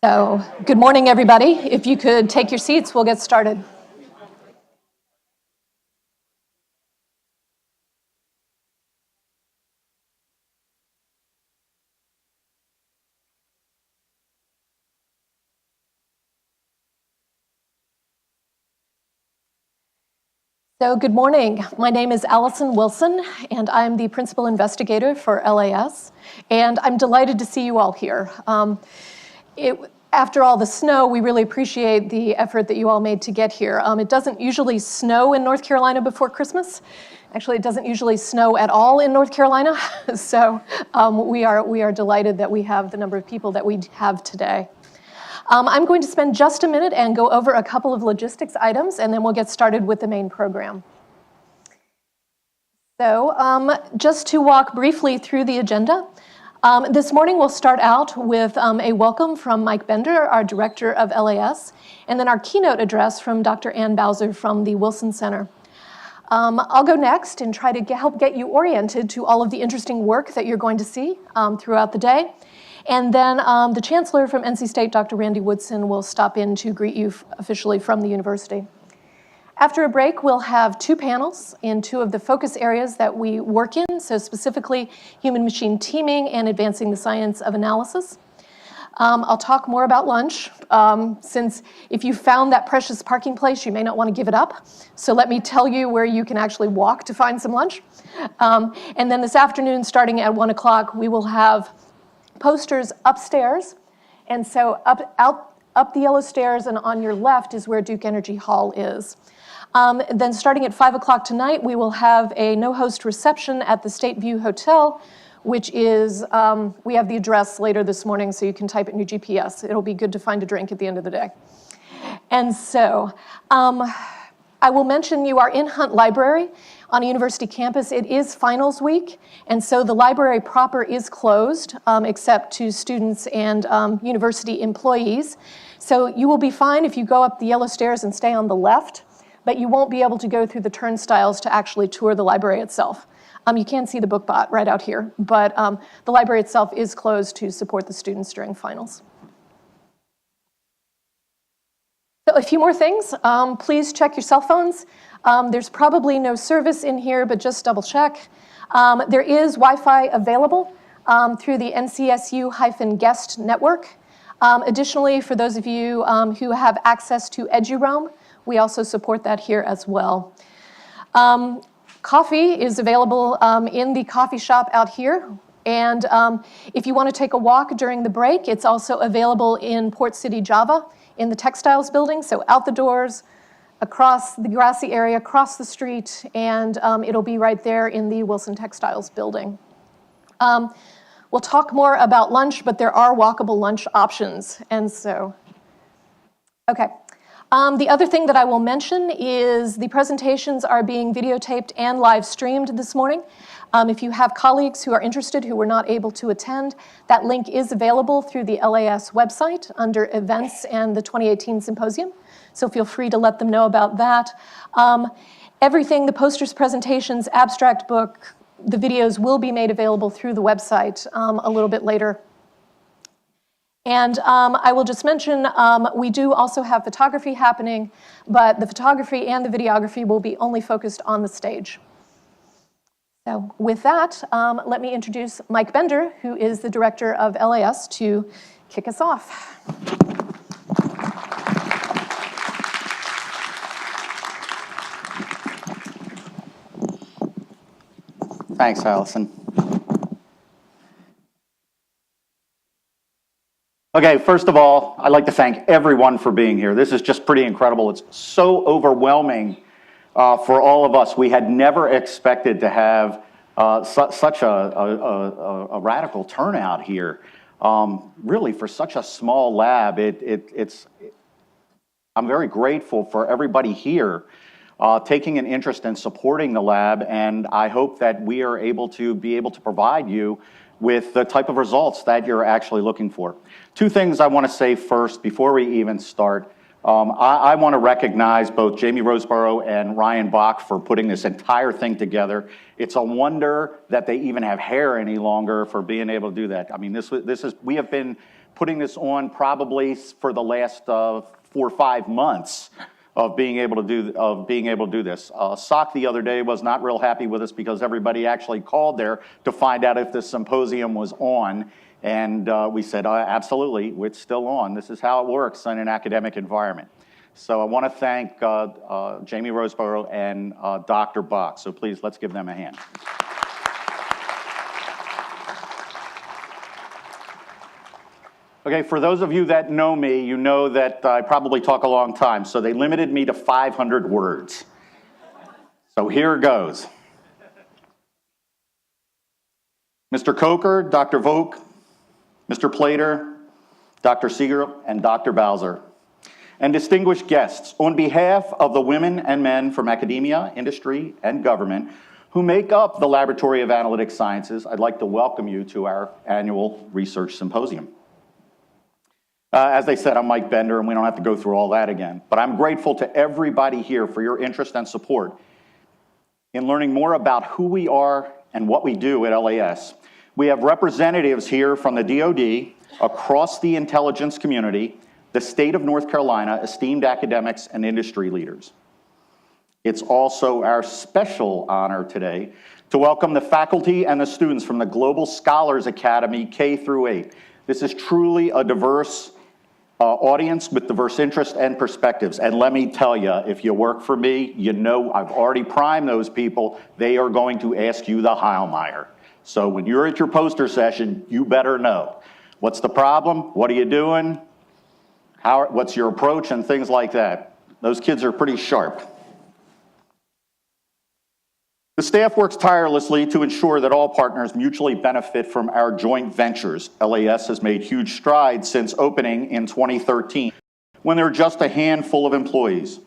So, good morning, everybody. If you could take your seats, we'll get started. So, good morning. My name is Allison Wilson, and I'm the principal investigator for LAS, and I'm delighted to see you all here. After all the snow, we really appreciate the effort that you all made to get here. It doesn't usually snow in North Carolina before Christmas. Actually, it doesn't usually snow at all in North Carolina, so we are delighted that we have the number of people that we have today. I'm going to spend just a minute and go over a couple of logistics items, and then we'll get started with the main program. So just to walk briefly through the agenda, this morning we'll start out with a welcome from Mike Bender, our director of LAS, and then our keynote address from Dr. Ann Bowser from the Wilson Center. I'll go next and try to help get you oriented to all of the interesting work that you're going to see throughout the day. And then the chancellor from NC State, Dr. Randy Woodson, will stop in to greet you officially from the university. After a break, we'll have two panels in two of the focus areas that we work in, so specifically human-machine teaming and advancing the science of analysis. I'll talk more about lunch, since if you found that precious parking place, you may not want to give it up. So let me tell you where you can actually walk to find some lunch. And then this afternoon, starting at 1 o'clock, we will have posters upstairs. And so up the yellow stairs and on your left is where Duke Energy Hall is. Then starting at 5 o'clock tonight, we will have a no-host reception at the State View Hotel, which is, we have the address later this morning, so you can type it in your GPS. It'll be good to find a drink at the end of the day. And so I will mention you are in Hunt Library on a university campus. It is finals week, and so the library proper is closed, except to students and university employees. So you will be fine if you go up the yellow stairs and stay on the left, but you won't be able to go through the turnstiles to actually tour the library itself. You can see the book bot right out here, but the library itself is closed to support the students during finals. So a few more things. Please check your cell phones. There's probably no service in here, but just double check. There is Wi-Fi available through the NCSU-guest network. Additionally, for those of you who have access to EduRoam, we also support that here as well. Coffee is available in the coffee shop out here. And if you want to take a walk during the break, it's also available in Port City, Java, in the textiles building. So out the doors, across the grassy area, across the street, and it'll be right there in the Wilson Textiles building. We'll talk more about lunch, but there are walkable lunch options. And so, okay. The other thing that I will mention is the presentations are being videotaped and live streamed this morning. If you have colleagues who are interested who were not able to attend, that link is available through the LAS website under events and the 2018 symposium. So feel free to let them know about that. Everything, the posters, presentations, abstract book, the videos will be made available through the website a little bit later. And I will just mention, we do also have photography happening, but the photography and the videography will be only focused on the stage. So with that, let me introduce Mike Bender, who is the director of LAS, to kick us off. Thanks, Allison. Okay, first of all, I'd like to thank everyone for being here. This is just pretty incredible. It's so overwhelming for all of us. We had never expected to have such a radical turnout here. Really, for such a small lab, I'm very grateful for everybody here taking an interest in supporting the lab, and I hope that we are able to provide you with the type of results that you're actually looking for. Two things I want to say first before we even start. I want to recognize both Jamie Roseborough and Ryan Bach for putting this entire thing together. It's a wonder that they even have hair any longer for being able to do that. I mean, we have been putting this on probably for the last 4 or 5 months of being able to do this. SOC the other day was not real happy with us because everybody actually called there to find out if this symposium was on, and we said, absolutely, it's still on. This is how it works in an academic environment. So I want to thank Jamie Roseborough and Dr. Bach. So please, let's give them a hand. Okay, for those of you that know me, you know that I probably talk a long time, so they limited me to 500 words. So here goes. Mr. Coker, Dr. Volk, Mr. Plater, Dr. Seeger, and Dr. Bowser. And distinguished guests, on behalf of the women and men from academia, industry, and government who make up the Laboratory of Analytic Sciences, I'd like to welcome you to our annual research symposium. As they said, I'm Mike Bender, and we don't have to go through all that again, but I'm grateful to everybody here for your interest and support in learning more about who we are and what we do at LAS. We have representatives here from the DoD, across the intelligence community, the state of North Carolina, esteemed academics and industry leaders. It's also our special honor today to welcome the faculty and the students from the Global Scholars Academy K through 8. This is truly a diverse audience with diverse interests and perspectives. And let me tell you, if you work for me, you know I've already primed those people. They are going to ask you the Heilmeier. So when you're at your poster session, you better know. What's the problem? What are you doing? What's your approach and things like that. Those kids are pretty sharp. The staff works tirelessly to ensure that all partners mutually benefit from our joint ventures. LAS has made huge strides since opening in 2013, when there were just a handful of employees.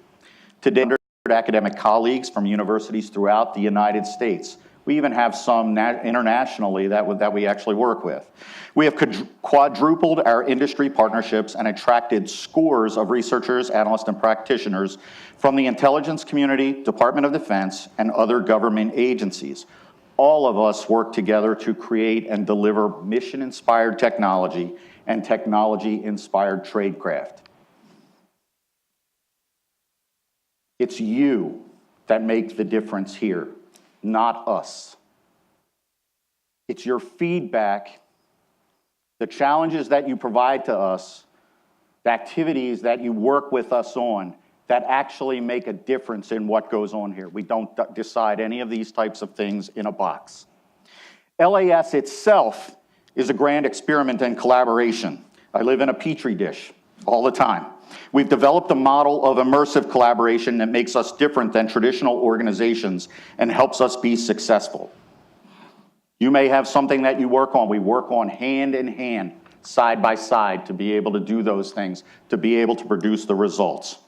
Today, academic colleagues from universities throughout the United States. We even have some internationally that we actually work with. We have quadrupled our industry partnerships and attracted scores of researchers, analysts, and practitioners from the intelligence community, Department of Defense, and other government agencies. All of us work together to create and deliver mission-inspired technology and technology-inspired tradecraft. It's you that make the difference here, not us. It's your feedback, the challenges that you provide to us, the activities that you work with us on that actually make a difference in what goes on here. We don't decide any of these types of things in a box. LAS itself is a grand experiment in collaboration. I live in a petri dish all the time. We've developed a model of immersive collaboration that makes us different than traditional organizations and helps us be successful. You may have something that you work on. We work on hand in hand, side by side, to be able to do those things, to be able to produce the results.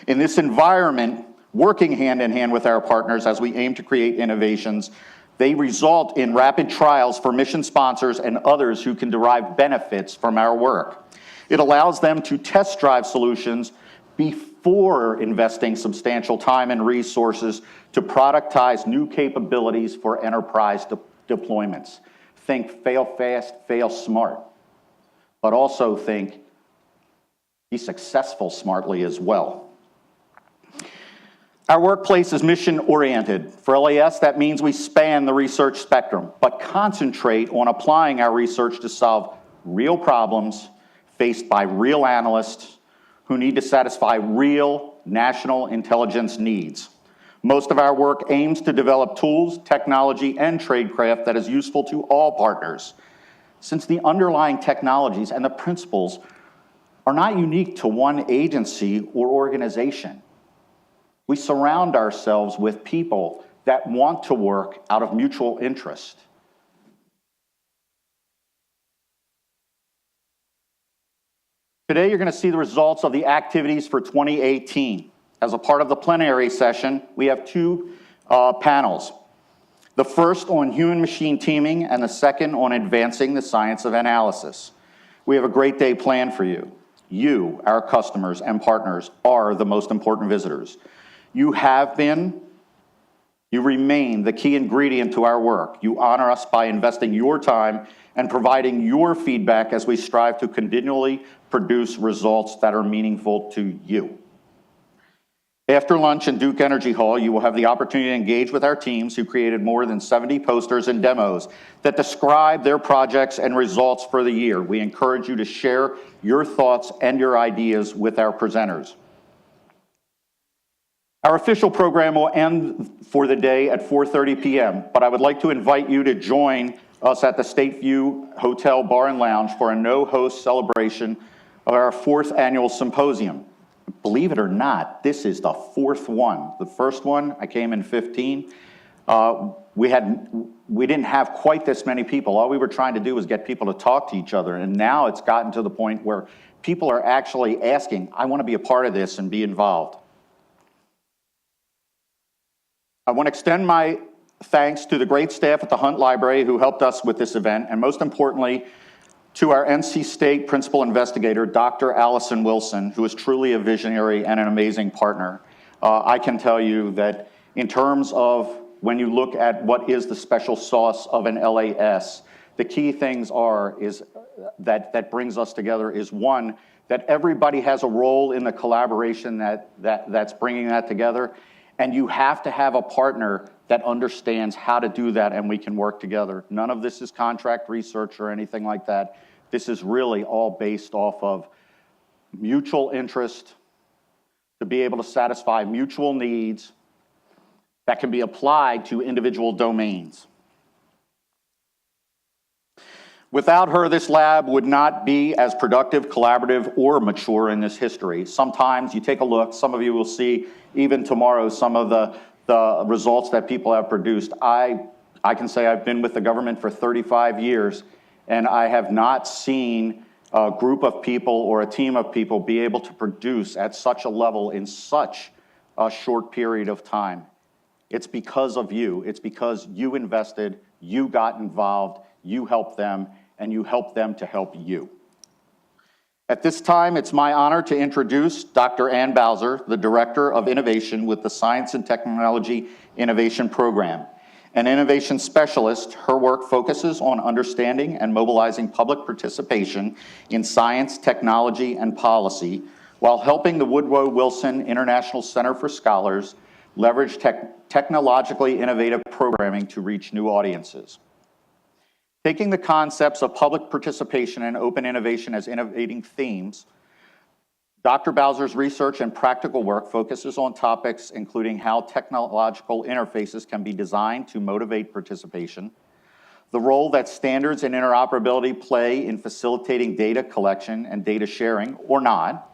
In this environment, working hand in hand with our partners as we aim to create innovations, they result in rapid trials for mission sponsors and others who can derive benefits from our work. It allows them to test drive solutions before investing substantial time and resources to productize new capabilities for enterprise deployments. Think fail fast, fail smart, but also think be successful smartly as well. Our workplace is mission-oriented. For LAS, that means we span the research spectrum, but concentrate on applying our research to solve real problems faced by real analysts who need to satisfy real national intelligence needs. Most of our work aims to develop tools, technology, and tradecraft that is useful to all partners, since the underlying technologies and the principles are not unique to one agency or organization. We surround ourselves with people that want to work out of mutual interest. Today, you're going to see the results of the activities for 2018. As a part of the plenary session, we have two panels. The first on human-machine teaming and the second on advancing the science of analysis. We have a great day planned for you. You, our customers and partners, are the most important visitors. You have been You remain the key ingredient to our work. You honor us by investing your time and providing your feedback as we strive to continually produce results that are meaningful to you. After lunch in Duke Energy Hall, you will have the opportunity to engage with our teams who created more than 70 posters and demos that describe their projects and results for the year. We encourage you to share your thoughts and your ideas with our presenters. Our official program will end for the day at 4:30 p.m., but I would like to invite you to join us at the State View Hotel Bar and Lounge for a no-host celebration of our 4th annual symposium. Believe it or not, this is the 4th one. The first one, I came in 15. We didn't have quite this many people. All we were trying to do was get people to talk to each other, and now it's gotten to the point where people are actually asking, I want to be a part of this and be involved. I want to extend my thanks to the great staff at the Hunt Library who helped us with this event, and most importantly, to our NC State Principal Investigator, Dr. Allison Wilson, who is truly a visionary and an amazing partner. I can tell you that in terms of when you look at what is the special sauce of an LAS, the key things is that brings us together is one, that everybody has a role in the collaboration that's bringing that together, and you have to have a partner that understands how to do that and we can work together. None of this is contract research or anything like that. This is really all based off of mutual interest to be able to satisfy mutual needs that can be applied to individual domains. Without her, this lab would not be as productive, collaborative, or mature in this history. Sometimes you take a look, some of you will see even tomorrow some of the results that people have produced. I can say I've been with the government for 35 years, and I have not seen a group of people or a team of people be able to produce at such a level in such a short period of time. It's because of you. It's because you invested, you got involved, you helped them, and you helped them to help you. At this time, it's my honor to introduce Dr. Ann Bowser, the Director of Innovation with the Science and Technology Innovation Program. An innovation specialist, her work focuses on understanding and mobilizing public participation in science, technology, and policy, while helping the Woodrow Wilson International Center for Scholars leverage technologically innovative programming to reach new audiences. Taking the concepts of public participation and open innovation as innovating themes, Dr. Bowser's research and practical work focuses on topics including how technological interfaces can be designed to motivate participation, the role that standards and interoperability play in facilitating data collection and data sharing, or not,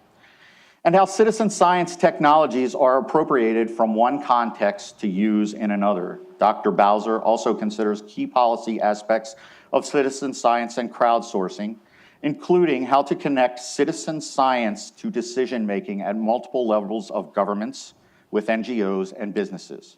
and how citizen science technologies are appropriated from one context to use in another. Dr. Bowser also considers key policy aspects of citizen science and crowdsourcing, including how to connect citizen science to decision-making at multiple levels of governments with NGOs and businesses.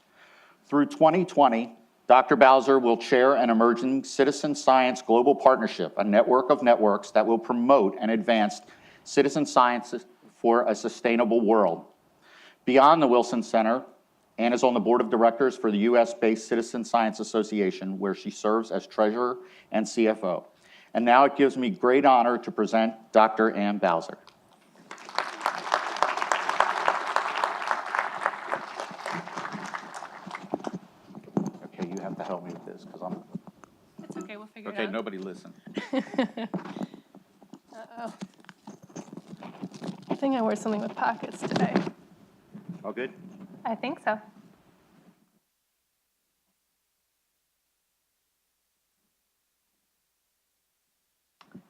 Through 2020, Dr. Bowser will chair an emerging citizen science global partnership, a network of networks that will promote and advance citizen science for a sustainable world. Beyond the Wilson Center, Ann is on the board of directors for the US-based Citizen Science Association, where she serves as treasurer and CFO. And now it gives me great honor to present Dr. Ann Bowser. Okay, you have to help me with this because I'm... It's okay, we'll figure it out. Okay, nobody listen. Uh-oh. I think I wear something with pockets today. All good? I think so.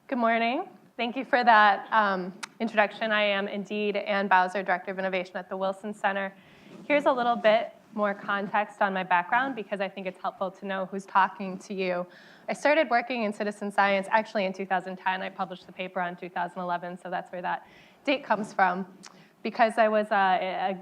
Good morning. Thank you for that introduction. I am indeed Ann Bowser, Director of Innovation at the Wilson Center. Here's a little bit more context on my background because I think it's helpful to know who's talking to you. I started working in citizen science actually in 2010. I published the paper on 2011, so that's where that date comes from. Because I was a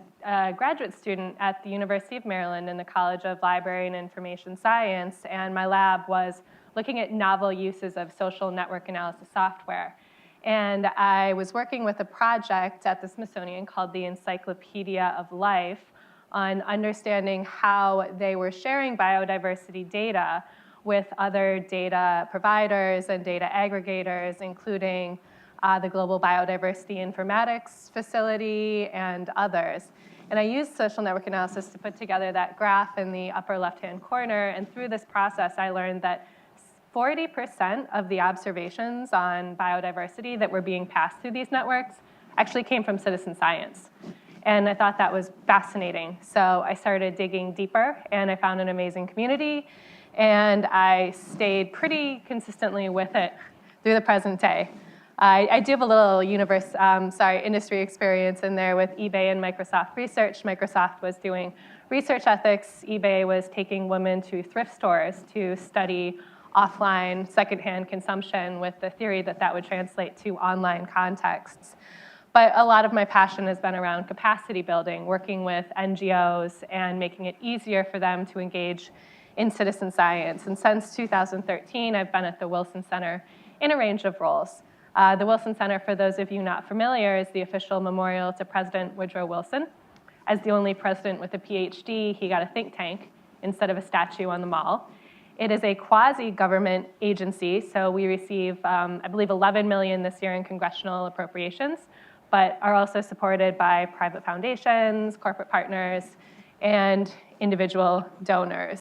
graduate student at the University of Maryland in the College of Library and Information Science, and my lab was looking at novel uses of social network analysis software. And I was working with a project at the Smithsonian called the Encyclopedia of Life on understanding how they were sharing biodiversity data with other data providers and data aggregators, including the Global Biodiversity Informatics Facility and others. And I used social network analysis to put together that graph in the upper left-hand corner. And through this process, I learned that 40% of the observations on biodiversity that were being passed through these networks actually came from citizen science. And I thought that was fascinating. So I started digging deeper, and I found an amazing community. And I stayed pretty consistently with it through the present day. I do have a little industry experience in there with eBay and Microsoft Research. Microsoft was doing research ethics. eBay was taking women to thrift stores to study offline secondhand consumption with the theory that that would translate to online contexts. But a lot of my passion has been around capacity building, working with NGOs and making it easier for them to engage in citizen science. And since 2013, I've been at the Wilson Center in a range of roles. The Wilson Center, for those of you not familiar, is the official memorial to President Woodrow Wilson. As the only president with a PhD, he got a think tank instead of a statue on the Mall. It is a quasi-government agency, so we receive, I believe, $11 million this year in congressional appropriations, but are also supported by private foundations, corporate partners, and individual donors.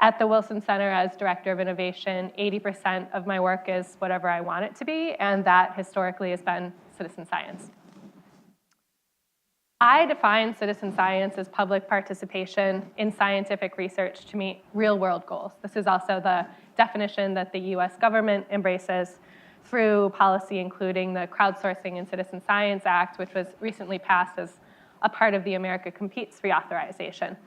At the Wilson Center as Director of Innovation, 80% of my work is whatever I want it to be, and that historically has been citizen science. I define citizen science as public participation in scientific research to meet real-world goals. This is also the definition that the US government embraces through policy, including the Crowdsourcing and Citizen Science Act, which was recently passed as a part of the America Competes reauthorization.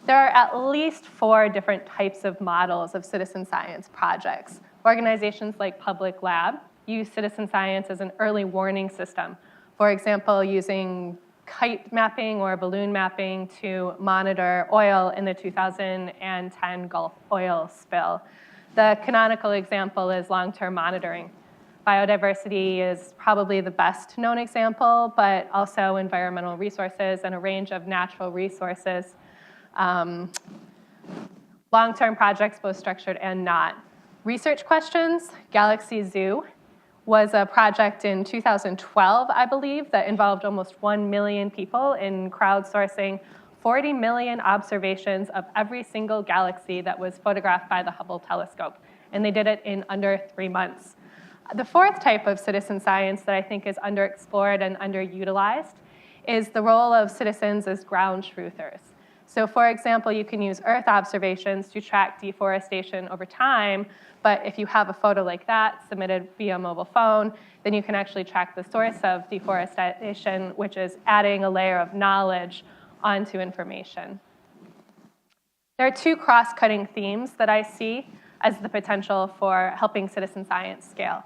There are at least 4 different types of models of citizen science projects. Organizations like Public Lab use citizen science as an early warning system. For example, using kite mapping or balloon mapping to monitor oil in the 2010 Gulf oil spill. The canonical example is long-term monitoring. Biodiversity is probably the best known example, but also environmental resources and a range of natural resources. Long-term projects, both structured and not. Research questions, Galaxy Zoo was a project in 2012, I believe, that involved almost 1 million people in crowdsourcing 40 million observations of every single galaxy that was photographed by the Hubble telescope. And they did it in under 3 months. The 4th type of citizen science that I think is underexplored and underutilized is the role of citizens as ground truthers. So for example, you can use Earth observations to track deforestation over time, but if you have a photo like that submitted via mobile phone, then you can actually track the source of deforestation, which is adding a layer of knowledge onto information. There are 2 cross-cutting themes that I see as the potential for helping citizen science scale.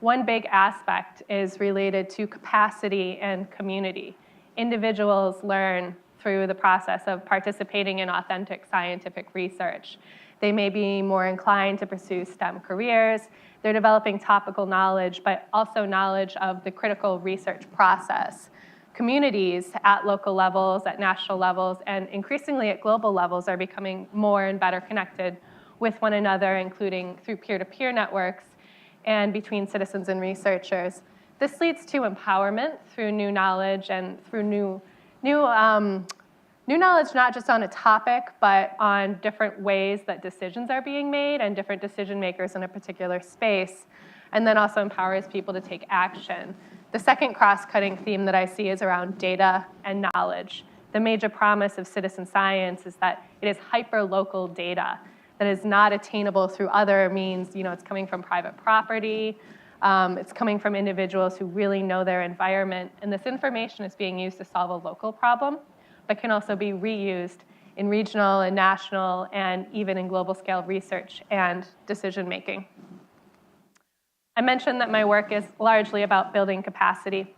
One big aspect is related to capacity and community. Individuals learn through the process of participating in authentic scientific research. They may be more inclined to pursue STEM careers. They're developing topical knowledge, but also knowledge of the critical research process. Communities at local levels, at national levels, and increasingly at global levels are becoming more and better connected with one another, including through peer-to-peer networks and between citizens and researchers. This leads to empowerment through new knowledge and through new knowledge not just on a topic, but on different ways that decisions are being made and different decision makers in a particular space, and then also empowers people to take action. The second cross-cutting theme that I see is around data and knowledge. The major promise of citizen science is that it is hyper-local data that is not attainable through other means. It's coming from private property. It's coming from individuals who really know their environment. And this information is being used to solve a local problem, but can also be reused in regional and national and even in global scale research and decision making. I mentioned that my work is largely about building capacity.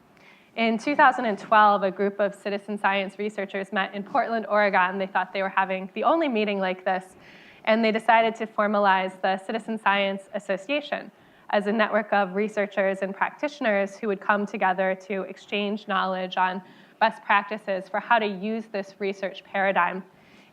In 2012, a group of citizen science researchers met in Portland, Oregon. They thought they were having the only meeting like this, and they decided to formalize the Citizen Science Association as a network of researchers and practitioners who would come together to exchange knowledge on best practices for how to use this research paradigm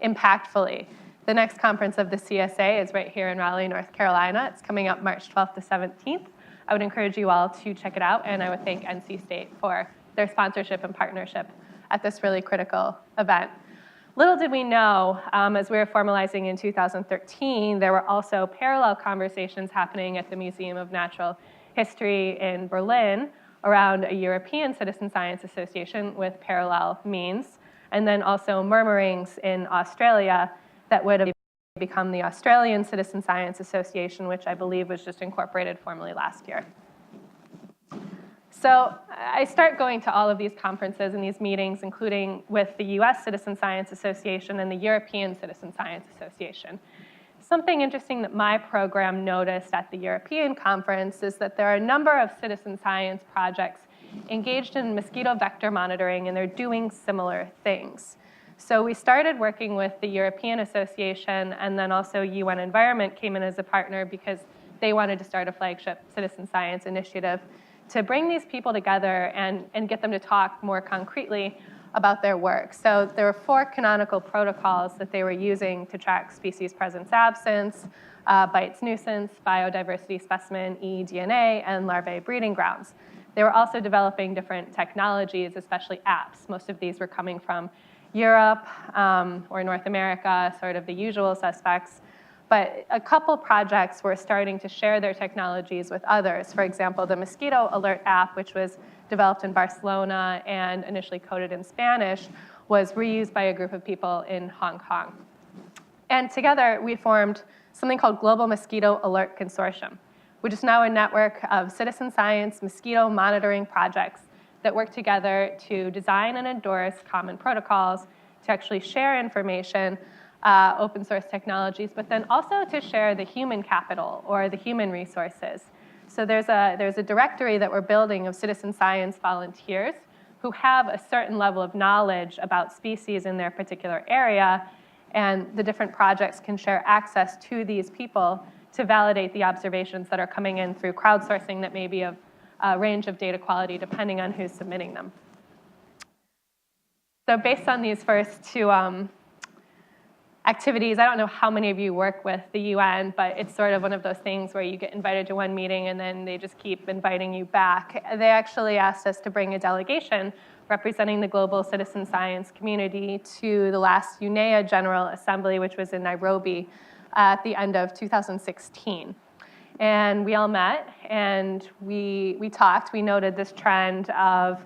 impactfully. The next conference of the CSA is right here in Raleigh, North Carolina. It's coming up March 12th to 17th. I would encourage you all to check it out, and I would thank NC State for their sponsorship and partnership at this really critical event. Little did we know, as we were formalizing in 2013, there were also parallel conversations happening at the Museum of Natural History in Berlin around a European Citizen Science Association with parallel means, and then also murmurings in Australia that would have become the Australian Citizen Science Association, which I believe was just incorporated formally last year. So I start going to all of these conferences and these meetings, including with the US Citizen Science Association and the European Citizen Science Association. Something interesting that my program noticed at the European conference is that there are a number of citizen science projects engaged in mosquito vector monitoring, and they're doing similar things. So we started working with the European Association, and then also UN Environment came in as a partner because they wanted to start a flagship citizen science initiative to bring these people together and get them to talk more concretely about their work. So there were 4 canonical protocols that they were using to track species presence absence, bites nuisance, biodiversity specimen, eDNA, and larvae breeding grounds. They were also developing different technologies, especially apps. Most of these were coming from Europe or North America, sort of the usual suspects. But a couple projects were starting to share their technologies with others. For example, the Mosquito Alert app, which was developed in Barcelona and initially coded in Spanish, was reused by a group of people in Hong Kong. And together, we formed something called Global Mosquito Alert Consortium, which is now a network of citizen science mosquito monitoring projects that work together to design and endorse common protocols, to actually share information, open source technologies, but then also to share the human capital or the human resources. So there's a directory that we're building of citizen science volunteers who have a certain level of knowledge about species in their particular area, and the different projects can share access to these people to validate the observations that are coming in through crowdsourcing that may be of a range of data quality depending on who's submitting them. So based on these first 2 activities, I don't know how many of you work with the UN, but it's sort of one of those things where you get invited to one meeting and then they just keep inviting you back. They actually asked us to bring a delegation representing the global citizen science community to the last UNEA General Assembly, which was in Nairobi at the end of 2016. And we all met and we talked. We noted this trend of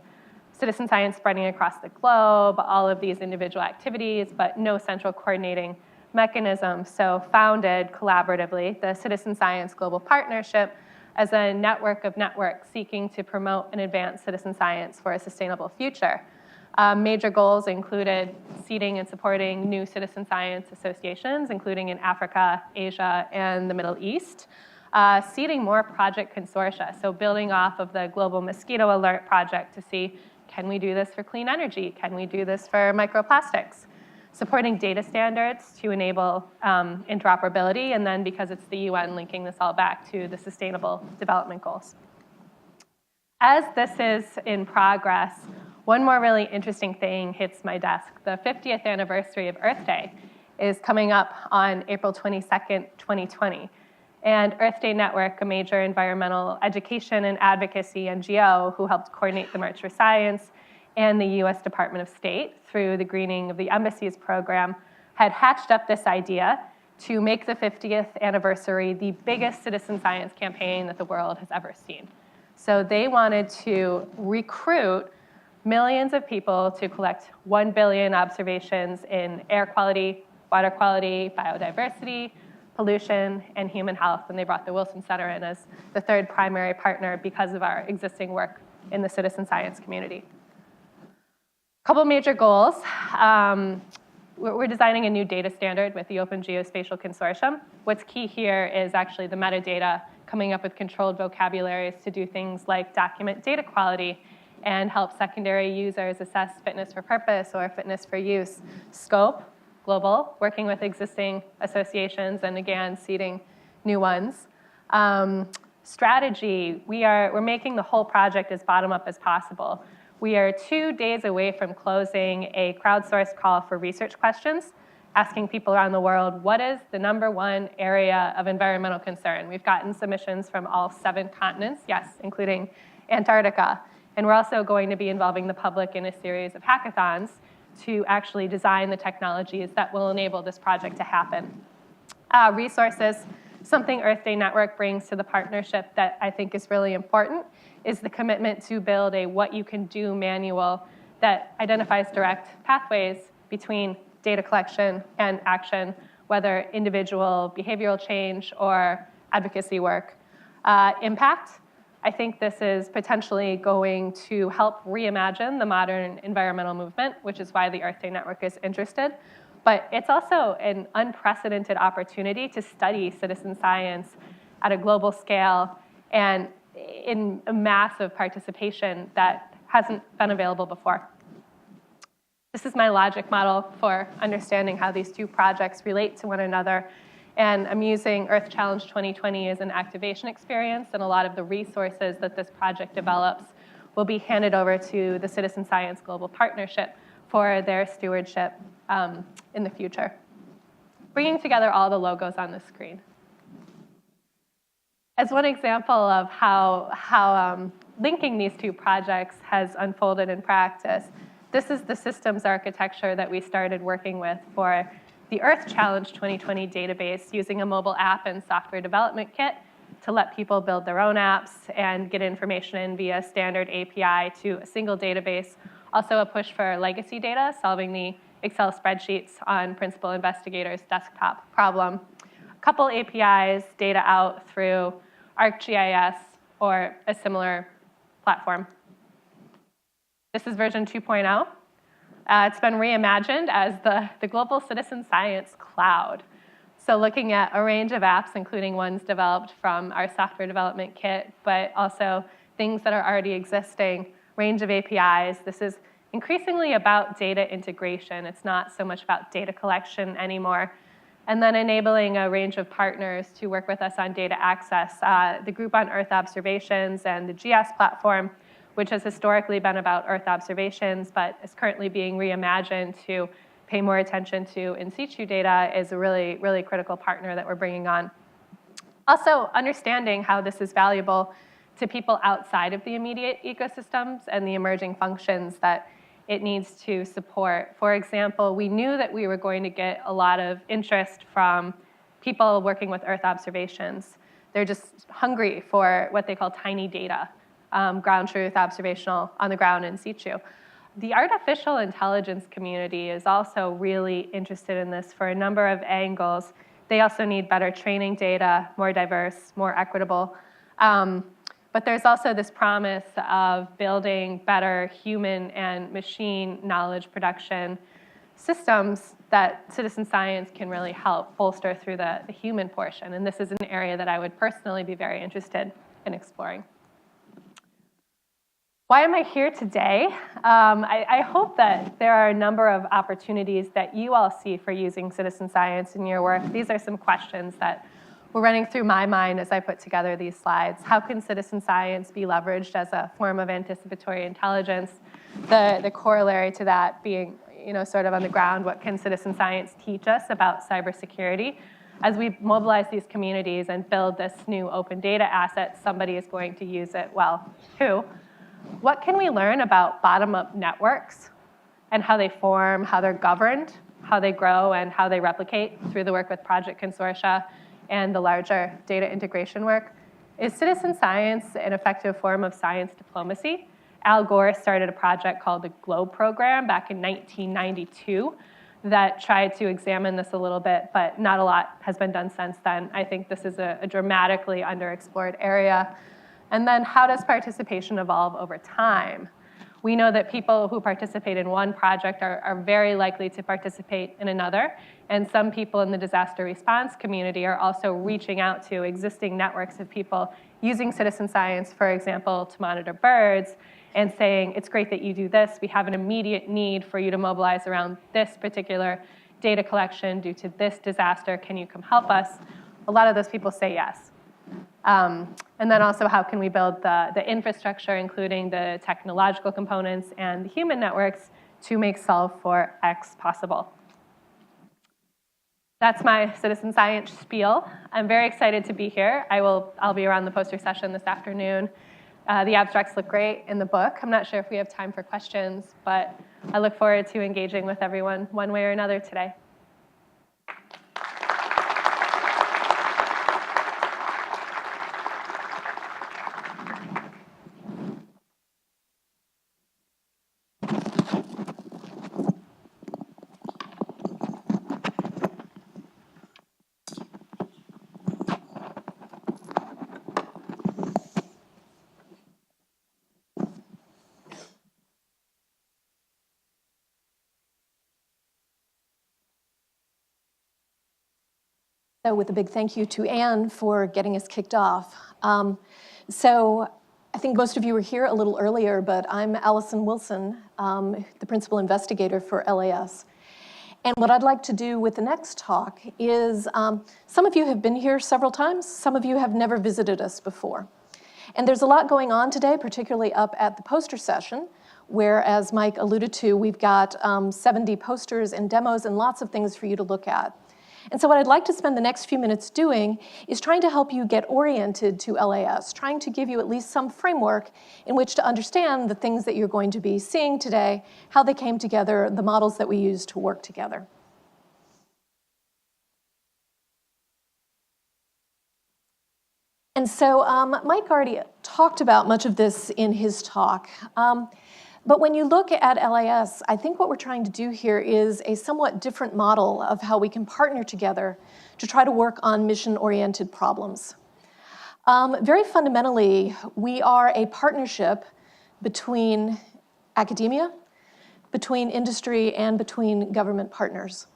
citizen science spreading across the globe, all of these individual activities, but no central coordinating mechanism. So founded collaboratively the Citizen Science Global Partnership as a network of networks seeking to promote and advance citizen science for a sustainable future. Major goals included seeding and supporting new citizen science associations, including in Africa, Asia, and the Middle East. Seeding more project consortia, so building off of the Global Mosquito Alert project to see, can we do this for clean energy? Can we do this for microplastics? Supporting data standards to enable interoperability, and then because it's the UN, linking this all back to the Sustainable Development Goals. As this is in progress, one more really interesting thing hits my desk. The 50th anniversary of Earth Day is coming up on April 22nd, 2020. And Earth Day Network, a major environmental education and advocacy NGO who helped coordinate the March for Science, and the US Department of State through the Greening of the Embassies program, had hatched up this idea to make the 50th anniversary the biggest citizen science campaign that the world has ever seen. So they wanted to recruit millions of people to collect 1 billion observations in air quality, water quality, biodiversity, pollution, and human health, and they brought the Wilson Center in as the 3rd primary partner because of our existing work in the citizen science community. A couple major goals. We're designing a new data standard with the Open Geospatial Consortium. What's key here is actually the metadata, coming up with controlled vocabularies to do things like document data quality and help secondary users assess fitness for purpose or fitness for use. Scope, global, working with existing associations and again, seeding new ones. Strategy, we're making the whole project as bottom-up as possible. We are 2 days away from closing a crowdsourced call for research questions, asking people around the world, what is the #1 area of environmental concern? We've gotten submissions from all 7 continents, yes, including Antarctica. And we're also going to be involving the public in a series of hackathons to actually design the technologies that will enable this project to happen. Resources, something Earth Day Network brings to the partnership that I think is really important is the commitment to build a what you can do manual that identifies direct pathways between data collection and action, whether individual behavioral change or advocacy work. Impact, I think this is potentially going to help reimagine the modern environmental movement, which is why the Earth Day Network is interested. But it's also an unprecedented opportunity to study citizen science at a global scale and in a massive participation that hasn't been available before. This is my logic model for understanding how these 2 projects relate to one another. And I'm using Earth Challenge 2020 as an activation experience, and a lot of the resources that this project develops will be handed over to the Citizen Science Global Partnership for their stewardship in the future. Bringing together all the logos on the screen. As one example of how linking these 2 projects has unfolded in practice, this is the systems architecture that we started working with for the Earth Challenge 2020 database, using a mobile app and software development kit to let people build their own apps and get information in via standard API to a single database. Also a push for legacy data, solving the Excel spreadsheets on principal investigators' desktop problem. A couple APIs, data out through ArcGIS or a similar platform. This is version 2.0. It's been reimagined as the Global Citizen Science Cloud. So looking at a range of apps, including ones developed from our software development kit, but also things that are already existing, range of APIs. This is increasingly about data integration. It's not so much about data collection anymore. And then enabling a range of partners to work with us on data access. The Group on Earth Observations and the GS platform, which has historically been about Earth observations, but is currently being reimagined to pay more attention to in situ data, is a really, really critical partner that we're bringing on. Also, understanding how this is valuable to people outside of the immediate ecosystems and the emerging functions that it needs to support. For example, we knew that we were going to get a lot of interest from people working with Earth observations. They're just hungry for what they call tiny data. Ground truth, observational, on the ground, in situ. The artificial intelligence community is also really interested in this for a number of angles. They also need better training data, more diverse, more equitable. But there's also this promise of building better human and machine knowledge production systems that citizen science can really help bolster through the human portion. And this is an area that I would personally be very interested in exploring. Why am I here today? I hope that there are a number of opportunities that you all see for using citizen science in your work. These are some questions that were running through my mind as I put together these slides. How can citizen science be leveraged as a form of anticipatory intelligence? The corollary to that being, sort of on the ground, what can citizen science teach us about cybersecurity? As we mobilize these communities and build this new open data asset, somebody is going to use it. Well, who? What can we learn about bottom-up networks and how they form, how they're governed, how they grow, and how they replicate through the work with project consortia and the larger data integration work? Is citizen science an effective form of science diplomacy? Al Gore started a project called the GLOBE program back in 1992 that tried to examine this a little bit, but not a lot has been done since then. I think this is a dramatically underexplored area. And then how does participation evolve over time? We know that people who participate in one project are very likely to participate in another. And some people in the disaster response community are also reaching out to existing networks of people using citizen science, for example, to monitor birds and saying, it's great that you do this. We have an immediate need for you to mobilize around this particular data collection due to this disaster. Can you come help us? A lot of those people say yes. And then also, how can we build the infrastructure, including the technological components and the human networks, to make solve for X possible? That's my citizen science spiel. I'm very excited to be here. I'll be around the poster session this afternoon. The abstracts look great in the book. I'm not sure if we have time for questions, but I look forward to engaging with everyone one way or another today. So with a big thank you to Anne for getting us kicked off. So I think most of you were here a little earlier, but I'm Allison Wilson, the principal investigator for LAS. And what I'd like to do with the next talk is, some of you have been here several times, some of you have never visited us before. And there's a lot going on today, particularly up at the poster session, where, as Mike alluded to, we've got 70 posters and demos and lots of things for you to look at. And so what I'd like to spend the next few minutes doing is trying to help you get oriented to LAS, trying to give you at least some framework in which to understand the things that you're going to be seeing today, how they came together, the models that we use to work together. And so Mike already talked about much of this in his talk. But when you look at LAS, I think what we're trying to do here is a somewhat different model of how we can partner together to try to work on mission-oriented problems. Very fundamentally, we are a partnership between academia, between industry, and between government partners.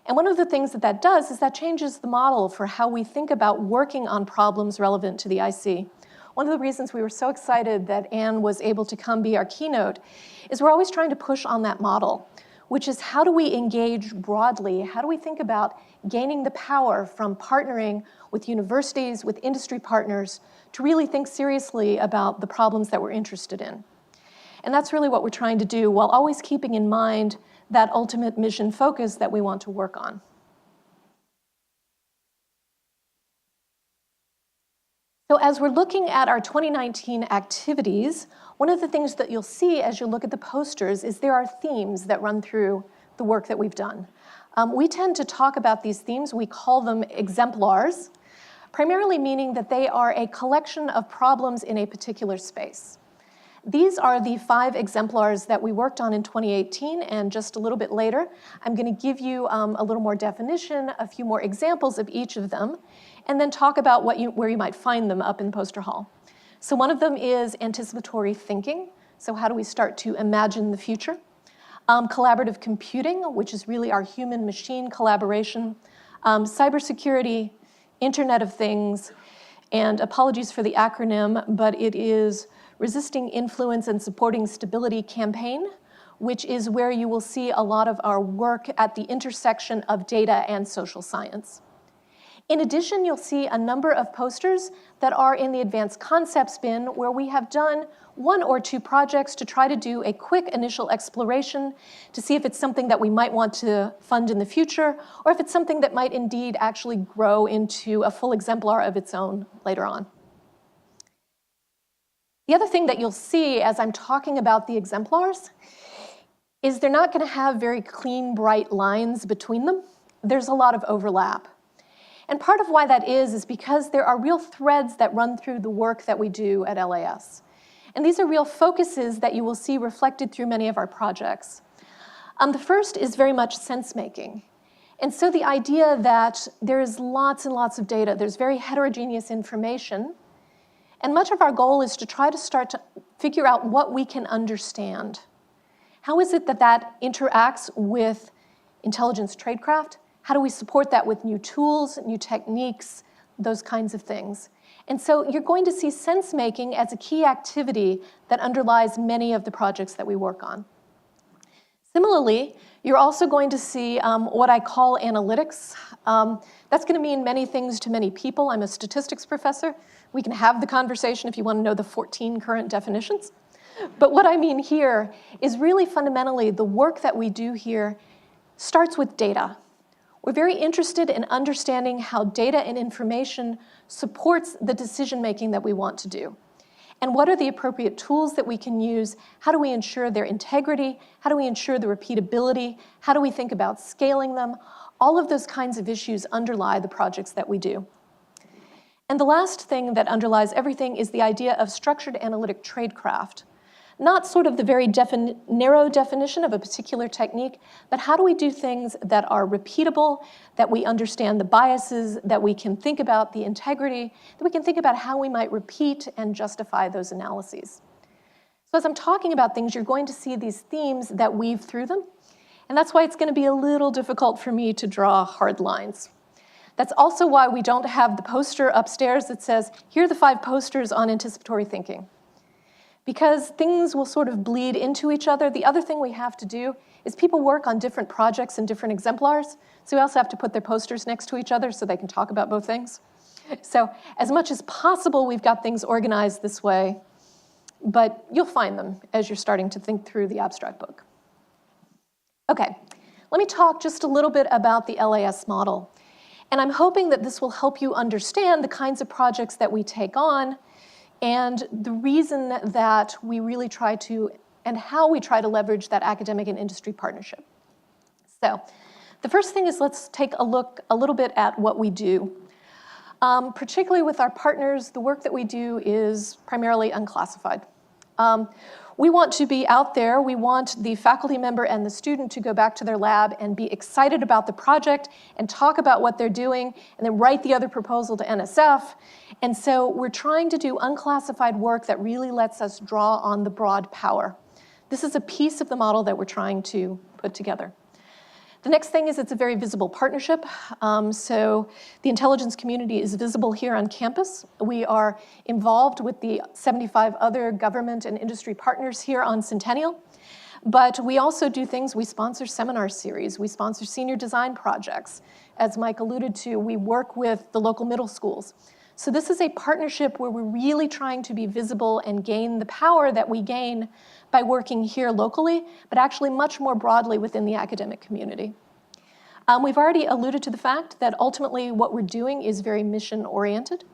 And one of the things that that does is that changes the model for how we think about working on problems relevant to the IC. One of the reasons we were so excited that Anne was able to come be our keynote is we're always trying to push on that model, which is how do we engage broadly? How do we think about gaining the power from partnering with universities, with industry partners, to really think seriously about the problems that we're interested in? And that's really what we're trying to do, while always keeping in mind that ultimate mission focus that we want to work on. So as we're looking at our 2019 activities, one of the things that you'll see as you look at the posters is there are themes that run through the work that we've done. We tend to talk about these themes, we call them exemplars, primarily meaning that they are a collection of problems in a particular space. These are the 5 exemplars that we worked on in 2018, and just a little bit later, I'm going to give you a little more definition, a few more examples of each of them, and then talk about where you might find them up in Poster Hall. So one of them is anticipatory thinking. So how do we start to imagine the future? Collaborative computing, which is really our human-machine collaboration. Cybersecurity, Internet of Things, and apologies for the acronym, but it is Resisting Influence and Supporting Stability Campaign, which is where you will see a lot of our work at the intersection of data and social science. In addition, you'll see a number of posters that are in the advanced concepts bin, where we have done 1 or 2 projects to try to do a quick initial exploration to see if it's something that we might want to fund in the future, or if it's something that might indeed actually grow into a full exemplar of its own later on. The other thing that you'll see as I'm talking about the exemplars is they're not going to have very clean, bright lines between them. There's a lot of overlap. And part of why that is because there are real threads that run through the work that we do at LAS. And these are real focuses that you will see reflected through many of our projects. The first is very much sense-making. And so the idea that there's lots and lots of data, there's very heterogeneous information, and much of our goal is to try to start to figure out what we can understand. How is it that that interacts with intelligence tradecraft? How do we support that with new tools, new techniques, those kinds of things? And so you're going to see sense-making as a key activity that underlies many of the projects that we work on. Similarly, you're also going to see what I call analytics. That's going to mean many things to many people. I'm a statistics professor. We can have the conversation if you want to know the 14 current definitions. But what I mean here is really fundamentally the work that we do here starts with data. We're very interested in understanding how data and information supports the decision-making that we want to do. And what are the appropriate tools that we can use? How do we ensure their integrity? How do we ensure the repeatability? How do we think about scaling them? All of those kinds of issues underlie the projects that we do. And the last thing that underlies everything is the idea of structured analytic tradecraft. Not sort of the very narrow definition of a particular technique, but how do we do things that are repeatable, that we understand the biases, that we can think about the integrity, that we can think about how we might repeat and justify those analyses. So as I'm talking about things, you're going to see these themes that weave through them, and that's why it's going to be a little difficult for me to draw hard lines. That's also why we don't have the poster upstairs that says, here are the 5 posters on anticipatory thinking. Because things will sort of bleed into each other. The other thing we have to do is people work on different projects and different exemplars, so we also have to put their posters next to each other so they can talk about both things. So as much as possible, we've got things organized this way, but you'll find them as you're starting to think through the abstract book. Okay, let me talk just a little bit about the LAS model. And I'm hoping that this will help you understand the kinds of projects that we take on and the reason that we really try to, and how we try to leverage that academic and industry partnership. So the first thing is let's take a look a little bit at what we do. Particularly with our partners, the work that we do is primarily unclassified. We want to be out there. We want the faculty member and the student to go back to their lab and be excited about the project and talk about what they're doing and then write the other proposal to NSF. And so we're trying to do unclassified work that really lets us draw on the broad power. This is a piece of the model that we're trying to put together. The next thing is it's a very visible partnership. So the intelligence community is visible here on campus. We are involved with the 75 other government and industry partners here on Centennial. But we also do things, we sponsor seminar series, we sponsor senior design projects. As Mike alluded to, we work with the local middle schools. So this is a partnership where we're really trying to be visible and gain the power that we gain by working here locally, but actually much more broadly within the academic community. We've already alluded to the fact that ultimately what we're doing is very mission-oriented,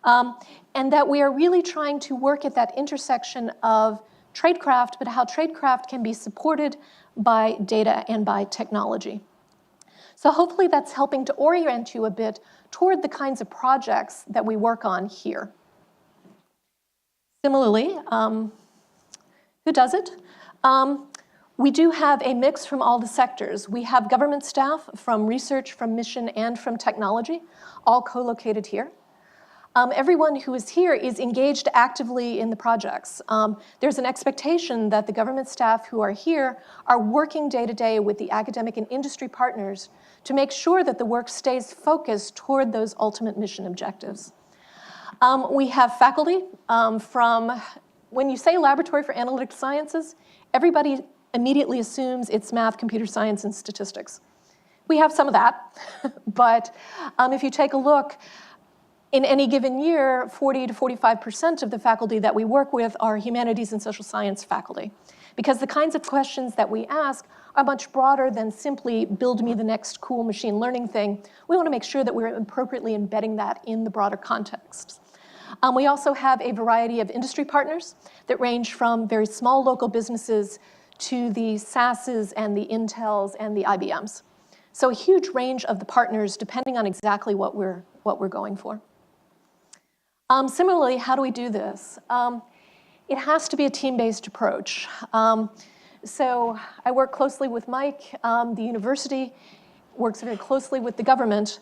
and that we are really trying to work at that intersection of tradecraft, but how tradecraft can be supported by data and by technology. So hopefully that's helping to orient you a bit toward the kinds of projects that we work on here. Similarly, who does it? We do have a mix from all the sectors. We have government staff from research, from mission, and from technology, all co-located here. Everyone who is here is engaged actively in the projects. There's an expectation that the government staff who are here are working day to day with the academic and industry partners to make sure that the work stays focused toward those ultimate mission objectives. We have faculty from, when you say Laboratory for Analytic Sciences, everybody immediately assumes it's math, computer science, and statistics. We have some of that, but if you take a look, in any given year, 40 to 45% of the faculty that we work with are humanities and social science faculty, because the kinds of questions that we ask are much broader than simply build me the next cool machine learning thing. We want to make sure that we're appropriately embedding that in the broader context. We also have a variety of industry partners that range from very small local businesses to the SASs and the Intels and the IBMs. So a huge range of the partners depending on exactly what we're going for. Similarly, how do we do this? It has to be a team-based approach. So I work closely with Mike. The university works very closely with the government,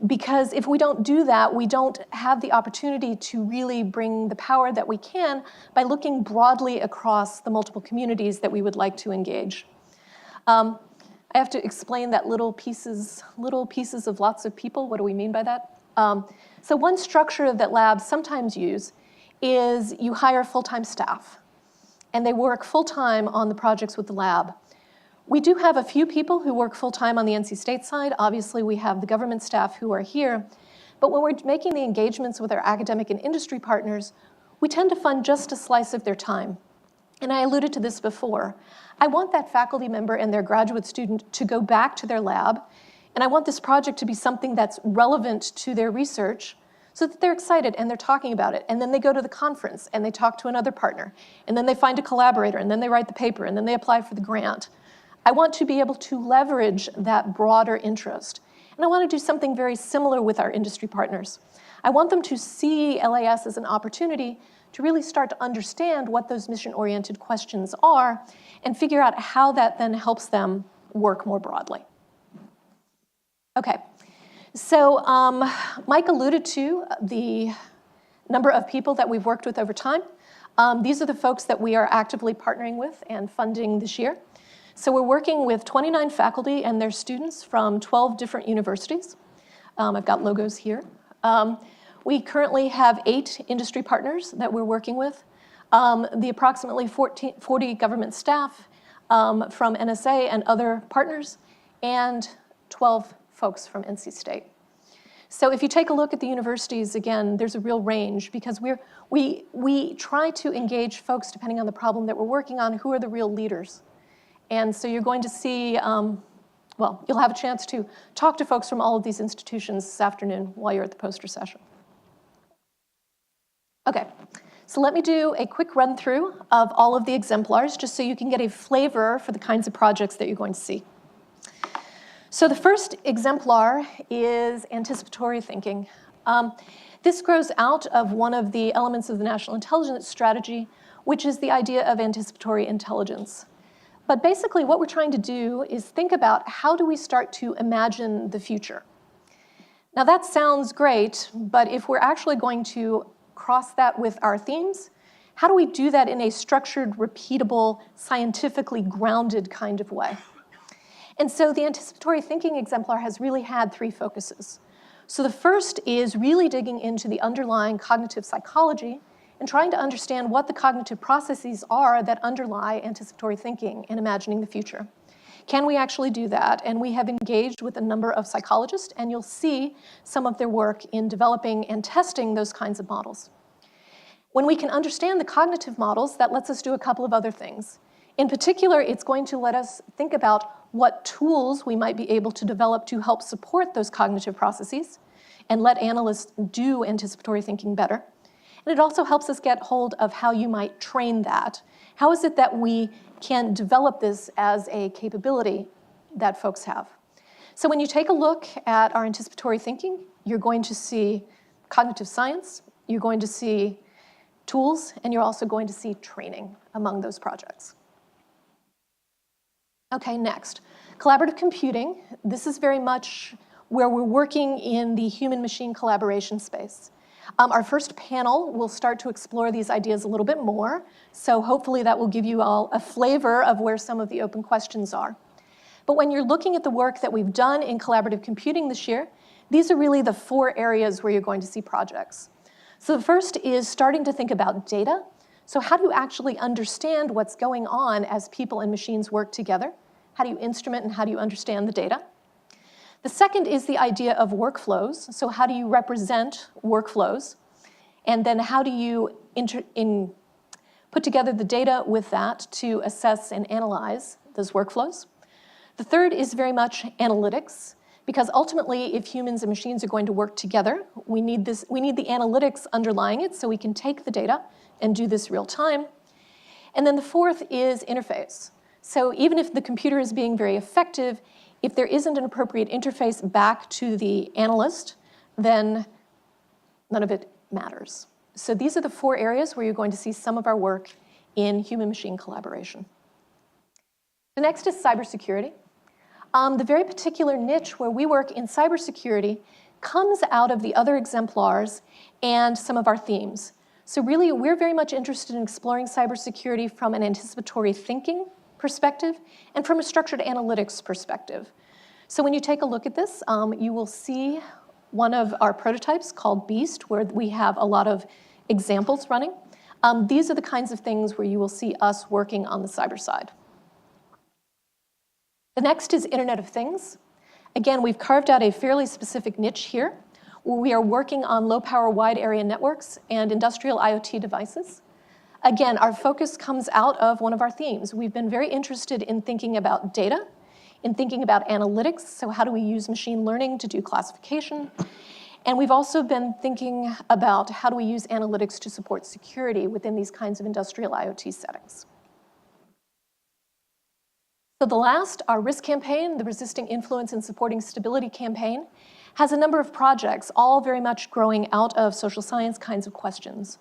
because if we don't do that, we don't have the opportunity to really bring the power that we can by looking broadly across the multiple communities that we would like to engage. I have to explain that little pieces of lots of people. What do we mean by that? So one structure that labs sometimes use is you hire full-time staff, and they work full-time on the projects with the lab. We do have a few people who work full-time on the NC State side. Obviously, we have the government staff who are here. But when we're making the engagements with our academic and industry partners, we tend to fund just a slice of their time. And I alluded to this before. I want that faculty member and their graduate student to go back to their lab, and I want this project to be something that's relevant to their research so that they're excited and they're talking about it. And then they go to the conference and they talk to another partner, and then they find a collaborator, and then they write the paper, and then they apply for the grant. I want to be able to leverage that broader interest. And I want to do something very similar with our industry partners. I want them to see LAS as an opportunity to really start to understand what those mission-oriented questions are and figure out how that then helps them work more broadly. Okay, so Mike alluded to the number of people that we've worked with over time. These are the folks that we are actively partnering with and funding this year. So we're working with 29 faculty and their students from 12 different universities. I've got logos here. We currently have 8 industry partners that we're working with, the approximately 40 government staff from NSA and other partners, and 12 folks from NC State. So if you take a look at the universities, again, there's a real range because we try to engage folks depending on the problem that we're working on, who are the real leaders. And so you're going to see, well, you'll have a chance to talk to folks from all of these institutions this afternoon while you're at the poster session. Okay, so let me do a quick run through of all of the exemplars just so you can get a flavor for the kinds of projects that you're going to see. So the first exemplar is anticipatory thinking. This grows out of one of the elements of the National Intelligence Strategy, which is the idea of anticipatory intelligence. But basically what we're trying to do is think about how do we start to imagine the future. Now that sounds great, but if we're actually going to cross that with our themes, how do we do that in a structured, repeatable, scientifically grounded kind of way? And so the anticipatory thinking exemplar has really had 3 focuses. So the first is really digging into the underlying cognitive psychology and trying to understand what the cognitive processes are that underlie anticipatory thinking and imagining the future. Can we actually do that? And we have engaged with a number of psychologists, and you'll see some of their work in developing and testing those kinds of models. When we can understand the cognitive models, that lets us do a couple of other things. In particular, it's going to let us think about what tools we might be able to develop to help support those cognitive processes and let analysts do anticipatory thinking better. And it also helps us get hold of how you might train that. How is it that we can develop this as a capability that folks have? So when you take a look at our anticipatory thinking, you're going to see cognitive science, you're going to see tools, and you're also going to see training among those projects. Okay, next, collaborative computing. This is very much where we're working in the human-machine collaboration space. Our first panel will start to explore these ideas a little bit more, so hopefully that will give you all a flavor of where some of the open questions are. But when you're looking at the work that we've done in collaborative computing this year, these are really the 4 areas where you're going to see projects. So the first is starting to think about data. So how do you actually understand what's going on as people and machines work together? How do you instrument and how do you understand the data? The second is the idea of workflows. So how do you represent workflows? And then how do you put together the data with that to assess and analyze those workflows? The third is very much analytics, because ultimately, if humans and machines are going to work together, we need the analytics underlying it so we can take the data and do this real time. And then the fourth is interface. So even if the computer is being very effective, if there isn't an appropriate interface back to the analyst, then none of it matters. So these are the 4 areas where you're going to see some of our work in human-machine collaboration. The next is cybersecurity. The very particular niche where we work in cybersecurity comes out of the other exemplars and some of our themes. So really, we're very much interested in exploring cybersecurity from an anticipatory thinking perspective and from a structured analytics perspective. So when you take a look at this, you will see one of our prototypes called Beast, where we have a lot of examples running. These are the kinds of things where you will see us working on the cyber side. The next is Internet of Things. Again, we've carved out a fairly specific niche here, where we are working on low-power wide area networks and industrial IoT devices. Again, our focus comes out of one of our themes. We've been very interested in thinking about data, in thinking about analytics, so how do we use machine learning to do classification? And we've also been thinking about how do we use analytics to support security within these kinds of industrial IoT settings. So the last, our risk campaign, the Resisting Influence and Supporting Stability campaign, has a number of projects, all very much growing out of social science kinds of questions.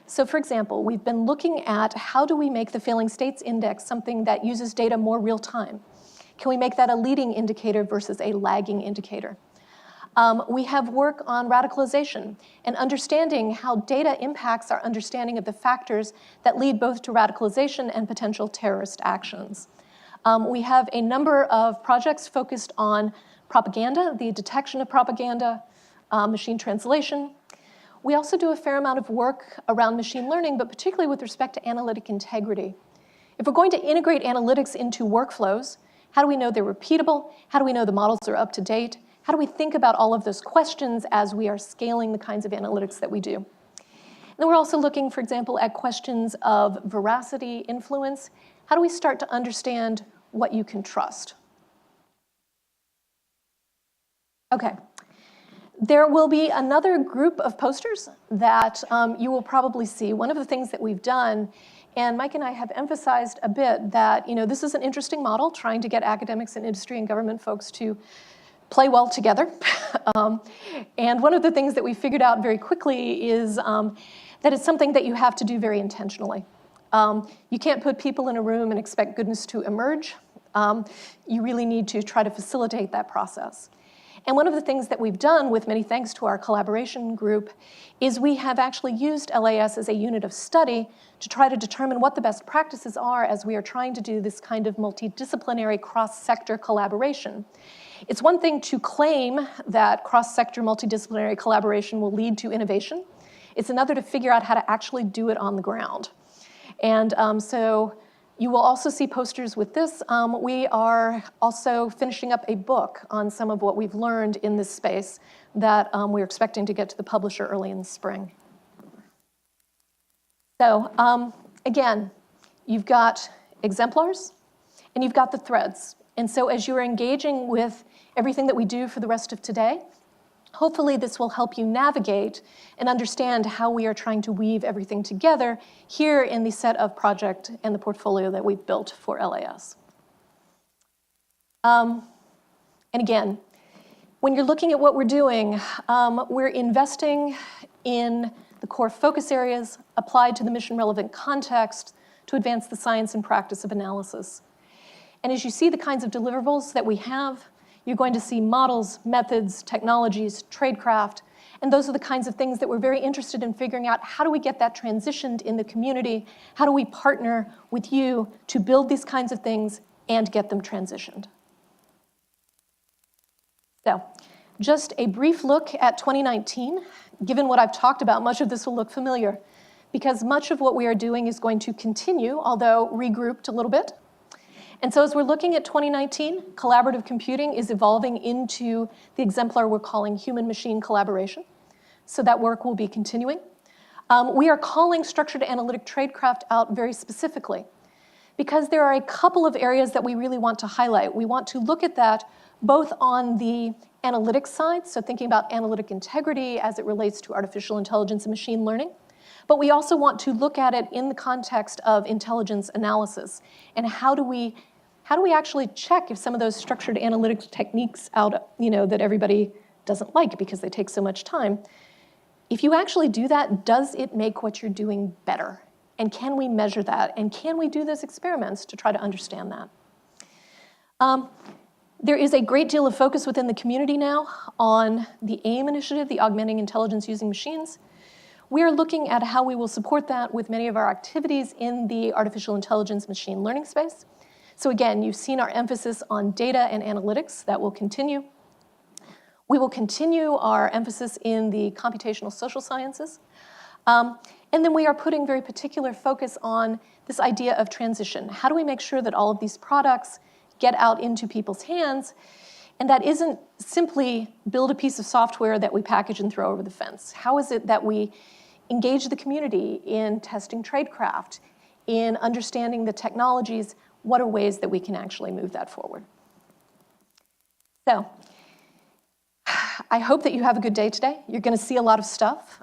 So for example, we've been looking at how do we make the Failing States Index something that uses data more real time? Can we make that a leading indicator versus a lagging indicator? We have work on radicalization and understanding how data impacts our understanding of the factors that lead both to radicalization and potential terrorist actions. We have a number of projects focused on propaganda, the detection of propaganda, machine translation. We also do a fair amount of work around machine learning, but particularly with respect to analytic integrity. If we're going to integrate analytics into workflows, how do we know they're repeatable? How do we know the models are up to date? How do we think about all of those questions as we are scaling the kinds of analytics that we do? And then we're also looking, for example, at questions of veracity, influence. How do we start to understand what you can trust? Okay. There will be another group of posters that you will probably see. One of the things that we've done, and Mike and I have emphasized a bit that this is an interesting model, trying to get academics and industry and government folks to play well together. And one of the things that we figured out very quickly is that it's something that you have to do very intentionally. You can't put people in a room and expect goodness to emerge. You really need to try to facilitate that process. And one of the things that we've done, with many thanks to our collaboration group, is we have actually used LAS as a unit of study to try to determine what the best practices are as we are trying to do this kind of multidisciplinary cross-sector collaboration. It's one thing to claim that cross-sector multidisciplinary collaboration will lead to innovation. It's another to figure out how to actually do it on the ground. And so you will also see posters with this. We are also finishing up a book on some of what we've learned in this space that we're expecting to get to the publisher early in the spring. So again, you've got exemplars and you've got the threads. And so as you're engaging with everything that we do for the rest of today, hopefully this will help you navigate and understand how we are trying to weave everything together here in the set of project and the portfolio that we've built for LAS. And again, when you're looking at what we're doing, we're investing in the core focus areas applied to the mission-relevant context to advance the science and practice of analysis. And as you see the kinds of deliverables that we have, you're going to see models, methods, technologies, tradecraft, and those are the kinds of things that we're very interested in figuring out. How do we get that transitioned in the community? How do we partner with you to build these kinds of things and get them transitioned? So, just a brief look at 2019. Given what I've talked about, much of this will look familiar because much of what we are doing is going to continue, although regrouped a little bit. And so as we're looking at 2019, collaborative computing is evolving into the exemplar we're calling human-machine collaboration. So that work will be continuing. We are calling structured analytic tradecraft out very specifically because there are a couple of areas that we really want to highlight. We want to look at that both on the analytics side, so thinking about analytic integrity as it relates to artificial intelligence and machine learning. But we also want to look at it in the context of intelligence analysis and how do we actually check if some of those structured analytics techniques that everybody doesn't like because they take so much time. If you actually do that, does it make what you're doing better? And can we measure that? And can we do those experiments to try to understand that? There is a great deal of focus within the community now on the AIM initiative, the Augmenting Intelligence Using Machines. We are looking at how we will support that with many of our activities in the artificial intelligence machine learning space. So again, you've seen our emphasis on data and analytics. That will continue. We will continue our emphasis in the computational social sciences. And then we are putting very particular focus on this idea of transition. How do we make sure that all of these products get out into people's hands. And that isn't simply build a piece of software that we package and throw over the fence. How is it that we engage the community in testing tradecraft, in understanding the technologies? What are ways that we can actually move that forward? So, I hope that you have a good day today. You're going to see a lot of stuff.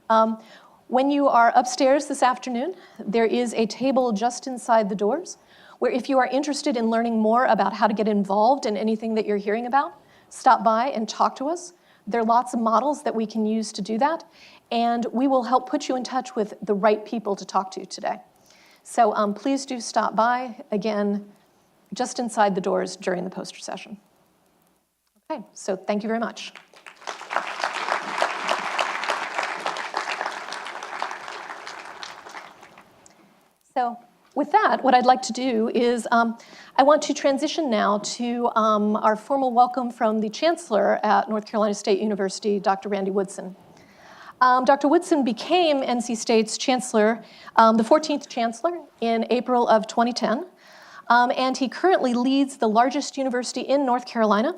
When you are upstairs this afternoon, there is a table just inside the doors where if you are interested in learning more about how to get involved in anything that you're hearing about, stop by and talk to us. There are lots of models that we can use to do that, and we will help put you in touch with the right people to talk to today. So please do stop by, again, just inside the doors during the poster session. Okay, so thank you very much. So with that, what I'd like to do is I want to transition now to our formal welcome from the Chancellor at North Carolina State University, Dr. Randy Woodson. Dr. Woodson became NC State's Chancellor, the 14th Chancellor, in April of 2010. And he currently leads the largest university in North Carolina.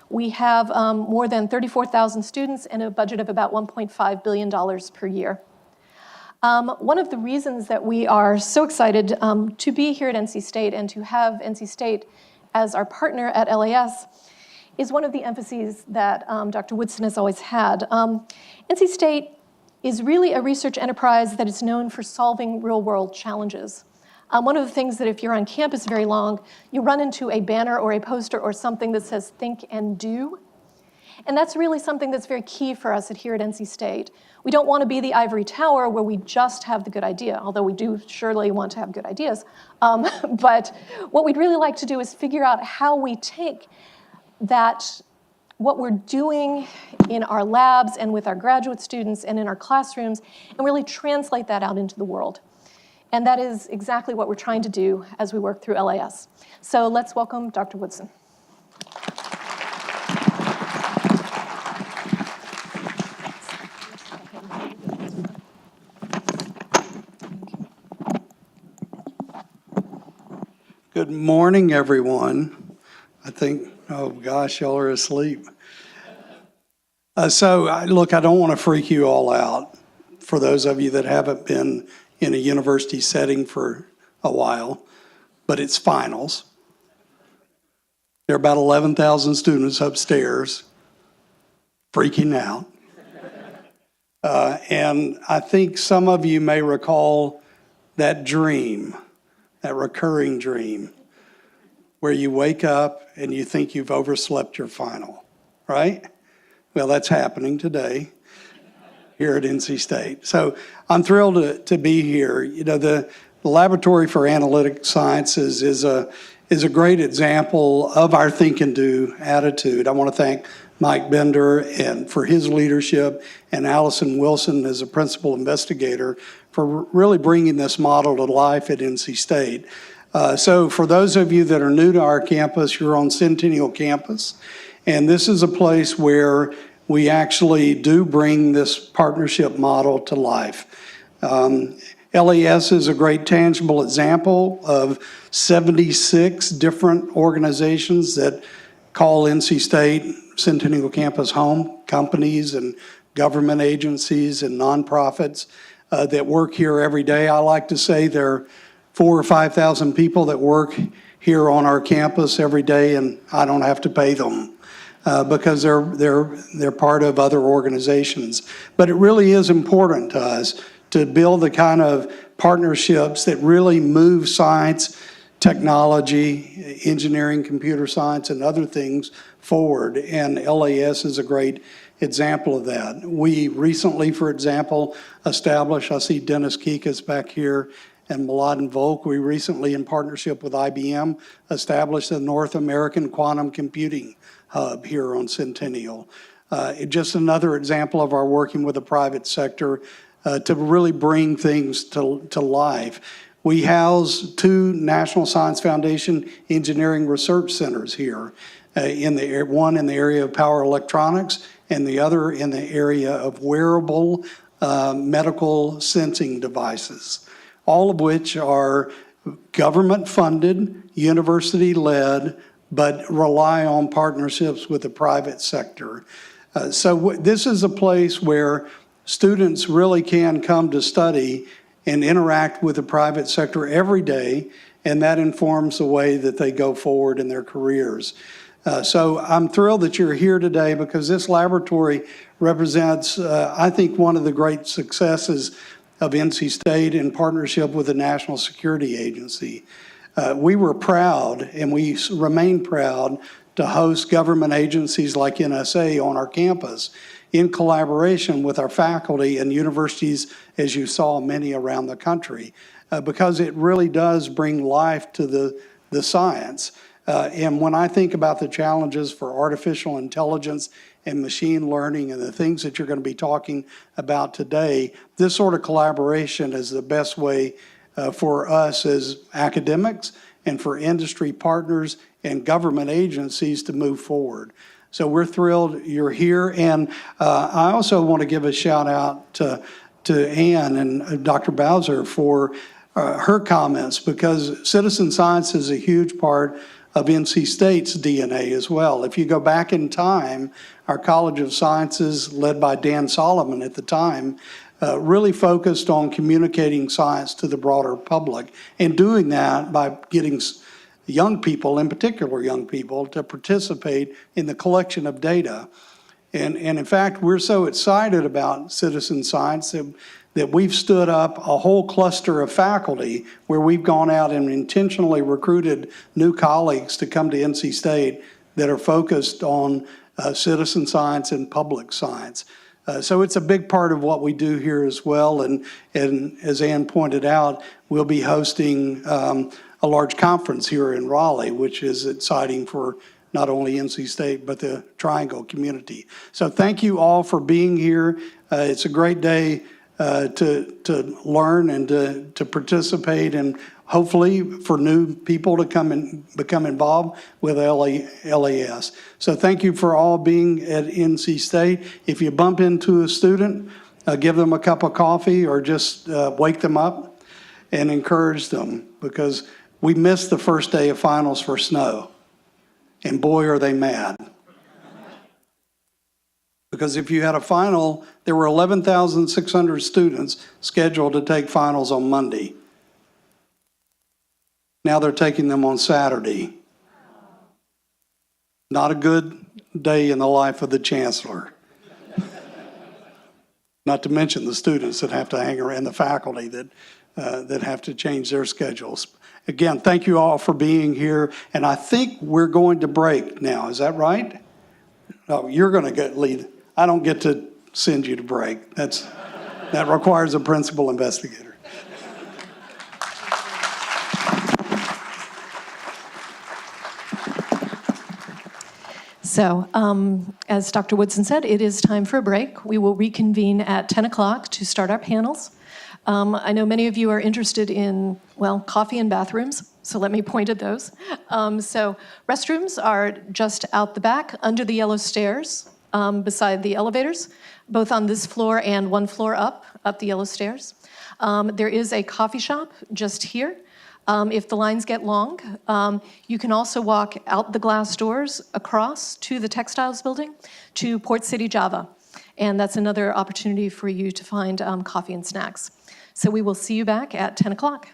We have more than 34,000 students and a budget of about $1.5 billion per year. One of the reasons that we are so excited to be here at NC State and to have NC State as our partner at LAS is one of the emphases that Dr. Woodson has always had. NC State is really a research enterprise that is known for solving real-world challenges. One of the things that if you're on campus very long, you run into a banner or a poster or something that says think and do. And that's really something that's very key for us here at NC State. We don't want to be the ivory tower where we just have the good idea, although we do surely want to have good ideas. But what we'd really like to do is figure out how we take that, what we're doing in our labs and with our graduate students and in our classrooms, and really translate that out into the world. And that is exactly what we're trying to do as we work through LAS. So let's welcome Dr. Woodson. Good morning, everyone. I think, oh gosh, y'all are asleep. Look, I don't want to freak you all out. For those of you that haven't been in a university setting for a while, but it's finals. There are about 11,000 students upstairs freaking out. And I think some of you may recall that dream, that recurring dream, where you wake up and you think you've overslept your final, right? Well, that's happening today here at NC State. So I'm thrilled to be here. You know, the Laboratory for Analytic Sciences is a great example of our think and do attitude. I want to thank Mike Bender and for his leadership, and Allison Wilson as a principal investigator for really bringing this model to life at NC State. So for those of you that are new to our campus, you're on Centennial campus, and this is a place where we actually do bring this partnership model to life. LAS is a great tangible example of 76 different organizations that call NC State Centennial campus home, companies and government agencies and nonprofits that work here every day. I like to say there are 4,000 or 5,000 people that work here on our campus every day, and I don't have to pay them because they're part of other organizations. But it really is important to us to build the kind of partnerships that really move science, technology, engineering, computer science, and other things forward. And LAS is a great example of that. We recently, for example, established, I see Dennis Kikas back here, and Mladen Volk, we recently, in partnership with IBM, established the North American Quantum Computing Hub here on Centennial. Just another example of our working with the private sector to really bring things to life. We house 2 National Science Foundation Engineering Research Centers here, one in the area of power electronics and the other in the area of wearable medical sensing devices, all of which are government-funded, university-led, but rely on partnerships with the private sector. So this is a place where students really can come to study and interact with the private sector every day, and that informs the way that they go forward in their careers. So I'm thrilled that you're here today because this laboratory represents, I think, one of the great successes of NC State in partnership with the National Security Agency. We were proud, and we remain proud, to host government agencies like NSA on our campus in collaboration with our faculty and universities, as you saw, many around the country, because it really does bring life to the science. And when I think about the challenges for artificial intelligence and machine learning and the things that you're going to be talking about today, this sort of collaboration is the best way for us as academics and for industry partners and government agencies to move forward. So we're thrilled you're here. And I also want to give a shout out to Ann and Dr. Bowser for her comments, because citizen science is a huge part of NC State's DNA as well. If you go back in time, our College of Sciences, led by Dan Solomon at the time, really focused on communicating science to the broader public, and doing that by getting young people, in particular young people, to participate in the collection of data. And in fact, we're so excited about citizen science that we've stood up a whole cluster of faculty where we've gone out and intentionally recruited new colleagues to come to NC State that are focused on citizen science and public science. So it's a big part of what we do here as well. And as Ann pointed out, we'll be hosting a large conference here in Raleigh, which is exciting for not only NC State, but the Triangle community. So thank you all for being here. It's a great day to learn and to participate, and hopefully for new people to come and become involved with LAS. So thank you for all being at NC State. If you bump into a student, give them a cup of coffee or just wake them up and encourage them, because we missed the first day of finals for snow. And boy, are they mad. Because if you had a final, there were 11,600 students scheduled to take finals on Monday. Now they're taking them on Saturday. Not a good day in the life of the chancellor. Not to mention the students that have to hang around, the faculty that have to change their schedules. Again, thank you all for being here, and I think we're going to break now. Is that right? No, you're going to lead. I don't get to send you to break. That requires a principal investigator. So, as Dr. Woodson said, it is time for a break. We will reconvene at 10 o'clock to start our panels. I know many of you are interested in, well, coffee and bathrooms, so let me point at those. So restrooms are just out the back under the yellow stairs beside the elevators, both on this floor and one floor up the yellow stairs. There is a coffee shop just here. If the lines get long, you can also walk out the glass doors across to the textiles building to Port City Java. And that's another opportunity for you to find coffee and snacks. So we will see you back at 10 o'clock.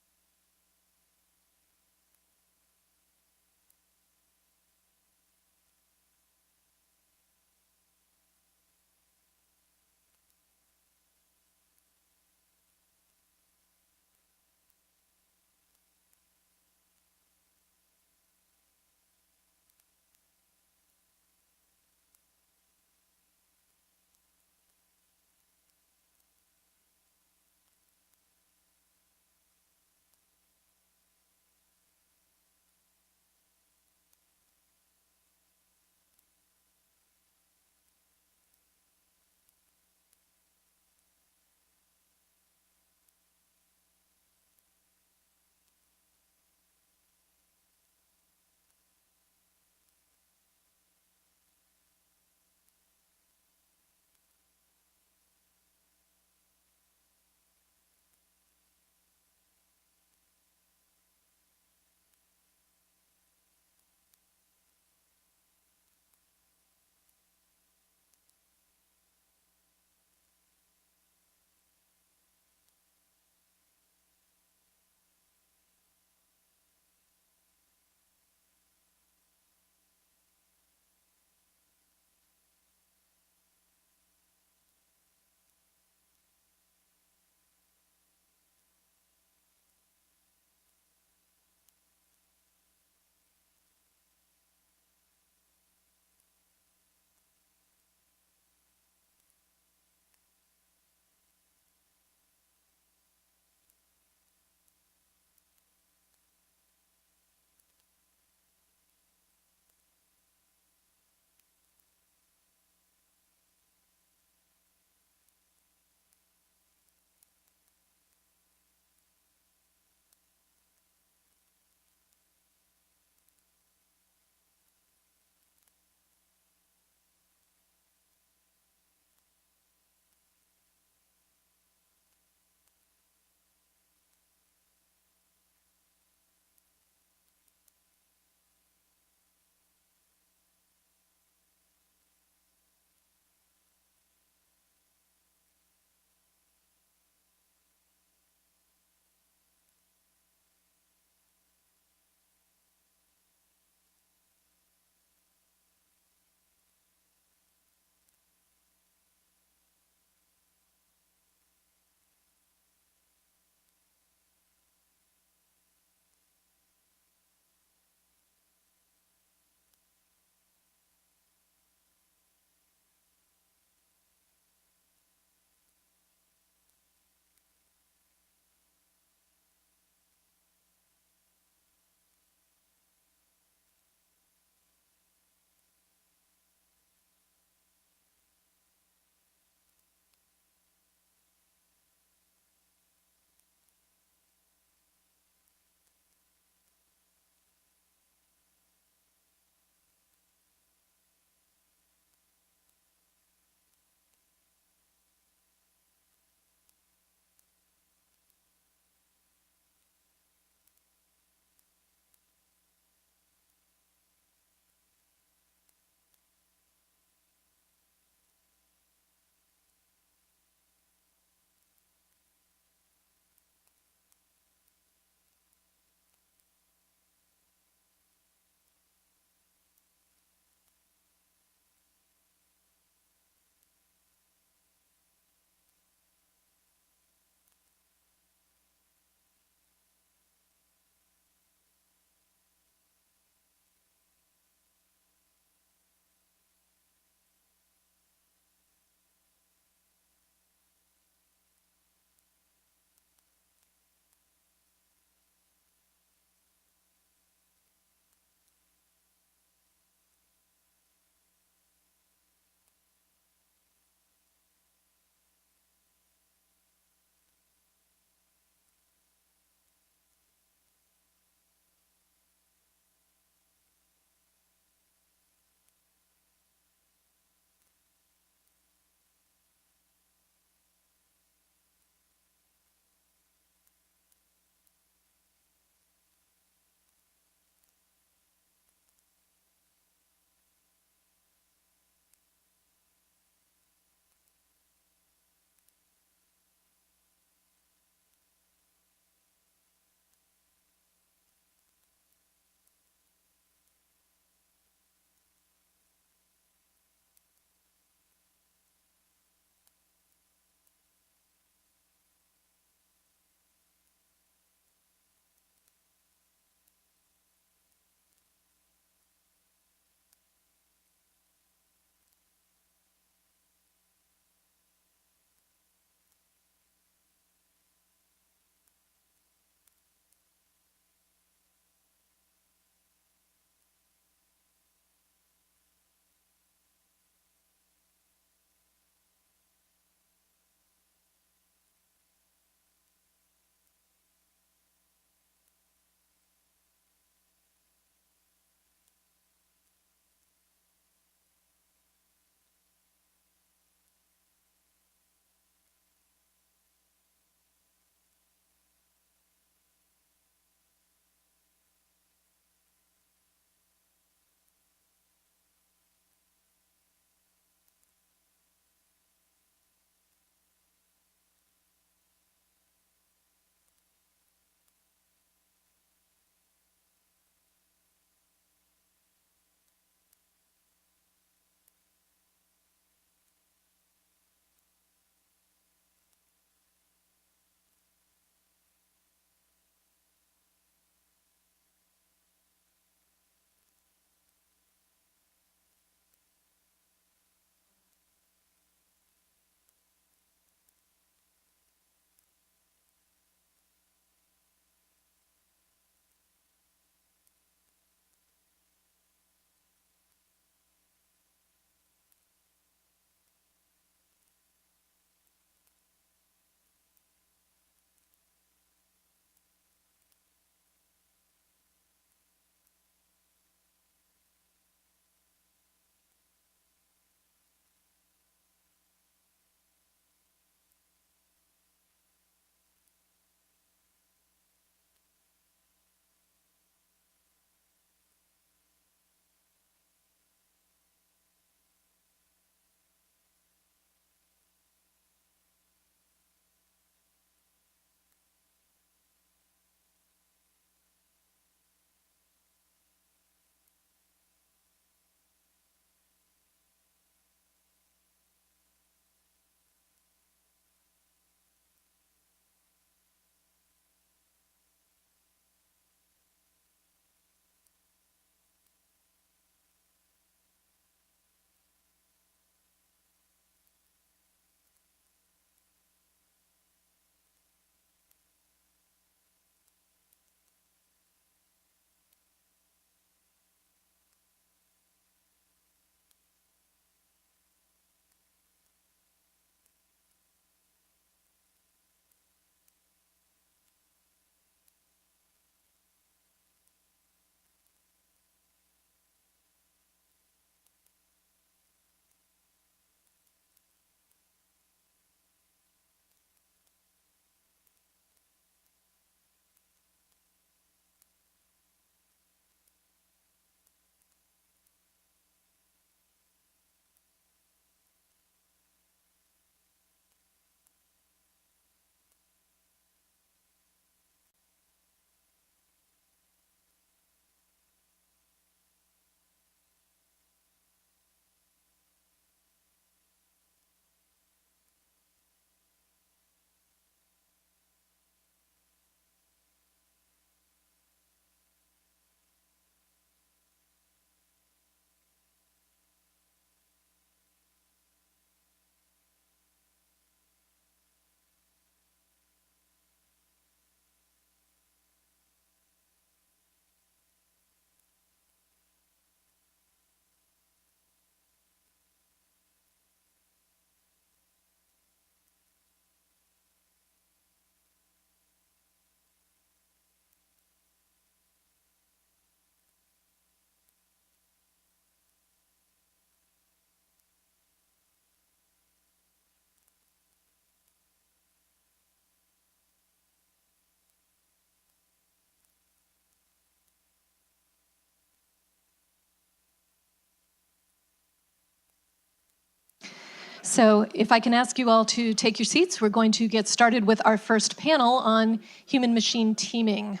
So if I can ask you all to take your seats, we're going to get started with our first panel on human-machine teaming.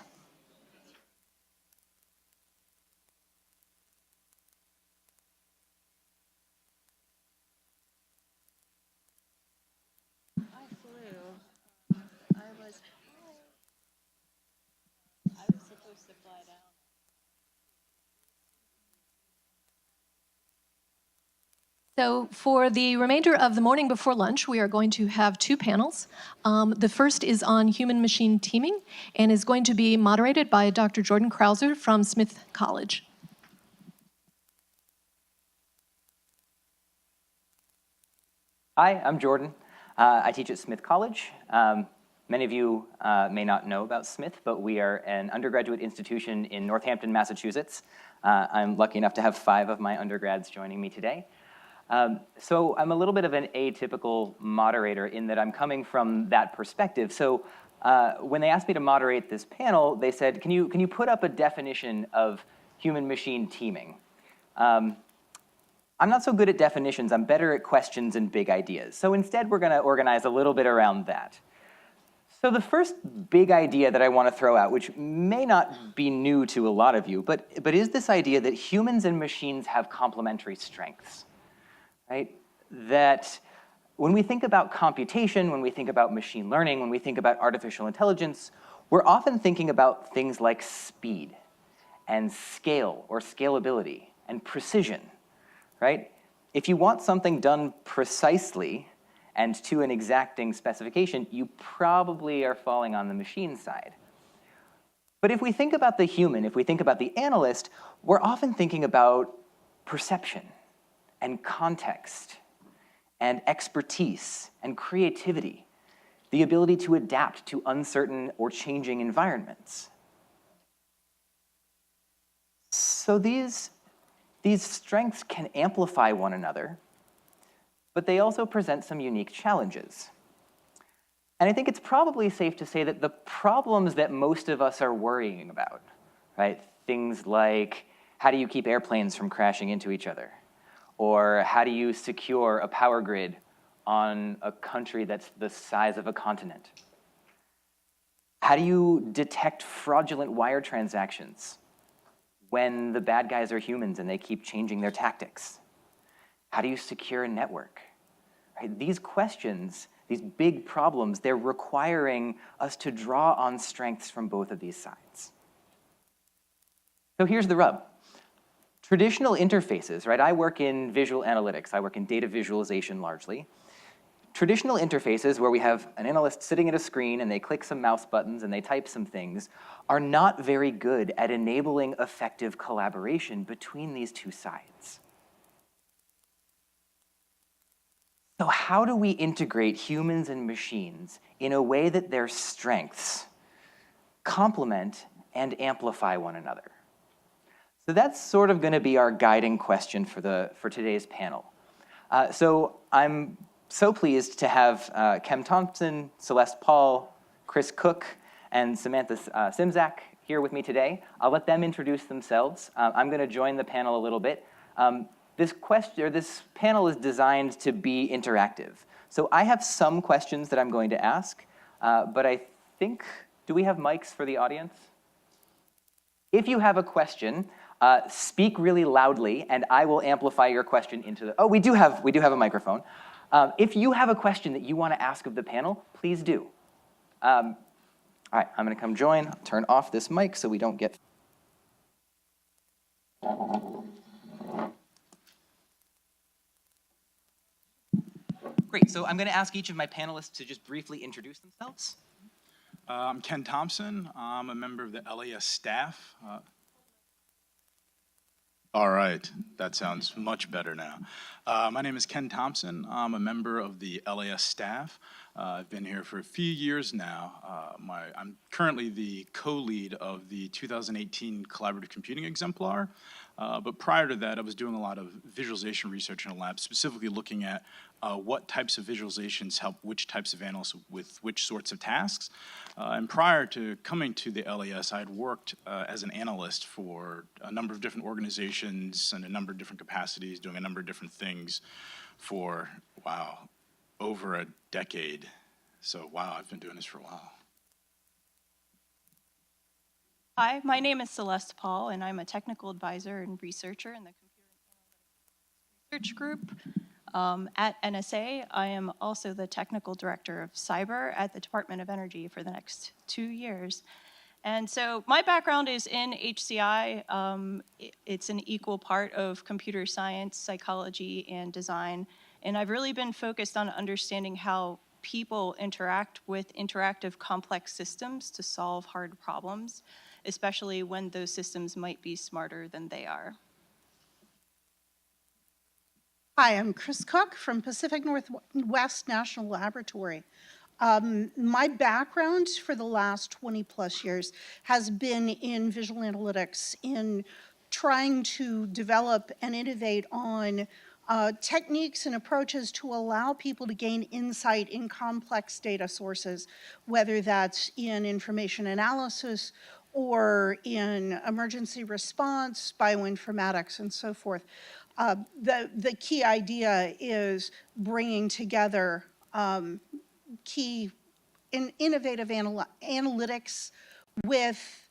So for the remainder of the morning before lunch, we are going to have two panels. The first is on human-machine teaming and is going to be moderated by Dr. Jordan Krauser from Smith College. Hi, I'm Jordan. I teach at Smith College. Many of you may not know about Smith, but we are an undergraduate institution in Northampton, Massachusetts. I'm lucky enough to have 5 of my undergrads joining me today. So I'm a little bit of an atypical moderator in that I'm coming from that perspective. So when they asked me to moderate this panel, they said, can you put up a definition of human-machine teaming? I'm not so good at definitions. I'm better at questions and big ideas. So instead, we're going to organize a little bit around that. So the first big idea that I want to throw out, which may not be new to a lot of you, but is this idea that humans and machines have complementary strengths. Right? That when we think about computation, when we think about machine learning, when we think about artificial intelligence, we're often thinking about things like speed and scale or scalability and precision, right? If you want something done precisely and to an exacting specification, you probably are falling on the machine side. But if we think about the human, if we think about the analyst, we're often thinking about perception and context, and expertise, and creativity, the ability to adapt to uncertain or changing environments. So these strengths can amplify one another, but they also present some unique challenges. And I think it's probably safe to say that the problems that most of us are worrying about, right, things like how do you keep airplanes from crashing into each other? Or how do you secure a power grid on a country that's the size of a continent? How do you detect fraudulent wire transactions when the bad guys are humans and they keep changing their tactics? How do you secure a network? Right? These questions, these big problems, they're requiring us to draw on strengths from both of these sides. So here's the rub. Traditional interfaces, right? I work in visual analytics. I work in data visualization largely. Traditional interfaces where we have an analyst sitting at a screen and they click some mouse buttons and they type some things are not very good at enabling effective collaboration between these two sides. So how do we integrate humans and machines in a way that their strengths complement and amplify one another? So that's sort of going to be our guiding question for today's panel. So I'm so pleased to have Kem Thompson, Celeste Paul, Chris Cook, and Samantha Simzak here with me today. I'll let them introduce themselves. I'm going to join the panel a little bit. This panel is designed to be interactive. So I have some questions that I'm going to ask, but I think, do we have mics for the audience? If you have a question, speak really loudly, and I will amplify your question into the. Oh, we do have a microphone. If you have a question that you want to ask of the panel, please do. All right, I'm going to come join. I'll turn off this mic so we don't get. Great. So I'm going to ask each of my panelists to just briefly introduce themselves. I'm Ken Thompson. I'm a member of the LAS staff. All right, that sounds much better now. My name is Ken Thompson. I'm a member of the LAS staff. I've been here for a few years now. I'm currently the co-lead of the 2018 Collaborative Computing Exemplar. But prior to that, I was doing a lot of visualization research in a lab, specifically looking at what types of visualizations help which types of analysts with which sorts of tasks. And prior to coming to the LAS, I had worked as an analyst for a number of different organizations and a number of different capacities, doing a number of different things, for, wow, over a decade. So, wow, I've been doing this for a while. Hi, my name is Celeste Paul, and I'm a technical advisor and researcher in the Computer and Analytics Research Group. At NSA, I am also the technical director of cyber at the Department of Energy for the next 2 years. And so my background is in HCI. It's an equal part of computer science, psychology, and design. And I've really been focused on understanding how people interact with interactive complex systems to solve hard problems, especially when those systems might be smarter than they are. Hi, I'm Chris Cook from Pacific Northwest National Laboratory. My background for the last 20 plus years has been in visual analytics, in trying to develop and innovate on techniques and approaches to allow people to gain insight in complex data sources, whether that's in information analysis or in emergency response, bioinformatics, and so forth. The key idea is bringing together key innovative analytics with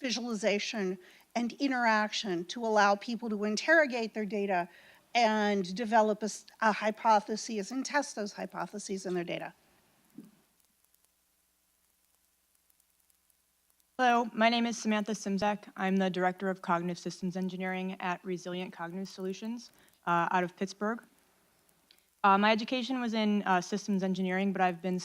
visualization and interaction to allow people to interrogate their data and develop a hypothesis and test those hypotheses in their data. Hello, my name is Samantha Simzak. I'm the Director of Cognitive Systems Engineering at Resilient Cognitive Solutions out of Pittsburgh. My education was in systems engineering, but I've been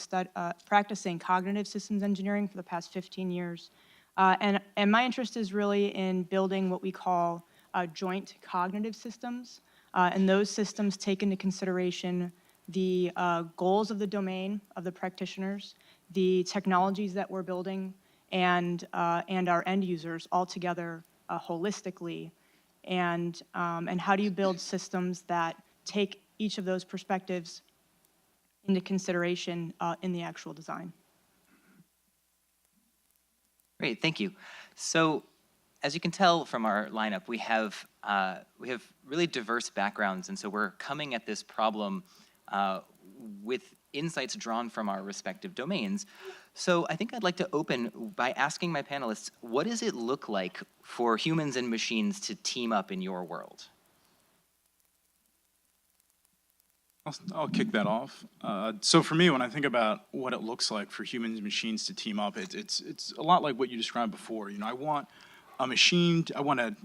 practicing cognitive systems engineering for the past 15 years. And my interest is really in building what we call joint cognitive systems. And those systems take into consideration the goals of the domain of the practitioners, the technologies that we're building, and our end users all together holistically. And how do you build systems that take each of those perspectives into consideration in the actual design? Great, thank you. So, as you can tell from our lineup, we have really diverse backgrounds, and so we're coming at this problem with insights drawn from our respective domains. So I think I'd like to open by asking my panelists, what does it look like for humans and machines to team up in your world? I'll kick that off. So for me, when I think about what it looks like for humans and machines to team up, it's a lot like what you described before. You know, I want a machine, I want a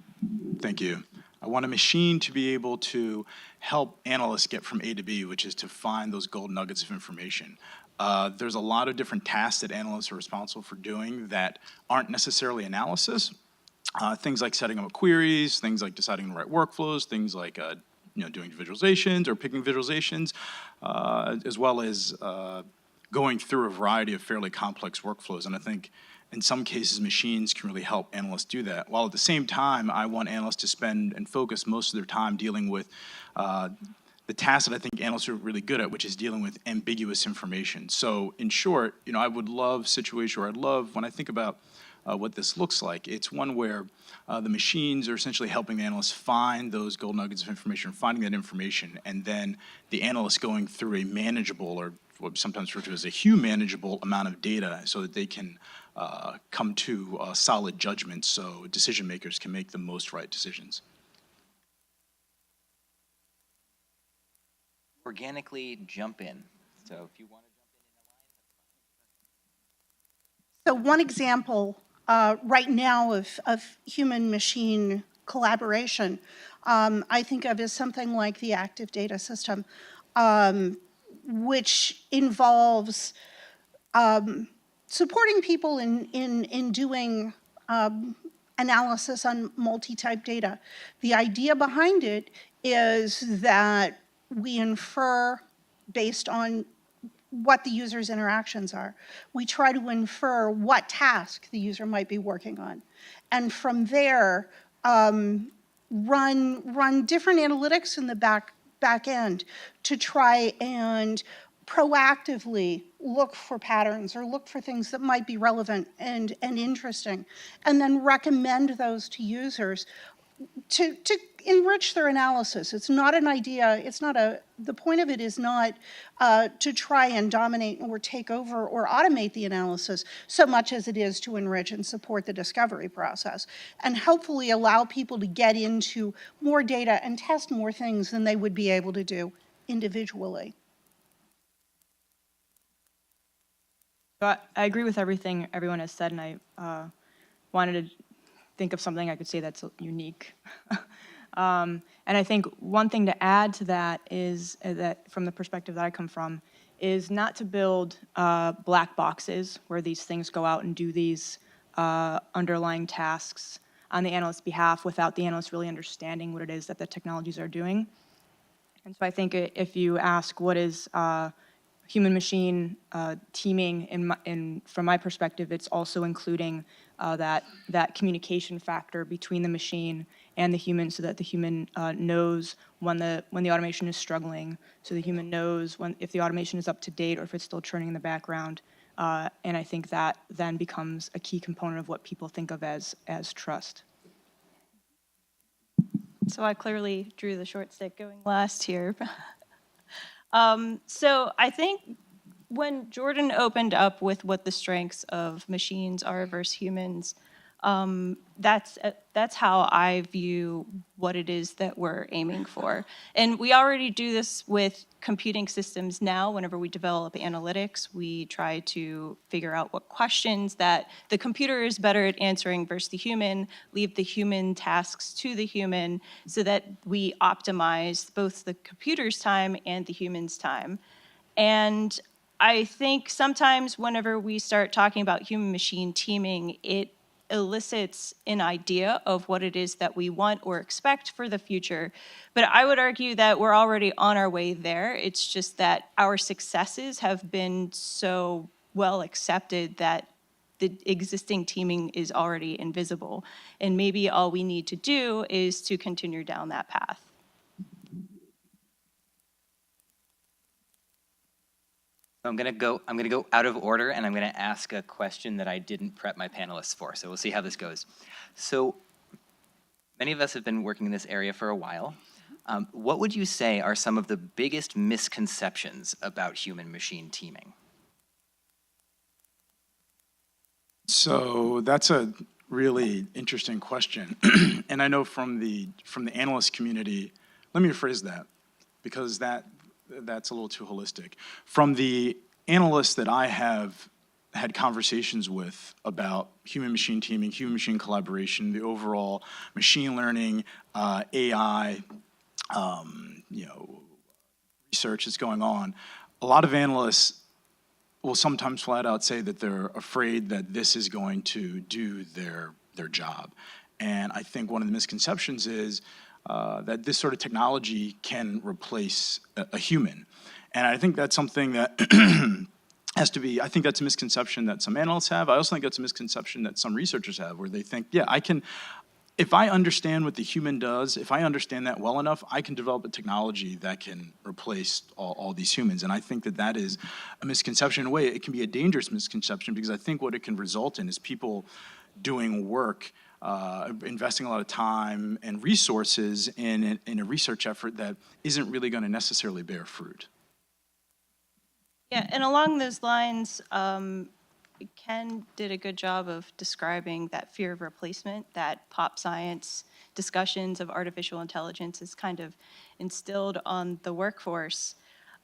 machine to be able to help analysts get from A to B, which is to find those gold nuggets of information. There's a lot of different tasks that analysts are responsible for doing that aren't necessarily analysis. Things like setting up queries, things like deciding the right workflows, things like doing visualizations or picking visualizations, as well as going through a variety of fairly complex workflows. And I think in some cases, machines can really help analysts do that. While at the same time, I want analysts to spend and focus most of their time dealing with the task that I think analysts are really good at, which is dealing with ambiguous information. So in short, I would love situation, or I'd love, when I think about what this looks like, it's one where the machines are essentially helping the analysts find those gold nuggets of information, finding that information, and then the analysts going through a manageable, or what we sometimes refer to as a manageable amount of data, so that they can come to solid judgment, so decision makers can make the most right decisions. Organically jump in. So if you want to jump So one example right now of human-machine collaboration I think of as something like the active data system, which involves supporting people in doing analysis on multi-type data. The idea behind it is that we infer based on what the user's interactions are. We try to infer what task the user might be working on. And from there, run different analytics in the back end to try and proactively look for patterns or look for things that might be relevant and interesting, and then recommend those to users to enrich their analysis. It's not an idea, the point of it is not to try and dominate or take over or automate the analysis so much as it is to enrich and support the discovery process and hopefully allow people to get into more data and test more things than they would be able to do individually. So I agree with everything everyone has said, and I wanted to think of something I could say that's unique. And I think one thing to add to that is that from the perspective that I come from, is not to build black boxes where these things go out and do these underlying tasks on the analyst's behalf without the analyst really understanding what it is that the technologies are doing. And so I think if you ask what is human-machine teaming, from my perspective, it's also including that communication factor between the machine and the human, so that the human knows when the automation is struggling, so the human knows if the automation is up to date or if it's still churning in the background. And I think that then becomes a key component of what people think of as trust. So I clearly drew the short stick going last here. So I think when Jordan opened up with what the strengths of machines are versus humans, that's how I view what it is that we're aiming for. And we already do this with computing systems now. Whenever we develop analytics, we try to figure out what questions that the computer is better at answering versus the human, leave the human tasks to the human so that we optimize both the computer's time and the human's time. And I think sometimes whenever we start talking about human-machine teaming, it elicits an idea of what it is that we want or expect for the future. But I would argue that we're already on our way there. It's just that our successes have been so well accepted that the existing teaming is already invisible. And maybe all we need to do is to continue down that path. I'm gonna go out of order, and I'm gonna ask a question that I didn't prep my panelists for, so we'll see how this goes. So many of us have been working in this area for a while. What would you say are some of the biggest misconceptions about human-machine teaming? So that's a really interesting question. And I know from the analyst community, let me rephrase that, because that's a little too holistic. From the analysts that I have had conversations with about human-machine teaming, human-machine collaboration, the overall machine learning, AI, research that's going on, a lot of analysts will sometimes flat out say that they're afraid that this is going to do their job. And I think one of the misconceptions is that this sort of technology can replace a human. And I think that's something that has to be, I think that's a misconception that some analysts have. I also think that's a misconception that some researchers have, where they think, yeah, if I understand what the human does, if I understand that well enough, I can develop a technology that can replace all these humans. And I think that is a misconception. In a way, it can be a dangerous misconception, because I think what it can result in is people doing work, investing a lot of time and resources in a research effort that isn't really going to necessarily bear fruit. Yeah, and along those lines, Ken did a good job of describing that fear of replacement that pop science discussions of artificial intelligence is kind of instilled on the workforce.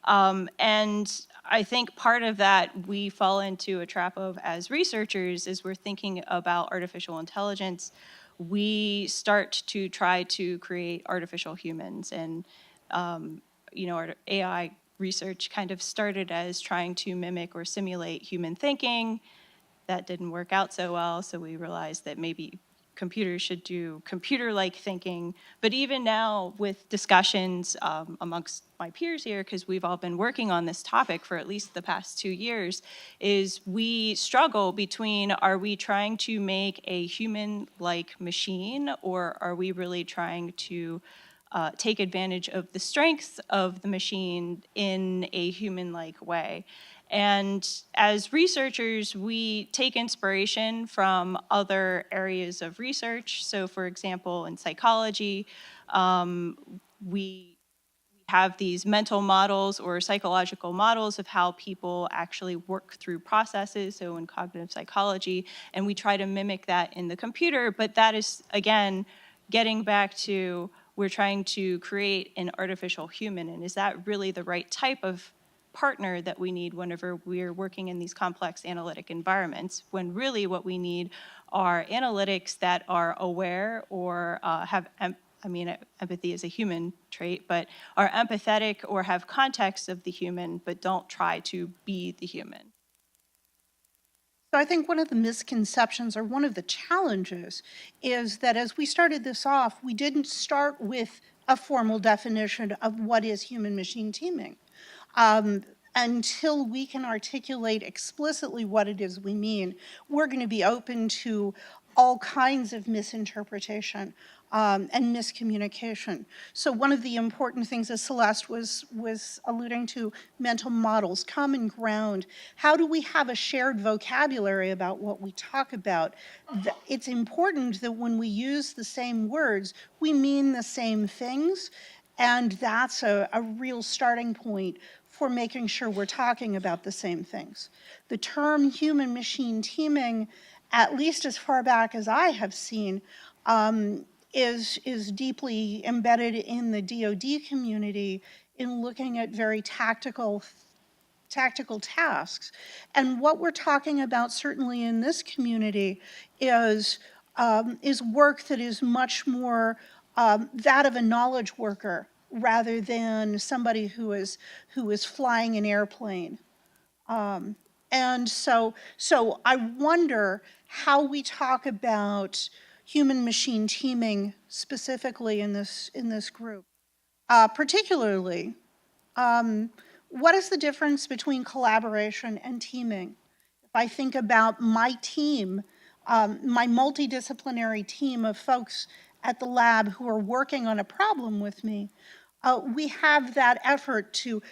And I think part of that we fall into a trap of as researchers is we're thinking about artificial intelligence. We start to try to create artificial humans, and our AI research kind of started as trying to mimic or simulate human thinking. That didn't work out so well, so we realized that maybe computers should do computer-like thinking. But even now, with discussions amongst my peers here, because we've all been working on this topic for at least the past 2 years, is we struggle between, are we trying to make a human-like machine, or are we really trying to take advantage of the strengths of the machine in a human-like way? And as researchers, we take inspiration from other areas of research. So for example, in psychology, we have these mental models or psychological models of how people actually work through processes, so in cognitive psychology, and we try to mimic that in the computer, but that is, again, getting back to we're trying to create an artificial human, and is that really the right type of partner that we need whenever we're working in these complex analytic environments, when really what we need are analytics that are aware or have empathy is a human trait, but are empathetic or have context of the human, but don't try to be the human. So I think one of the misconceptions or one of the challenges is that as we started this off, we didn't start with a formal definition of what is human-machine teaming. Until we can articulate explicitly what it is we mean, we're going to be open to all kinds of misinterpretation and miscommunication. So one of the important things, as Celeste was alluding to, mental models, common ground. How do we have a shared vocabulary about what we talk about? It's important that when we use the same words, we mean the same things, and that's a real starting point for making sure we're talking about the same things. The term human-machine teaming, at least as far back as I have seen, is deeply embedded in the DoD community in looking at very tactical tasks. And what we're talking about certainly in this community is work that is much more that of a knowledge worker rather than somebody who is flying an airplane. And so I wonder how we talk about human-machine teaming specifically in this group. Particularly, what is the difference between collaboration and teaming? If I think about my team, my multidisciplinary team of folks at the lab who are working on a problem with me, we have that effort to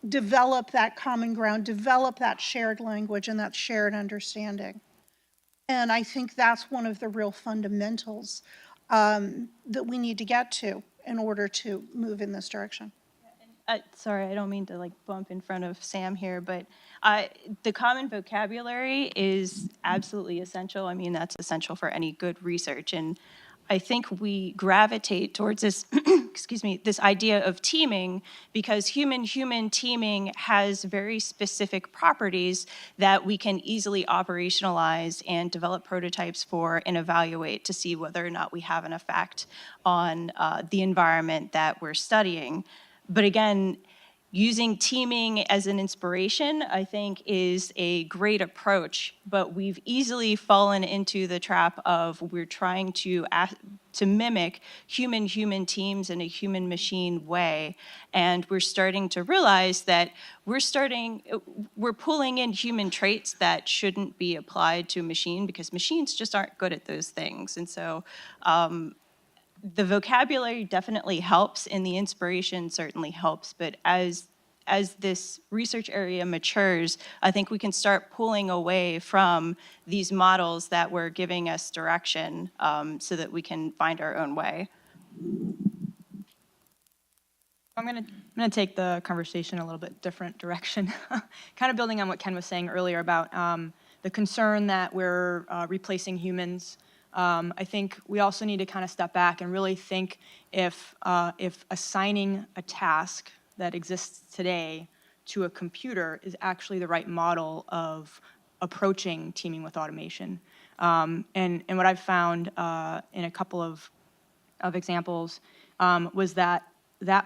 develop that common ground, develop that shared language and that shared understanding. And I think that's one of the real fundamentals that we need to get to in order to move in this direction. Sorry, I don't mean to like bump in front of Sam here, but the common vocabulary is absolutely essential. I mean, that's essential for any good research. And I think we gravitate towards this, excuse me, this idea of teaming because human-human teaming has very specific properties that we can easily operationalize and develop prototypes for and evaluate to see whether or not we have an effect on the environment that we're studying. But again, using teaming as an inspiration, I think, is a great approach, but we've easily fallen into the trap of we're trying to mimic human-human teams in a human-machine way, and we're starting to realize that we're pulling in human traits that shouldn't be applied to a machine because machines just aren't good at those things. And so the vocabulary definitely helps and the inspiration certainly helps, but as this research area matures, I think we can start pulling away from these models that were giving us direction so that we can find our own way. I'm gonna take the conversation a little bit different direction, kind of building on what Ken was saying earlier about the concern that we're replacing humans. I think we also need to kind of step back and really think if assigning a task that exists today to a computer is actually the right model of approaching teaming with automation. And what I've found in a couple of examples was that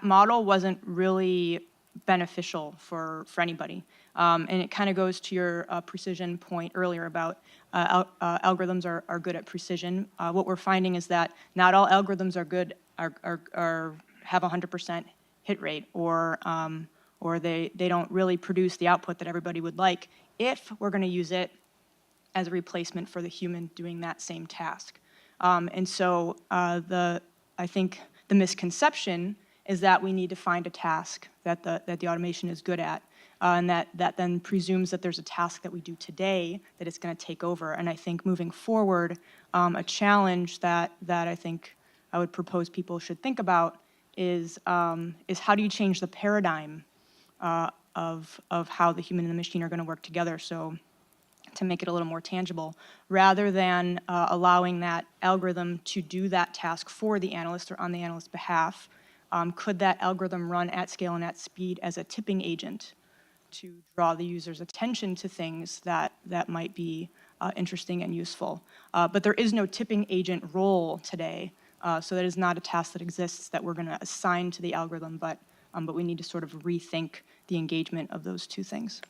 model wasn't really beneficial for anybody. And it kind of goes to your precision point earlier about algorithms are good at precision. What we're finding is that not all algorithms are good, have 100% hit rate, or they don't really produce the output that everybody would like if we're going to use it as a replacement for the human doing that same task. And so I think the misconception is that we need to find a task that the automation is good at. and that then presumes that there's a task that we do today that it's going to take over. And I think moving forward, a challenge that I think I would propose people should think about is how do you change the paradigm of how the human and the machine are going to work together, so to make it a little more tangible, rather than allowing that algorithm to do that task for the analyst or on the analyst's behalf. Could that algorithm run at scale and at speed as a tipping agent to draw the user's attention to things that might be interesting and useful? But there is no tipping agent role today, so that is not a task that exists that we're going to assign to the algorithm, but we need to sort of rethink the engagement of those two things.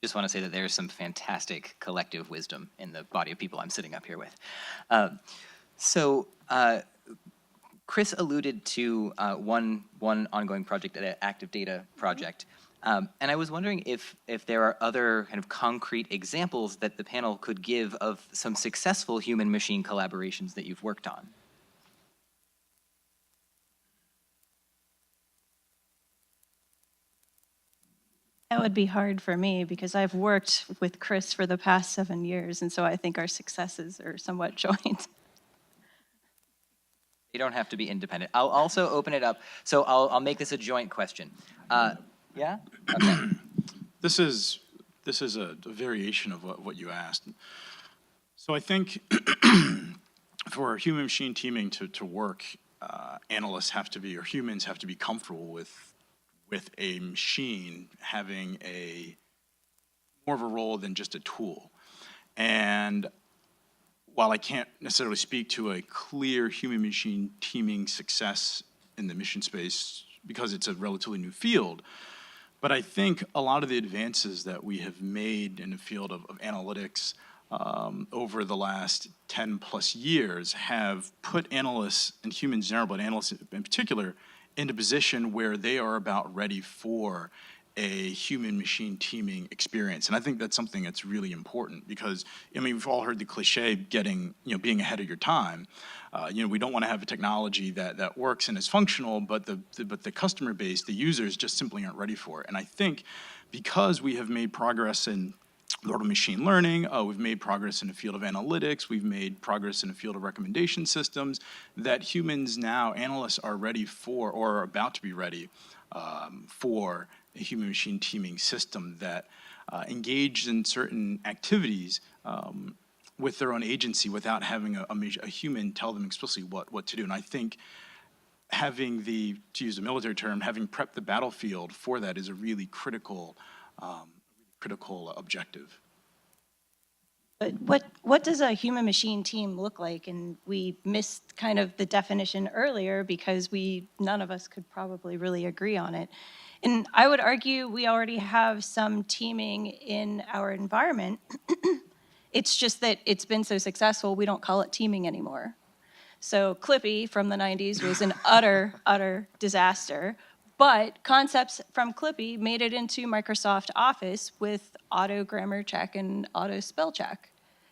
I just want to say that there's some fantastic collective wisdom in the body of people I'm sitting up here with. Chris alluded to one ongoing project, an active data project. And I was wondering if there are other kind of concrete examples that the panel could give of some successful human-machine collaborations that you've worked on. That would be hard for me because I've worked with Chris for the past 7 years, and so I think our successes are somewhat joint. You don't have to be independent. I'll also open it up. So I'll make this a joint question. Yeah? Okay. This is a variation of what you asked. So I think for human-machine teaming to work, analysts have to be, or humans have to be comfortable with a machine having more of a role than just a tool. And while I can't necessarily speak to a clear human-machine teaming success in the mission space because it's a relatively new field, but I think a lot of the advances that we have made in the field of analytics over the last 10 plus years have put analysts and humans in general, but analysts in particular, in a position where they are about ready for a human-machine teaming experience. And I think that's something that's really important because, I mean, we've all heard the cliche being ahead of your time. We don't want to have a technology that works and is functional, but the customer base, the users just simply aren't ready for it. And I think because we have made progress in the world of machine learning, we've made progress in the field of analytics, we've made progress in the field of recommendation systems, that humans now, analysts are ready for, or are about to be ready for a human-machine teaming system that engaged in certain activities with their own agency without having a human tell them explicitly what to do. And I think having to use a military term, having prepped the battlefield for that is a really critical objective. But what does a human-machine team look like? And we missed kind of the definition earlier because none of us could probably really agree on it. And I would argue we already have some teaming in our environment. It's just that it's been so successful, we don't call it teaming anymore. So Clippy from the 90s was an utter disaster. But concepts from Clippy made it into Microsoft Office with auto grammar check and auto spell check.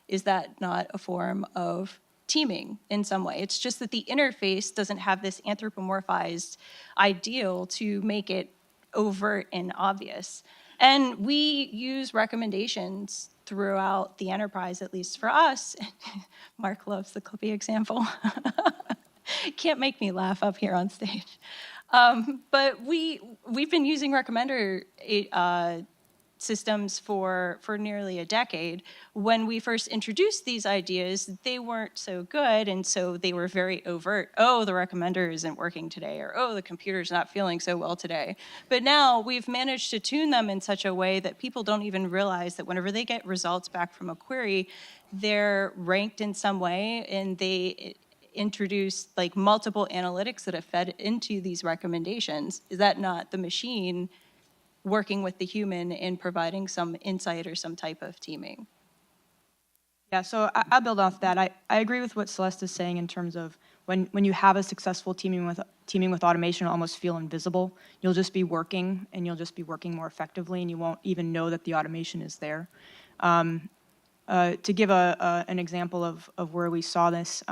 Is that not a form of teaming in some way? It's just that the interface doesn't have this anthropomorphized ideal to make it overt and obvious. And we use recommendations throughout the enterprise, at least for us. Mark loves the Clippy example. Can't make me laugh up here on stage. But we've been using recommender systems for nearly a decade. When we first introduced these ideas, they weren't so good, and so they were very overt. Oh, the recommender isn't working today, or oh, the computer's not feeling so well today. But now we've managed to tune them in such a way that people don't even realize that whenever they get results back from a query, they're ranked in some way, and they introduce like multiple analytics that have fed into these recommendations. Is that not the machine working with the human in providing some insight or some type of teaming? Yeah, so I'll build off that. I agree with what Celeste is saying in terms of when you have a successful teaming with automation, it'll almost feel invisible. You'll just be working, and you'll just be working more effectively, and you won't even know that the automation is there. To give an example of where we saw this,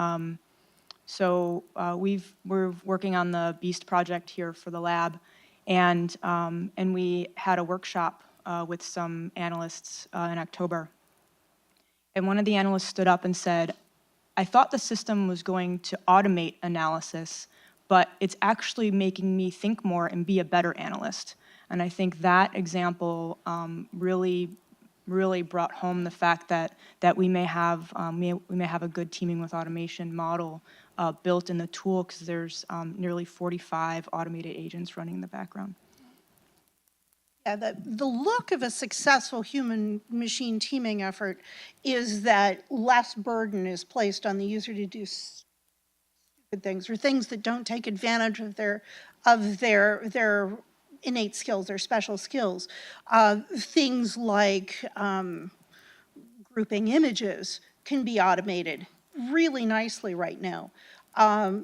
we're working on the BEAST project here for the lab, And we had a workshop with some analysts in October. And one of the analysts stood up and said, I thought the system was going to automate analysis, but it's actually making me think more and be a better analyst. And I think that example really brought home the fact that we may have a good teaming with automation model built in the tool, because there's nearly 45 automated agents running in the background. Yeah, the look of a successful human-machine teaming effort is that less burden is placed on the user to do stupid things, or things that don't take advantage of their innate skills, their special skills. Things like grouping images can be automated really nicely right now.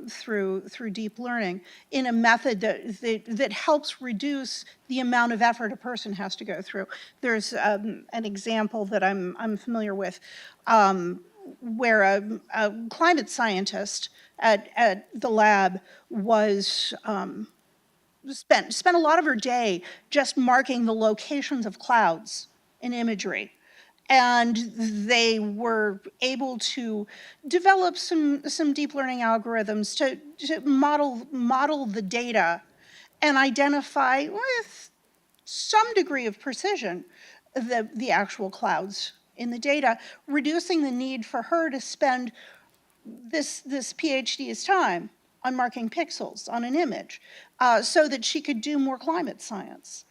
Through deep learning in a method that helps reduce the amount of effort a person has to go through. There's an example that I'm familiar with where a climate scientist at the lab was spent a lot of her day just marking the locations of clouds in imagery. And they were able to develop some deep learning algorithms to model the data and identify with some degree of precision the actual clouds in the data, reducing the need for her to spend this PhD's time on marking pixels on an image so that she could do more climate science.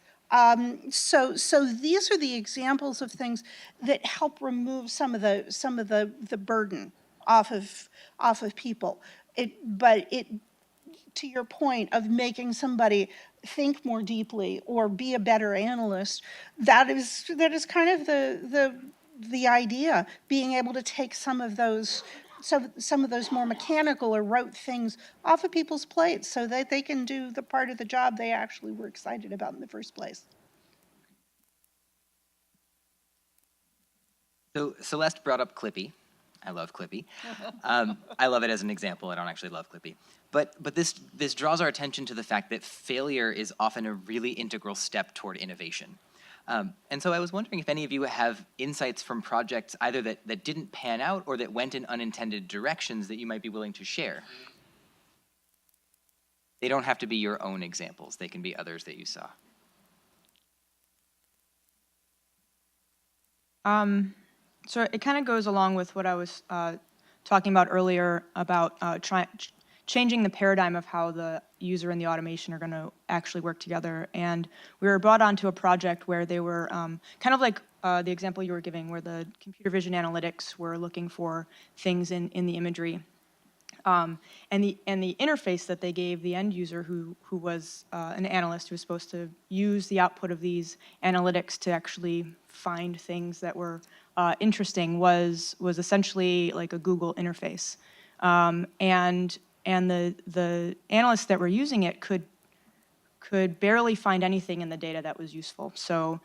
So these are the examples of things that help remove some of the burden off of people. But to your point of making somebody think more deeply or be a better analyst, that is kind of the idea, being able to take some of those more mechanical or rote things off of people's plates so that they can do the part of the job they actually were excited about in the first place. So Celeste brought up Clippy. I love Clippy. I love it as an example. I don't actually love Clippy. But this draws our attention to the fact that failure is often a really integral step toward innovation. And so I was wondering if any of you have insights from projects either that didn't pan out or that went in unintended directions that you might be willing to share. They don't have to be your own examples. They can be others that you saw. So it kind of goes along with what I was talking about earlier about changing the paradigm of how the user and the automation are going to actually work together. And we were brought onto a project where they were kind of like the example you were giving, where the computer vision analytics were looking for things in the imagery. And the interface that they gave the end user, who was an analyst who was supposed to use the output of these analytics to actually find things that were interesting, was essentially like a Google interface. And the analysts that were using it could barely find anything in the data that was useful. So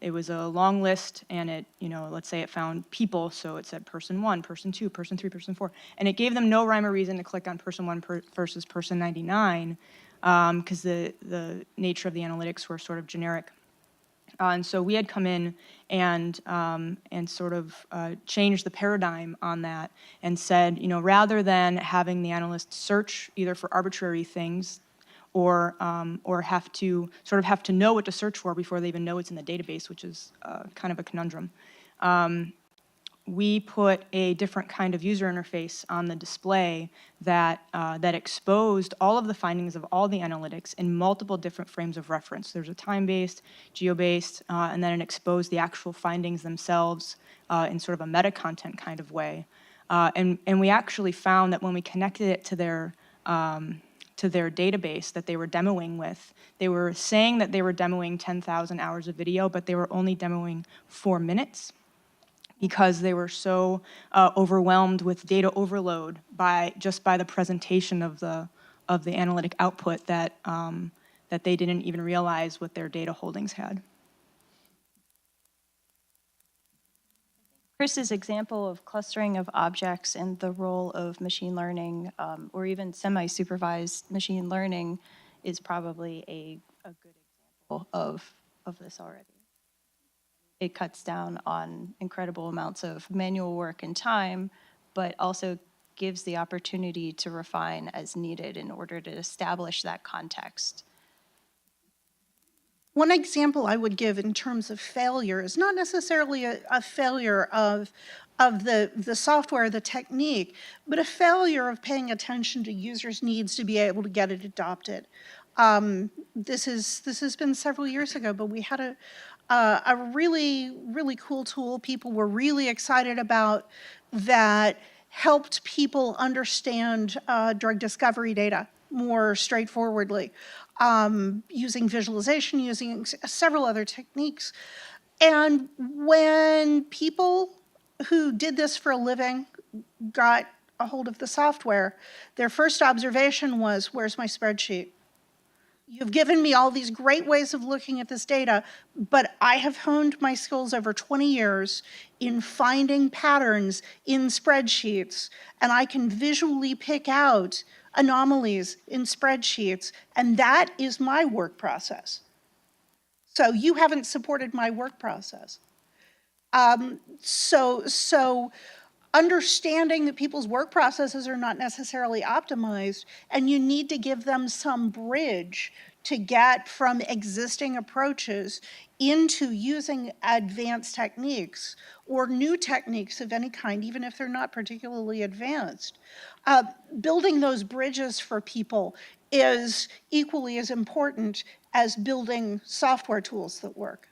it was a long list, and it, let's say it found people, so it said person 1, person 2, person 3, person 4, and it gave them no rhyme or reason to click on person 1 versus person 99, because the nature of the analytics were sort of generic. And so we had come in and sort of changed the paradigm on that and said, rather than having the analyst search either for arbitrary things or have to know what to search for before they even know it's in the database, which is kind of a conundrum. We put a different kind of user interface on the display that exposed all of the findings of all the analytics in multiple different frames of reference. There's a time-based, geo-based, and then it exposed the actual findings themselves in sort of a meta-content kind of way. And we actually found that when we connected it to their database that they were demoing with, they were saying that they were demoing 10,000 hours of video, but they were only demoing 4 minutes, because they were so overwhelmed with data overload by the presentation of the analytic output that they didn't even realize what their data holdings had. Chris's example of clustering of objects and the role of machine learning or even semi-supervised machine learning is probably a good example of this already. It cuts down on incredible amounts of manual work and time, but also gives the opportunity to refine as needed in order to establish that context. One example I would give in terms of failure is not necessarily a failure of the software, the technique, but a failure of paying attention to users' needs to be able to get it adopted. This has been several years ago, but we had a really cool tool people were really excited about that helped people understand drug discovery data more straightforwardly, using visualization, using several other techniques. And when people who did this for a living got a hold of the software, their first observation was, where's my spreadsheet? You've given me all these great ways of looking at this data, but I have honed my skills over 20 years in finding patterns in spreadsheets, and I can visually pick out anomalies in spreadsheets, and that is my work process. So you haven't supported my work process. So understanding that people's work processes are not necessarily optimized, and you need to give them some bridge to get from existing approaches into using advanced techniques or new techniques of any kind, even if they're not particularly advanced. Building those bridges for people is equally as important as building software tools that work.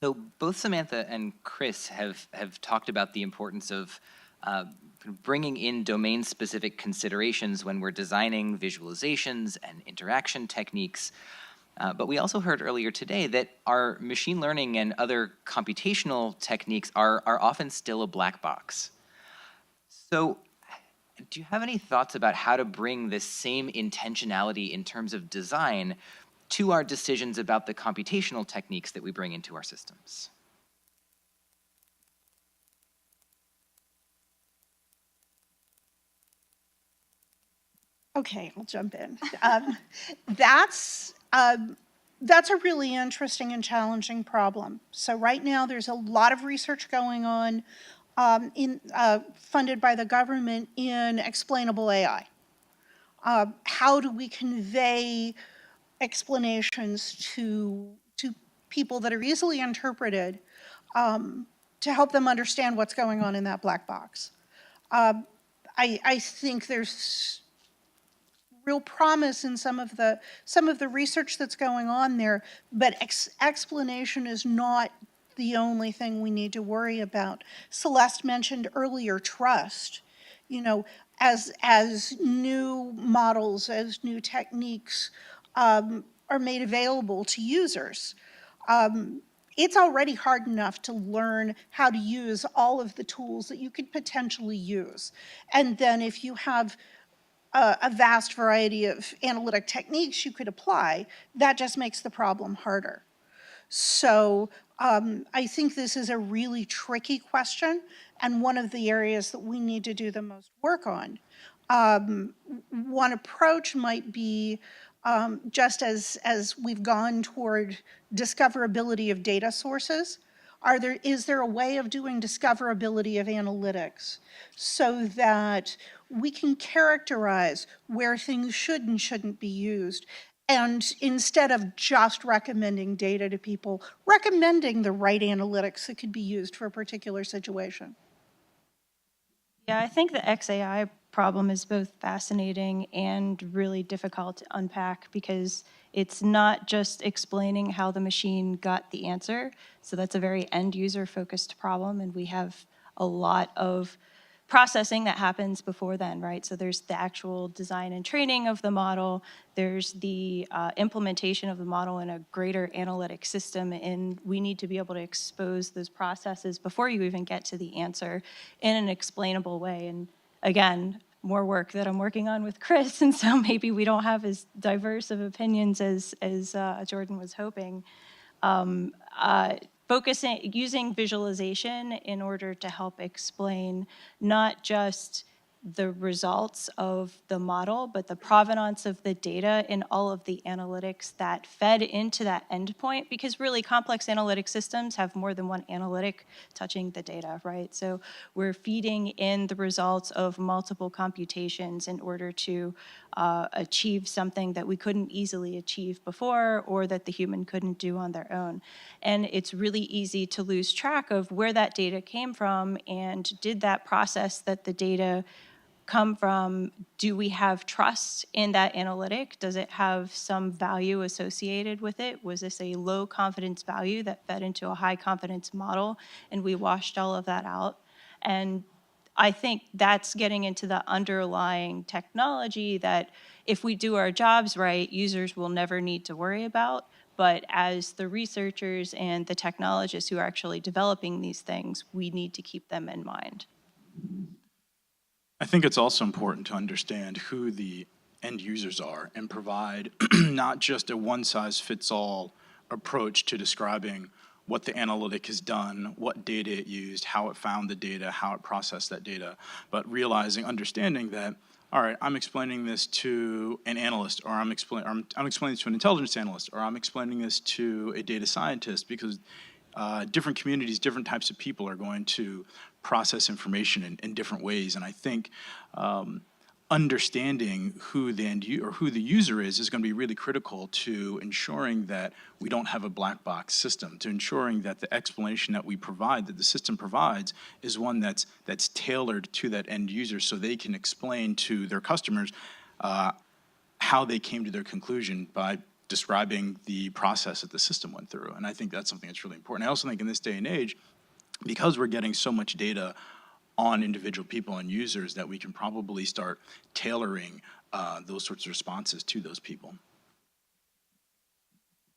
So both Samantha and Chris have talked about the importance of bringing in domain-specific considerations when we're designing visualizations and interaction techniques. But we also heard earlier today that our machine learning and other computational techniques are often still a black box. So do you have any thoughts about how to bring this same intentionality in terms of design to our decisions about the computational techniques that we bring into our systems? Okay, I'll jump in. That's a really interesting and challenging problem. So right now, there's a lot of research going on funded by the government in explainable AI. How do we convey explanations to people that are easily interpreted to help them understand what's going on in that black box? I think there's real promise in some of the research that's going on there, but explanation is not the only thing we need to worry about. Celeste mentioned earlier trust. You know, as new models, as new techniques are made available to users, it's already hard enough to learn how to use all of the tools that you could potentially use. And then if you have a vast variety of analytic techniques you could apply, that just makes the problem harder. So I think this is a really tricky question and one of the areas that we need to do the most work on. One approach might be just as we've gone toward discoverability of data sources, is there a way of doing discoverability of analytics so that we can characterize where things should and shouldn't be used? And instead of just recommending data to people, recommending the right analytics that could be used for a particular situation. Yeah, I think the XAI problem is both fascinating and really difficult to unpack because it's not just explaining how the machine got the answer. So that's a very end user focused problem, and we have a lot of processing that happens before then, right? So there's the actual design and training of the model, there's the implementation of the model in a greater analytic system, and we need to be able to expose those processes before you even get to the answer in an explainable way. And again, more work that I'm working on with Chris, and so maybe we don't have as diverse of opinions as Jordan was hoping. Using visualization in order to help explain not just the results of the model, but the provenance of the data in all of the analytics that fed into that endpoint, because really complex analytic systems have more than one analytic touching the data, right? So we're feeding in the results of multiple computations in order to achieve something that we couldn't easily achieve before, or that the human couldn't do on their own. And it's really easy to lose track of where that data came from, and did that process that the data come from, do we have trust in that analytic? Does it have some value associated with it? Was this a low confidence value that fed into a high confidence model, and we washed all of that out? And I think that's getting into the underlying technology that if we do our jobs right, users will never need to worry about. But as the researchers and the technologists who are actually developing these things, we need to keep them in mind. I think it's also important to understand who the end users are and provide not just a one-size-fits-all approach to describing what the analytic has done, what data it used, how it found the data, how it processed that data, but realizing, understanding that, all right, I'm explaining this to an analyst, or I'm explaining this to an intelligence analyst, or I'm explaining this to a data scientist, because different communities, different types of people are going to process information in different ways. And I think understanding who the user is going to be really critical to ensuring that we don't have a black box system, to ensuring that the explanation that we provide, that the system provides, is one that's tailored to that end user, so they can explain to their customers how they came to their conclusion by describing the process that the system went through. And I think that's something that's really important. I also think in this day and age, because we're getting so much data on individual people and users, that we can probably start tailoring those sorts of responses to those people.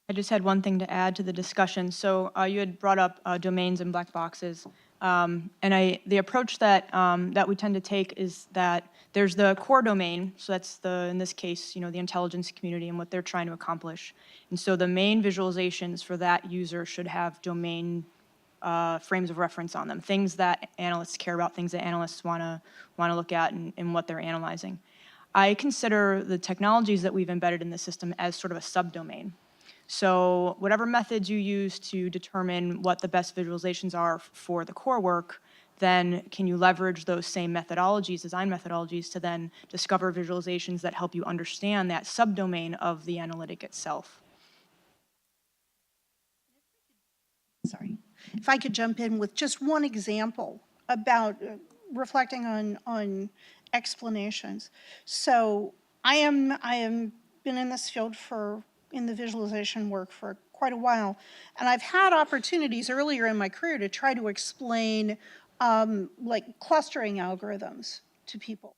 I just had one thing to add to the discussion. So you had brought up domains and black boxes. And the approach that we tend to take is that there's the core domain. So that's in this case, the intelligence community and what they're trying to accomplish. And so the main visualizations for that user should have domain frames of reference on them, things that analysts care about, things that analysts want to look at in what they're analyzing. I consider the technologies that we've embedded in the system as sort of a subdomain. So whatever methods you use to determine what the best visualizations are for the core work, then can you leverage those same methodologies, design methodologies, to then discover visualizations that help you understand that subdomain of the analytic itself? Sorry. If I could jump in with just one example about reflecting on explanations. So I am been in this field in the visualization work for quite a while, and I've had opportunities earlier in my career to try to explain like clustering algorithms to people.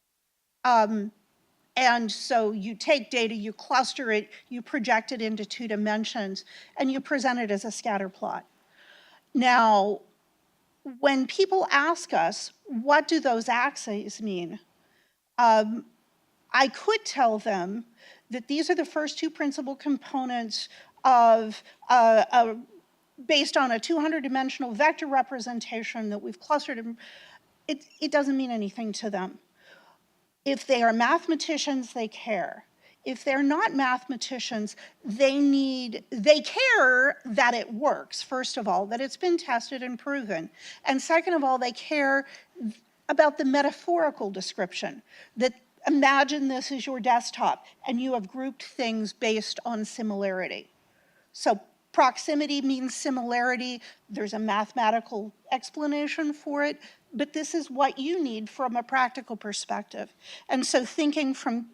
And so you take data, you cluster it, you project it into 2 dimensions, and you present it as a scatter plot. Now, when people ask us, what do those axes mean? I could tell them that these are the first 2 principal components of based on a 200-dimensional vector representation that we've clustered. It doesn't mean anything to them. If they are mathematicians, they care. If they're not mathematicians, they care that it works, first of all, that it's been tested and proven. And second of all, they care about the metaphorical description, that imagine this is your desktop and you have grouped things based on similarity. So proximity means similarity. There's a mathematical explanation for it, but this is what you need from a practical perspective. And so thinking from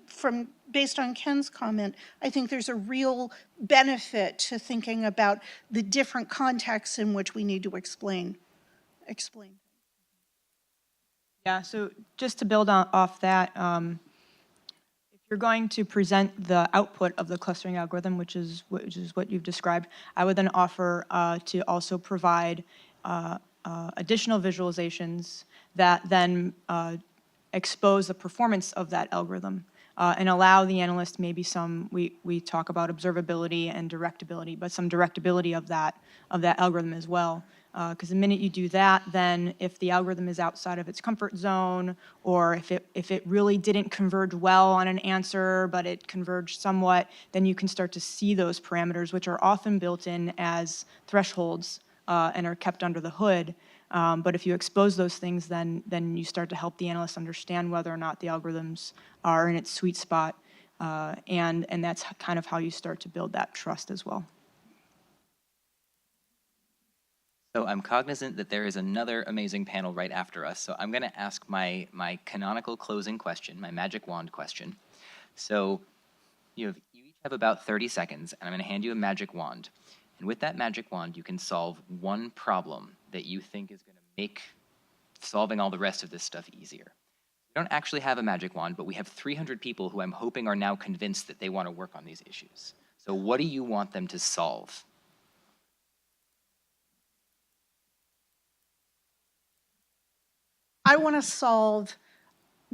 based on Ken's comment, I think there's a real benefit to thinking about the different contexts in which we need to explain. Yeah, so just to build off that, if you're going to present the output of the clustering algorithm, which is what you've described, I would then offer to also provide additional visualizations that then expose the performance of that algorithm and allow the analyst maybe we talk about observability and directability, but some directability of that algorithm as well. Because the minute you do that, then if the algorithm is outside of its comfort zone, or if it really didn't converge well on an answer, but it converged somewhat, then you can start to see those parameters, which are often built in as thresholds and are kept under the hood. But if you expose those things, then you start to help the analyst understand whether or not the algorithms are in its sweet spot. And that's kind of how you start to build that trust as well. So I'm cognizant that there is another amazing panel right after us, so I'm going to ask my canonical closing question, my magic wand question. So you each have about 30 seconds, and I'm going to hand you a magic wand. And with that magic wand, you can solve one problem that you think is going to make solving all the rest of this stuff easier. We don't actually have a magic wand, but we have 300 people who I'm hoping are now convinced that they want to work on these issues. So what do you want them to solve? I want to solve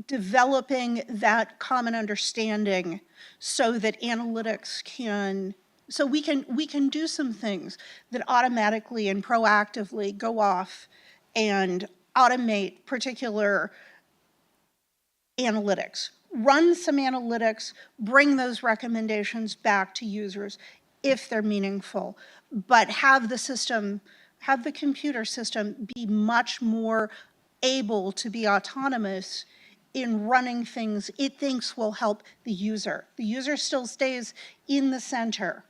developing that common understanding so that analytics can, so we can do some things that automatically and proactively go off and automate particular analytics. Run some analytics, bring those recommendations back to users if they're meaningful, but have the computer system be much more able to be autonomous in running things it thinks will help the user. The user still stays in the center,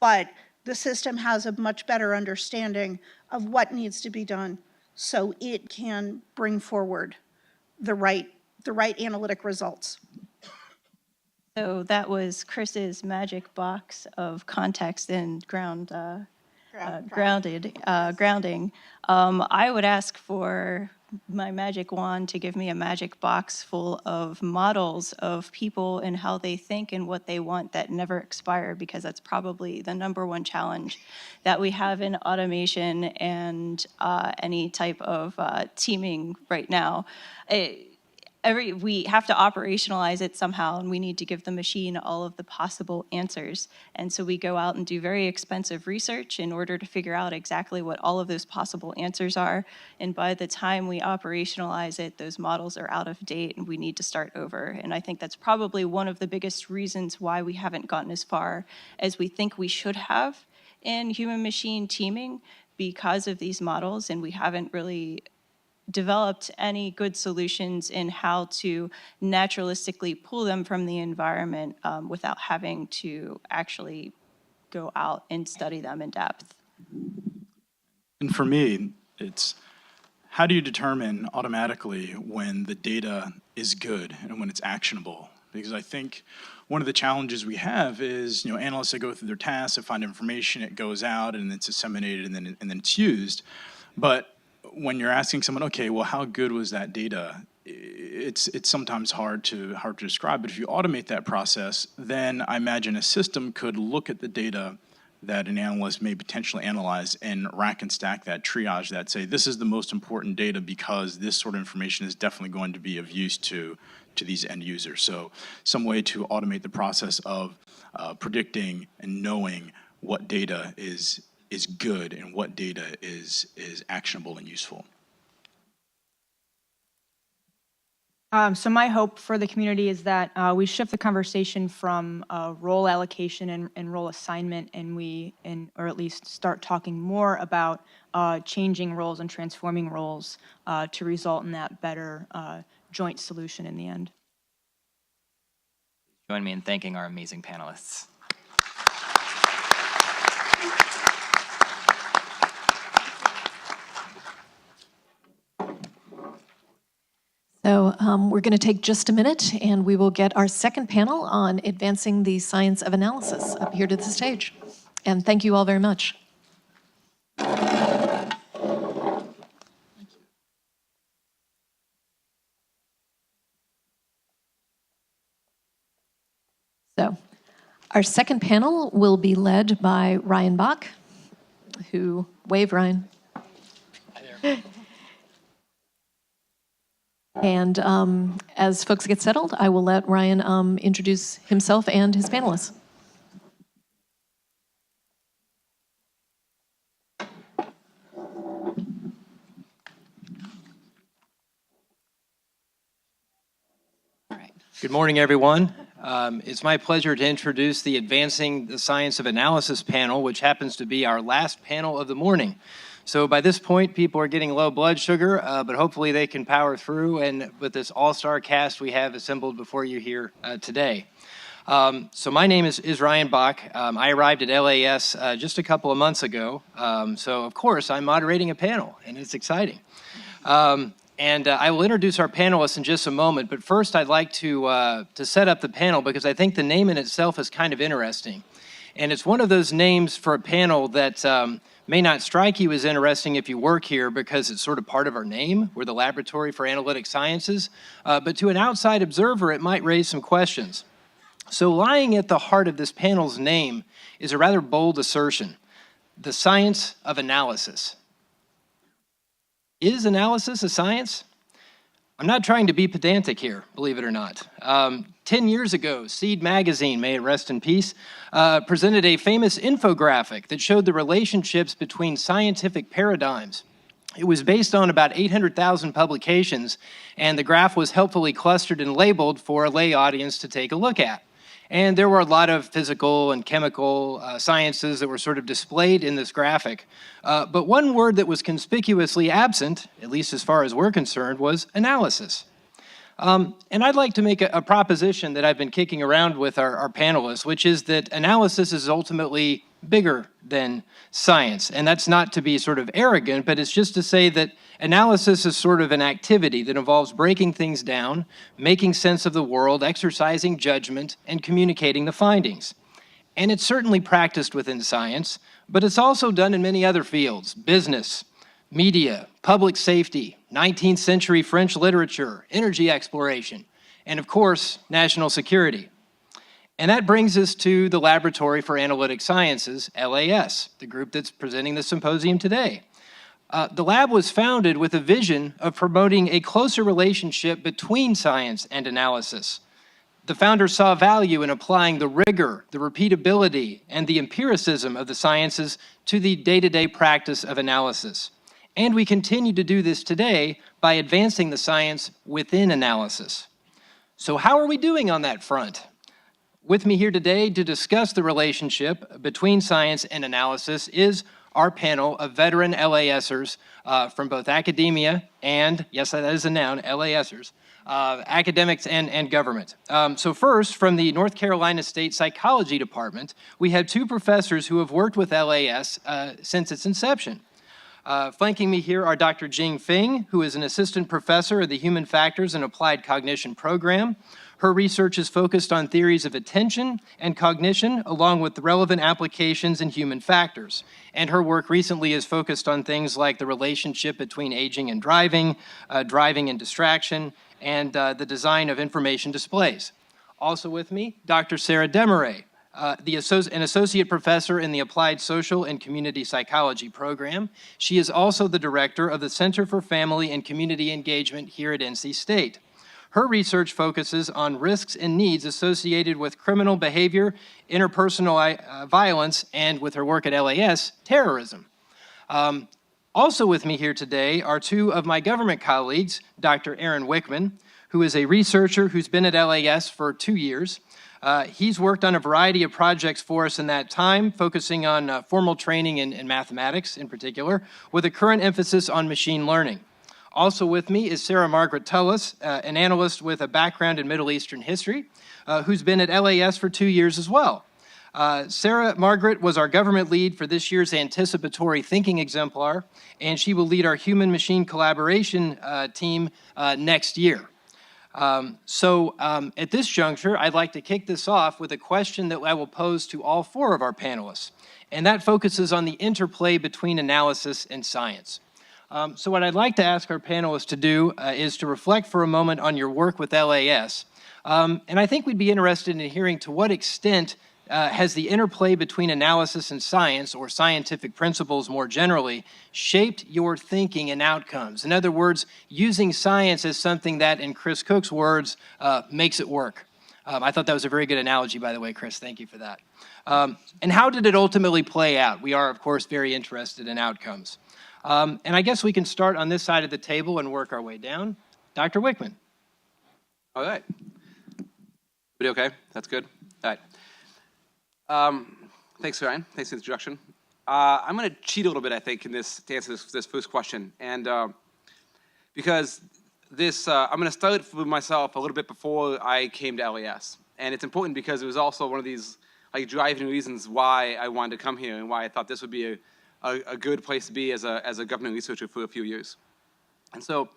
but the system has a much better understanding of what needs to be done so it can bring forward the right analytic results. So that was Chris's magic box of context and grounding. I would ask for my magic wand to give me a magic box full of models of people and how they think and what they want that never expire, because that's probably the #1 challenge that we have in automation and any type of teaming right now. We have to operationalize it somehow, and we need to give the machine all of the possible answers. And so we go out and do very expensive research in order to figure out exactly what all of those possible answers are. And by the time we operationalize it, those models are out of date and we need to start over. And I think that's probably one of the biggest reasons why we haven't gotten as far as we think we should have in human-machine teaming, because of these models, and we haven't really developed any good solutions in how to naturalistically pull them from the environment without having to actually go out and study them in depth. And for me, it's how do you determine automatically when the data is good and when it's actionable? Because I think one of the challenges we have is, analysts that go through their tasks, they find information, it goes out and it's disseminated and then it's used. But when you're asking someone, okay, well, how good was that data? It's sometimes hard to describe. But if you automate that process, then I imagine a system could look at the data that an analyst may potentially analyze and rack and stack that, triage that, say this is the most important data because this sort of information is definitely going to be of use to these end users. So some way to automate the process of predicting and knowing what data is good and what data is actionable and useful. So my hope for the community is that we shift the conversation from role allocation and role assignment, or at least start talking more about changing roles and transforming roles to result in that better joint solution in the end. Join me in thanking our amazing panelists. So we're going to take just a minute, and we will get our second panel on advancing the science of analysis up here to the stage. And thank you all very much. So our second panel will be led by Ryan Bach, who, wave Ryan. Hi there. And as folks get settled, I will let Ryan introduce himself and his panelists. Good morning, everyone. It's my pleasure to introduce the Advancing the Science of Analysis panel, which happens to be our last panel of the morning. So by this point, people are getting low blood sugar, but hopefully they can power through, and with this all-star cast we have assembled before you here today. So my name is Ryan Bach. I arrived at LAS just a couple of months ago. So of course I'm moderating a panel, and it's exciting. I will introduce our panelists in just a moment, but first I'd like to set up the panel because I think the name in itself is kind of interesting. And it's one of those names for a panel that may not strike you as interesting if you work here because it's sort of part of our name. We're the Laboratory for Analytic Sciences. But to an outside observer, it might raise some questions. So lying at the heart of this panel's name is a rather bold assertion: the science of analysis. Is analysis a science? I'm not trying to be pedantic here, believe it or not. 10 years ago, Seed magazine, may it rest in peace, presented a famous infographic that showed the relationships between scientific paradigms. It was based on about 800,000 publications, and the graph was helpfully clustered and labeled for a lay audience to take a look at. And there were a lot of physical and chemical sciences that were sort of displayed in this graphic. But one word that was conspicuously absent, at least as far as we're concerned, was analysis. And I'd like to make a proposition that I've been kicking around with our panelists, which is that analysis is ultimately bigger than science. And that's not to be sort of arrogant, but it's just to say that analysis is sort of an activity that involves breaking things down, making sense of the world, exercising judgment, and communicating the findings. And it's certainly practiced within science, but it's also done in many other fields: business, media, public safety, 19th century French literature, energy exploration, and of course, national security. And that brings us to the Laboratory for Analytic Sciences, LAS, the group that's presenting the symposium today. The lab was founded with a vision of promoting a closer relationship between science and analysis. The founders saw value in applying the rigor, the repeatability, and the empiricism of the sciences to the day-to-day practice of analysis. And we continue to do this today by advancing the science within analysis. So how are we doing on that front? With me here today to discuss the relationship between science and analysis is our panel of veteran LASers from both academia and, yes, that is a noun, LASers, academics and government. So first, from the North Carolina State Psychology Department, we have two professors who have worked with LAS since its inception. Flanking me here are Dr. Jing Feng, who is an assistant professor of the Human Factors and Applied Cognition program. Her research is focused on theories of attention and cognition, along with the relevant applications in human factors. And her work recently is focused on things like the relationship between aging and driving and distraction, and the design of information displays. Also with me, Dr. Sarah Desmarais, an associate professor in the Applied Social and Community Psychology program. She is also the director of the Center for Family and Community Engagement here at NC State. Her research focuses on risks and needs associated with criminal behavior, interpersonal violence, and with her work at LAS, terrorism. Also with me here today are two of my government colleagues, Dr. Aaron Wickman, who is a researcher who's been at LAS for 2 years. He's worked on a variety of projects for us in that time, focusing on formal training in mathematics in particular, with a current emphasis on machine learning. Also with me is Sarah Margaret Tullis, an analyst with a background in Middle Eastern history, who's been at LAS for 2 years as well. Sarah Margaret was our government lead for this year's anticipatory thinking exemplar, and she will lead our human-machine collaboration team next year. At this juncture, I'd like to kick this off with a question that I will pose to all four of our panelists, and that focuses on the interplay between analysis and science. So what I'd like to ask our panelists to do is to reflect for a moment on your work with LAS. And I think we'd be interested in hearing to what extent has the interplay between analysis and science, or scientific principles more generally, shaped your thinking and outcomes? In other words, using science as something that, in Chris Cook's words, makes it work. I thought that was a very good analogy, by the way, Chris. Thank you for that. And how did it ultimately play out? We are, of course, very interested in outcomes. And I guess we can start on this side of the table and work our way down. Dr. Wickman. All right. Everybody okay? That's good? All right. Thanks, Ryan. Thanks for the introduction. I'm going to cheat a little bit, I think, in this to answer this first question. And because this, I'm going to start with myself a little bit before I came to LAS. And it's important because it was also one of these like driving reasons why I wanted to come here and why I thought this would be a good place to be as a government researcher for a few years. And so,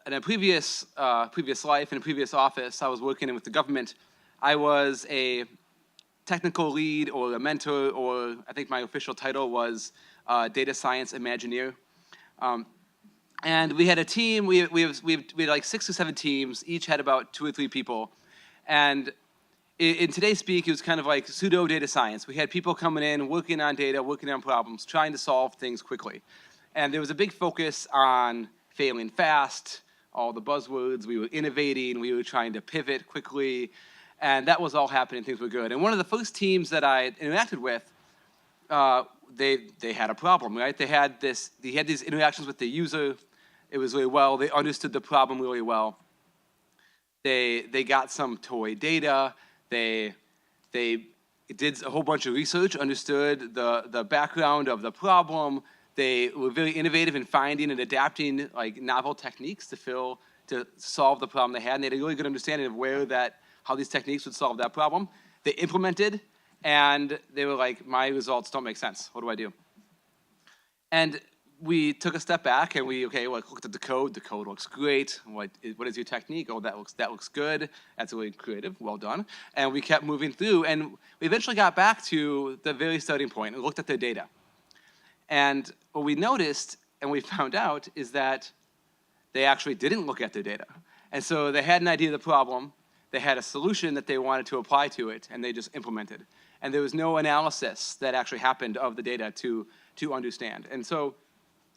in a previous life, in a previous office, I was working with the government. I was a technical lead or a mentor, or I think my official title was data science imagineer. And we had a team. We had like 6 or 7 teams. Each had about 2 or 3 people. And in today's speak, it was kind of like pseudo data science. We had people coming in, working on data, working on problems, trying to solve things quickly. And there was a big focus on failing fast, all the buzzwords. We were innovating. We were trying to pivot quickly. And that was all happening. Things were good. And one of the first teams that I interacted with, they had a problem, right? They had these interactions with the user. It was really well. They understood the problem really well. They got some toy data. They did a whole bunch of research, understood the background of the problem. They were very innovative in finding and adapting like novel techniques to solve the problem they had. And they had a really good understanding of how these techniques would solve that problem. They implemented, and they were like, my results don't make sense. What do I do? And we took a step back, and we looked at the code. The code looks great. What is your technique? Oh, that looks good. That's really creative. Well done. And we kept moving through, and we eventually got back to the very starting point and looked at their data. And what we noticed and we found out is that they actually didn't look at their data. And so they had an idea of the problem. They had a solution that they wanted to apply to it, and they just implemented. And there was no analysis that actually happened of the data to understand. And so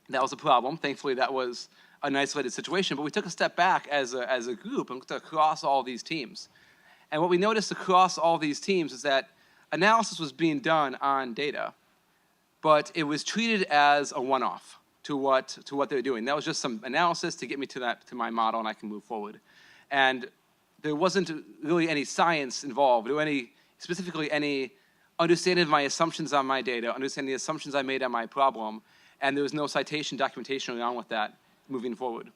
that was a problem. Thankfully, that was an isolated situation. But we took a step back as a group and looked across all these teams. And what we noticed across all these teams is that analysis was being done on data, but it was treated as a one-off to what they were doing. That was just some analysis to get me to my model, and I can move forward. And there wasn't really any science involved, or specifically any understanding of my assumptions on my data, understanding the assumptions I made on my problem, and there was no citation documentation along with that moving forward.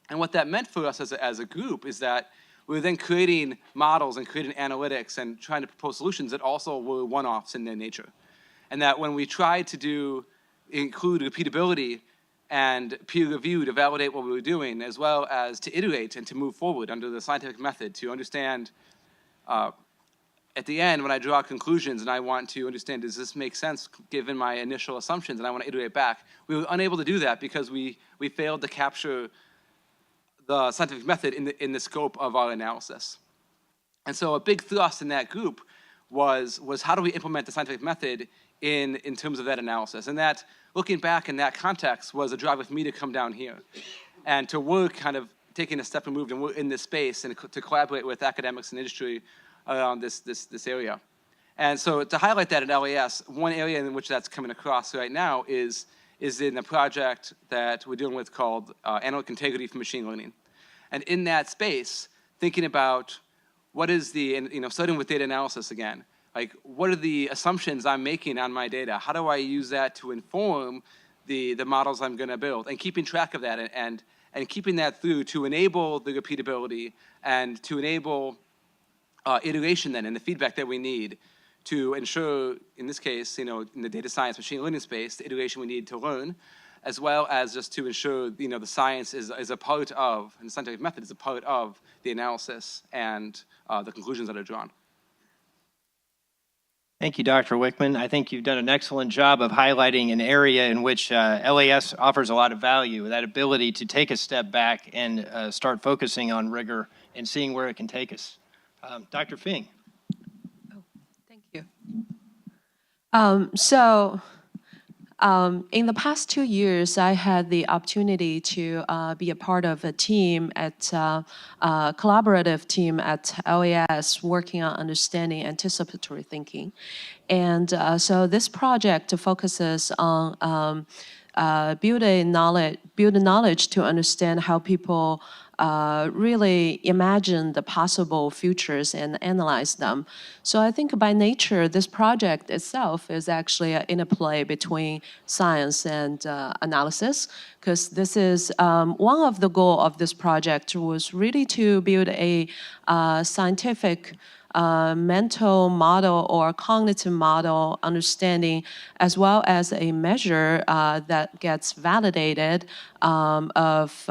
And what that meant for us as a group is that we were then creating models and creating analytics and trying to propose solutions that also were one-offs in their nature. And that when we tried to include repeatability and peer review to validate what we were doing, as well as to iterate and to move forward under the scientific method to understand, at the end, when I draw conclusions and I want to understand, does this make sense given my initial assumptions, and I want to iterate back, we were unable to do that because we failed to capture the scientific method in the scope of our analysis. And so a big thrust in that group was how do we implement the scientific method in terms of that analysis. And that, looking back in that context, was a drive with me to come down here and to work kind of taking a step removed and work in this space and to collaborate with academics and industry around this area. And so to highlight that at LAS, one area in which that's coming across right now is in a project that we're dealing with called analytic integrity for machine learning. And in that space, thinking about what is starting with data analysis again, like what are the assumptions I'm making on my data? How do I use that to inform the models I'm going to build? And keeping track of that and keeping that through to enable the repeatability and to enable iteration then and the feedback that we need to ensure, in this case, in the data science machine learning space, the iteration we need to learn, as well as just to ensure the science is a part of, and the scientific method is a part of the analysis and the conclusions that are drawn. Thank you, Dr. Wickman. I think you've done an excellent job of highlighting an area in which LAS offers a lot of value, that ability to take a step back and start focusing on rigor and seeing where it can take us. Dr. Fing. Oh, thank you. In the past 2 years, I had the opportunity to be a part of a team collaborative team at LAS working on understanding anticipatory thinking. And so this project focuses on building knowledge to understand how people really imagine the possible futures and analyze them. So I think by nature, this project itself is actually an interplay between science and analysis, because this is one of the goals of this project was really to build a scientific mental model or cognitive model understanding, as well as a measure that gets validated of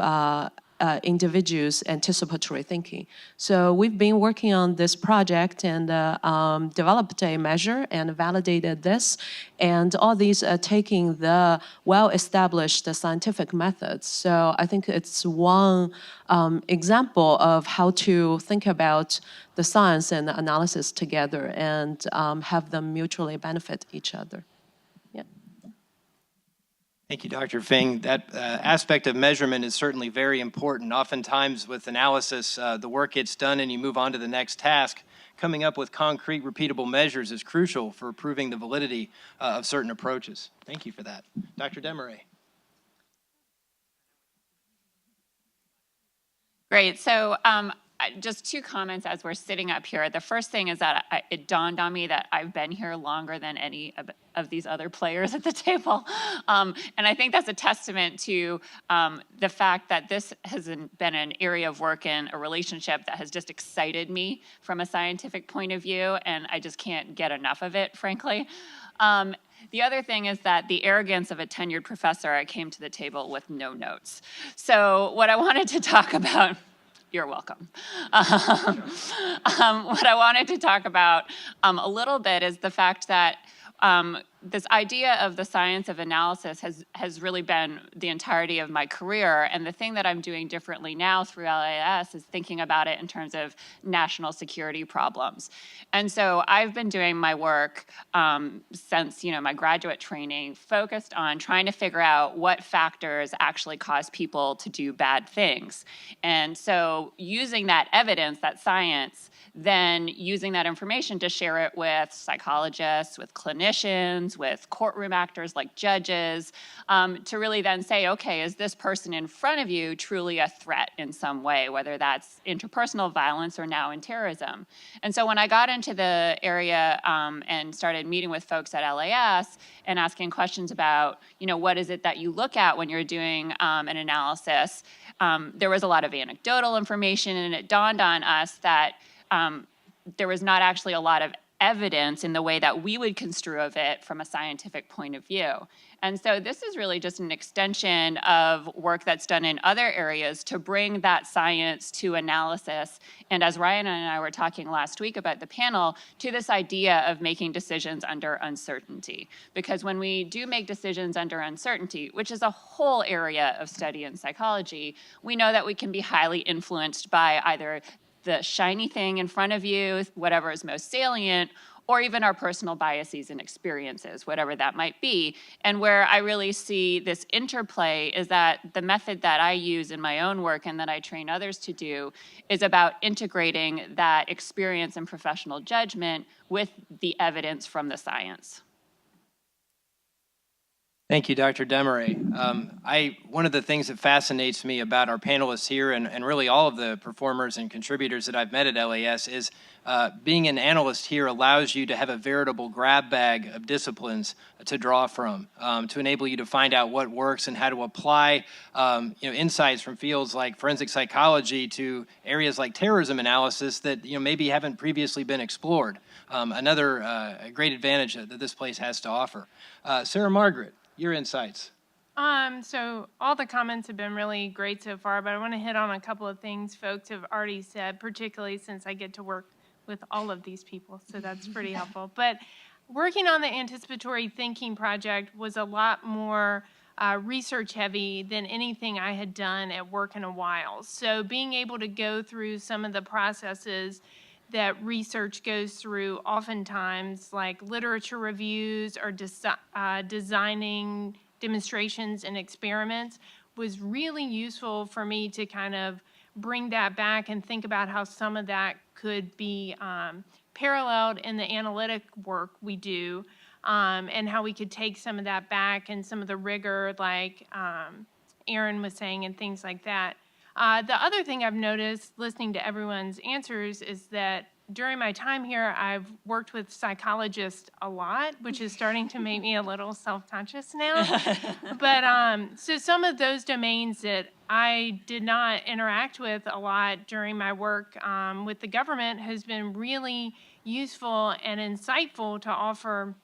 individuals' anticipatory thinking. So we've been working on this project and developed a measure and validated this. And all these are taking the well-established scientific methods. So I think it's one example of how to think about the science and the analysis together and have them mutually benefit each other. Yeah. Thank you, Dr. Feng. That aspect of measurement is certainly very important. Oftentimes with analysis, the work gets done and you move on to the next task. Coming up with concrete, repeatable measures is crucial for proving the validity of certain approaches. Thank you for that. Dr. Desmarais. Great. So just two comments as we're sitting up here. The first thing is that it dawned on me that I've been here longer than any of these other players at the table. And I think that's a testament to the fact that this has been an area of work and a relationship that has just excited me from a scientific point of view, and I just can't get enough of it, frankly. The other thing is that the arrogance of a tenured professor, I came to the table with no notes. So what I wanted to talk about, you're welcome. What I wanted to talk about a little bit is the fact that this idea of the science of analysis has really been the entirety of my career. And the thing that I'm doing differently now through LAS is thinking about it in terms of national security problems. And so I've been doing my work since my graduate training, focused on trying to figure out what factors actually cause people to do bad things. And so using that evidence, that science, then using that information to share it with psychologists, with clinicians, with courtroom actors like judges, to really then say, okay, is this person in front of you truly a threat in some way, whether that's interpersonal violence or now in terrorism? And so when I got into the area and started meeting with folks at LAS and asking questions about, what is it that you look at when you're doing an analysis, there was a lot of anecdotal information, and it dawned on us that there was not actually a lot of evidence in the way that we would construe of it from a scientific point of view. And so this is really just an extension of work that's done in other areas to bring that science to analysis. And as Ryan and I were talking last week about the panel, to this idea of making decisions under uncertainty. Because when we do make decisions under uncertainty, which is a whole area of study in psychology, we know that we can be highly influenced by either the shiny thing in front of you, whatever is most salient, or even our personal biases and experiences, whatever that might be. And where I really see this interplay is that the method that I use in my own work and that I train others to do is about integrating that experience and professional judgment with the evidence from the science. Thank you, Dr. Desmarais. One of the things that fascinates me about our panelists here and really all of the performers and contributors that I've met at LAS is being an analyst here allows you to have a veritable grab bag of disciplines to draw from, to enable you to find out what works and how to apply insights from fields like forensic psychology to areas like terrorism analysis that maybe haven't previously been explored. Another great advantage that this place has to offer. Sarah Margaret, your insights. So all the comments have been really great so far, but I want to hit on a couple of things folks have already said, particularly since I get to work with all of these people, so that's pretty helpful. But working on the anticipatory thinking project was a lot more research heavy than anything I had done at work in a while. So being able to go through some of the processes that research goes through oftentimes, like literature reviews or designing demonstrations and experiments, was really useful for me to kind of bring that back and think about how some of that could be paralleled in the analytic work we do, and how we could take some of that back and some of the rigor, like Aaron was saying, and things like that. The other thing I've noticed listening to everyone's answers is that during my time here, I've worked with psychologists a lot, which is starting to make me a little self-conscious now. But so some of those domains that I did not interact with a lot during my work with the government has been really useful and insightful to offer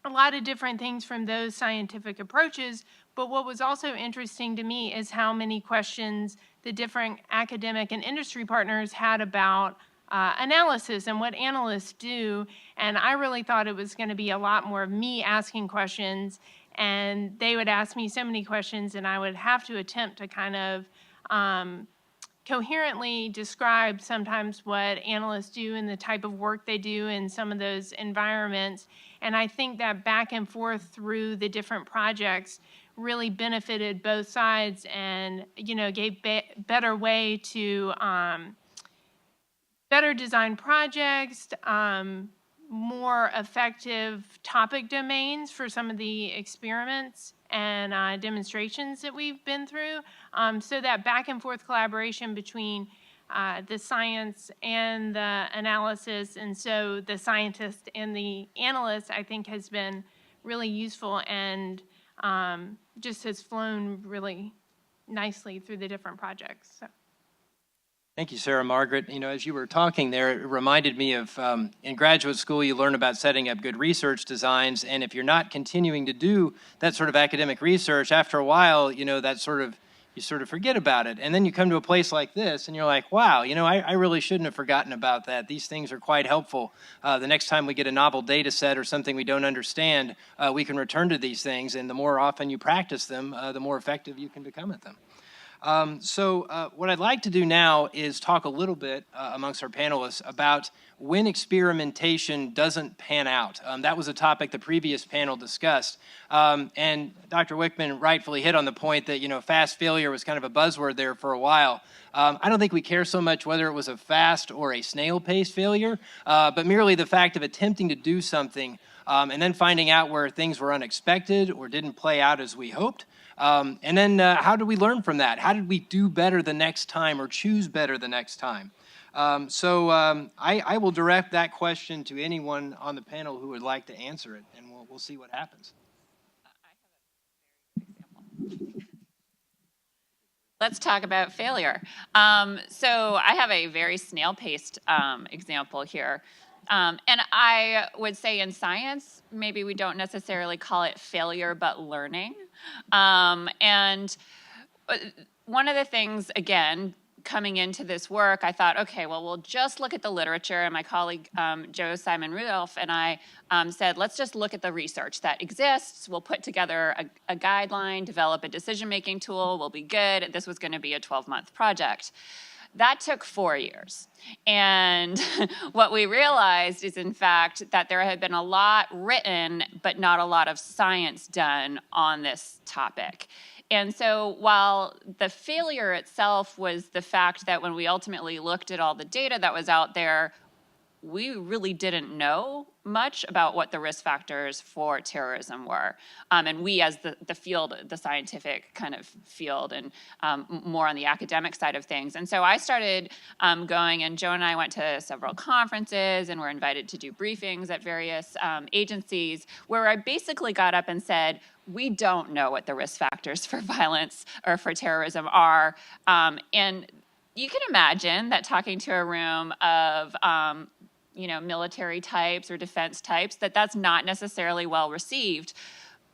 a lot of different things from those scientific approaches. But what was also interesting to me is how many questions the different academic and industry partners had about analysis and what analysts do. And I really thought it was going to be a lot more of me asking questions, and they would ask me so many questions, and I would have to attempt to kind of coherently describe sometimes what analysts do and the type of work they do in some of those environments. And I think that back and forth through the different projects really benefited both sides and, you know, gave better way to better design projects, more effective topic domains for some of the experiments and demonstrations that we've been through. So that back and forth collaboration between the science and the analysis, and so the scientist and the analyst, I think has been really useful and just has flown really nicely through the different projects. So. Thank you, Sarah Margaret. You know, as you were talking there, it reminded me of in graduate school, you learn about setting up good research designs, and if you're not continuing to do that sort of academic research, after a while, you know, you sort of forget about it. And then you come to a place like this, and you're like, wow, you know, I really shouldn't have forgotten about that. These things are quite helpful. The next time we get a novel data set or something we don't understand, we can return to these things, and the more often you practice them, the more effective you can become at them. So what I'd like to do now is talk a little bit amongst our panelists about when experimentation doesn't pan out. That was a topic the previous panel discussed. And Dr. Wickman rightfully hit on the point that, you know, fast failure was kind of a buzzword there for a while. I don't think we care so much whether it was a fast or a snail-paced failure, but merely the fact of attempting to do something and then finding out where things were unexpected or didn't play out as we hoped. And then how do we learn from that? How did we do better the next time or choose better the next time? So I will direct that question to anyone on the panel who would like to answer it, and we'll see what happens. Let's talk about failure. So I have a very snail-paced example here. And I would say in science, maybe we don't necessarily call it failure, but learning. And one of the things, again, coming into this work, I thought, okay, well, we'll just look at the literature. And my colleague, Joe Simon Rudolph, and I said, let's just look at the research that exists. We'll put together a guideline, develop a decision-making tool. We'll be good. This was going to be a 12-month project. That took 4 years. And what we realized is, in fact, that there had been a lot written, but not a lot of science done on this topic. And so while the failure itself was the fact that when we ultimately looked at all the data that was out there, we really didn't know much about what the risk factors for terrorism were. And we as the field, the scientific kind of field, and more on the academic side of things. And so I started going, and Joe and I went to several conferences and were invited to do briefings at various agencies, where I basically got up and said, we don't know what the risk factors for violence or for terrorism are. And you can imagine that talking to a room of you know, military types or defense types, that's not necessarily well received.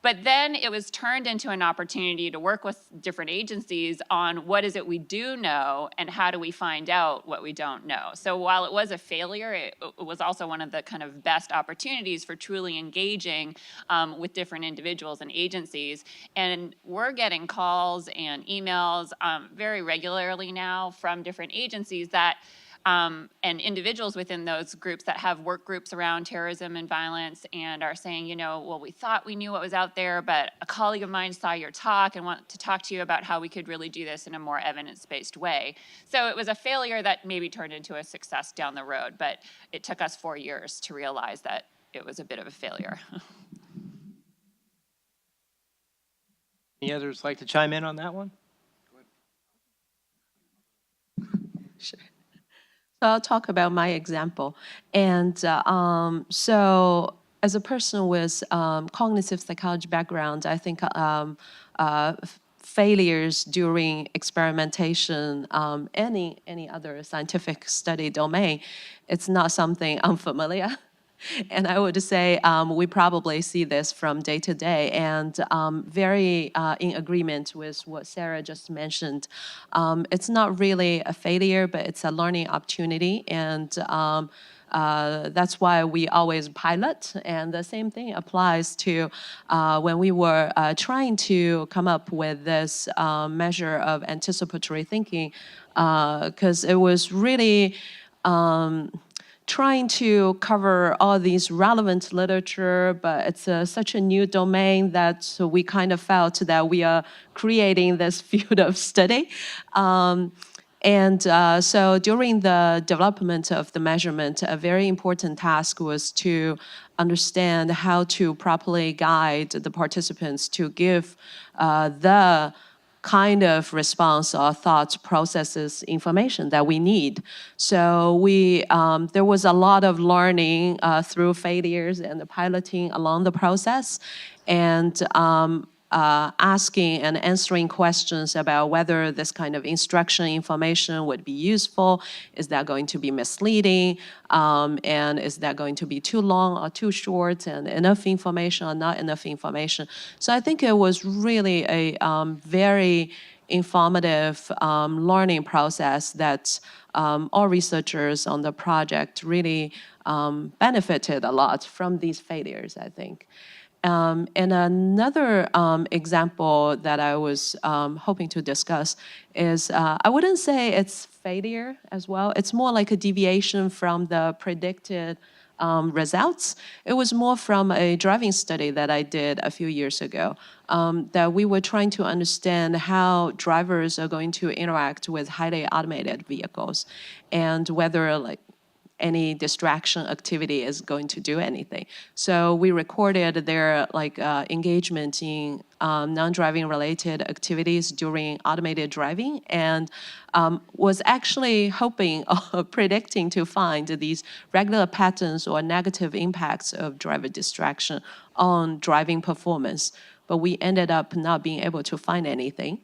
But then it was turned into an opportunity to work with different agencies on what is it we do know and how do we find out what we don't know. So while it was a failure, it was also one of the kind of best opportunities for truly engaging with different individuals and agencies. And we're getting calls and emails very regularly now from different agencies that and individuals within those groups that have work groups around terrorism and violence and are saying, you know, well, we thought we knew what was out there, but a colleague of mine saw your talk and want to talk to you about how we could really do this in a more evidence-based way. So it was a failure that maybe turned into a success down the road, but it took us 4 years to realize that it was a bit of a failure. Any others like to chime in on that one? Sure. So I'll talk about my example. And so as a person with cognitive psychology background, I think failures during experimentation, any other scientific study domain, it's not something unfamiliar. And I would say we probably see this from day to day, and very in agreement with what Sarah just mentioned. It's not really a failure, but it's a learning opportunity, and that's why we always pilot. And the same thing applies to when we were trying to come up with this measure of anticipatory thinking, because it was really trying to cover all these relevant literature, but it's such a new domain that we kind of felt that we are creating this field of study. So during the development of the measurement, a very important task was to understand how to properly guide the participants to give the kind of response or thoughts, processes, information that we need. So there was a lot of learning through failures and the piloting along the process, and asking and answering questions about whether this kind of instruction information would be useful. Is that going to be misleading? And is that going to be too long or too short, and enough information or not enough information? So I think it was really a very informative learning process that all researchers on the project really benefited a lot from these failures, I think. And another example that I was hoping to discuss is, I wouldn't say it's failure as well. It's more like a deviation from the predicted results. It was more from a driving study that I did a few years ago, that we were trying to understand how drivers are going to interact with highly automated vehicles, and whether any distraction activity is going to do anything. So we recorded their engagement in non-driving related activities during automated driving, and was actually hoping or predicting to find these regular patterns or negative impacts of driver distraction on driving performance. But we ended up not being able to find anything.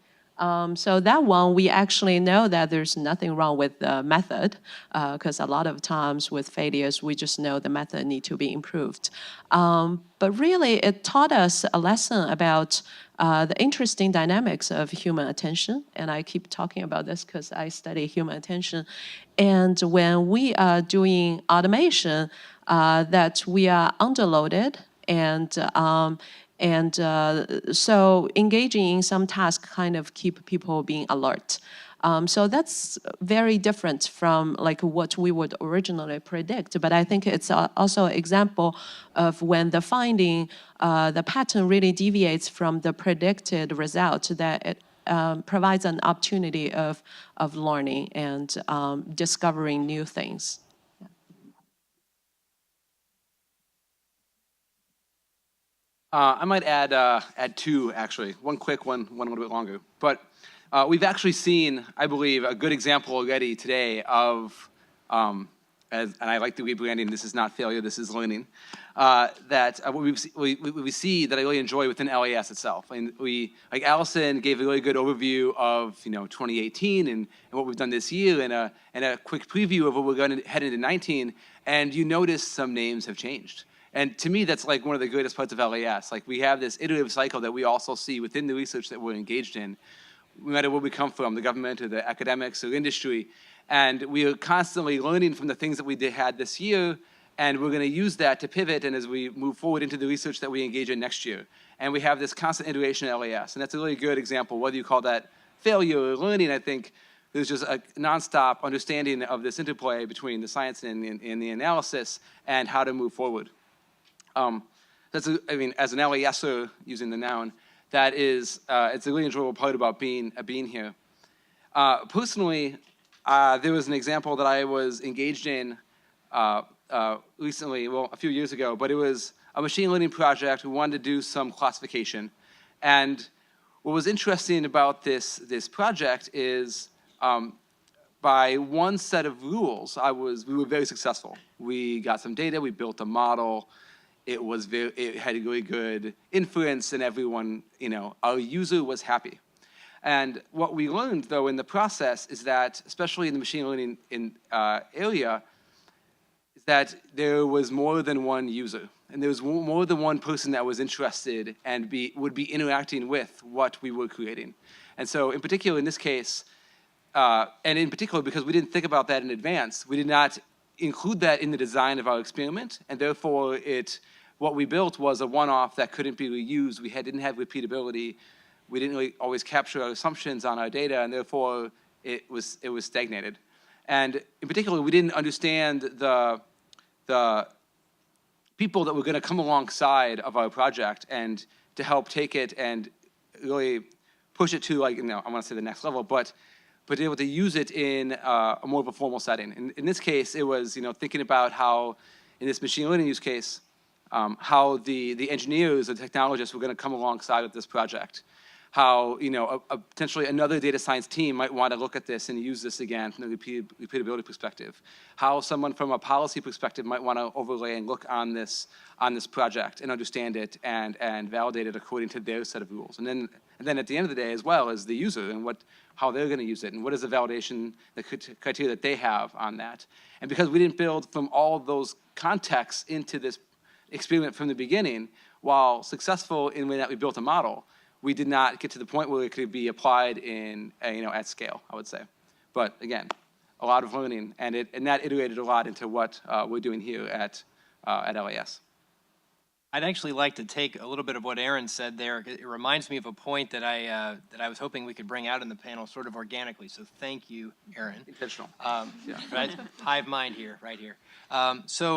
So that one, we actually know that there's nothing wrong with the method, because a lot of times with failures, we just know the method need to be improved. But really, it taught us a lesson about the interesting dynamics of human attention. And I keep talking about this because I study human attention. And when we are doing automation, that we are underloaded, and so engaging in some task kind of keep people being alert. So that's very different from what we would originally predict. But I think it's also an example of when the finding, the pattern really deviates from the predicted result, that it provides an opportunity of learning and discovering new things. I might add two, actually. One quick one, one a little bit longer. But we've actually seen, I believe, a good example already today of, and I like the rebranding, this is not failure, this is learning, that we see that I really enjoy within LAS itself. And like Allison gave a really good overview of 2018 and what we've done this year, and a quick preview of what we're going to head into 19, and you notice some names have changed. And to me, that's one of the greatest parts of LAS. We have this iterative cycle that we also see within the research that we're engaged in, no matter where we come from, the government or the academics or industry. And we are constantly learning from the things that we had this year, and we're going to use that to pivot and as we move forward into the research that we engage in next year. And we have this constant iteration at LAS, and that's a really good example. Whether you call that failure or learning, I think there's just a nonstop understanding of this interplay between the science and the analysis and how to move forward. As an LASer, using the noun, that is, it's a really enjoyable part about being here. Personally, there was an example that I was engaged in recently, well, a few years ago, but it was a machine learning project. We wanted to do some classification. And what was interesting about this project is, by by one set of rules, we were very successful. We got some data, we built a model. It had a really good influence, and everyone, our user was happy. And what we learned, though, in the process is that, especially in the machine learning area, is that there was more than one user. And there was more than one person that was interested and would be interacting with what we were creating. And so, in particular, in this case, and in particular, because we didn't think about that in advance, we did not include that in the design of our experiment, and therefore what we built was a one-off that couldn't be reused. We didn't have repeatability. We didn't really always capture our assumptions on our data, and therefore it was stagnated. And in particular, we didn't understand the people that were going to come alongside of our project and to help take it and really push it to, like, I want to say the next level, but be able to use it in a more of a formal setting. In this case, it was thinking about how, in this machine learning use case, how the engineers, the technologists were going to come alongside of this project. How potentially another data science team might want to look at this and use this again from the repeatability perspective. How someone from a policy perspective might want to overlay and look on this project and understand it and validate it according to their set of rules. And then at the end of the day, as well as the user and how they're going to use it and what is the validation, the criteria that they have on that. And because we didn't build from all those contexts into this experiment from the beginning, while successful in the way that we built a model, we did not get to the point where it could be applied at scale, I would say. But again, a lot of learning, and that iterated a lot into what we're doing here at LAS. I'd actually like to take a little bit of what Aaron said there. It reminds me of a point that I was hoping we could bring out in the panel sort of organically. So thank you, Aaron. Intentional. Yeah. Right? Hive mind here, right here. So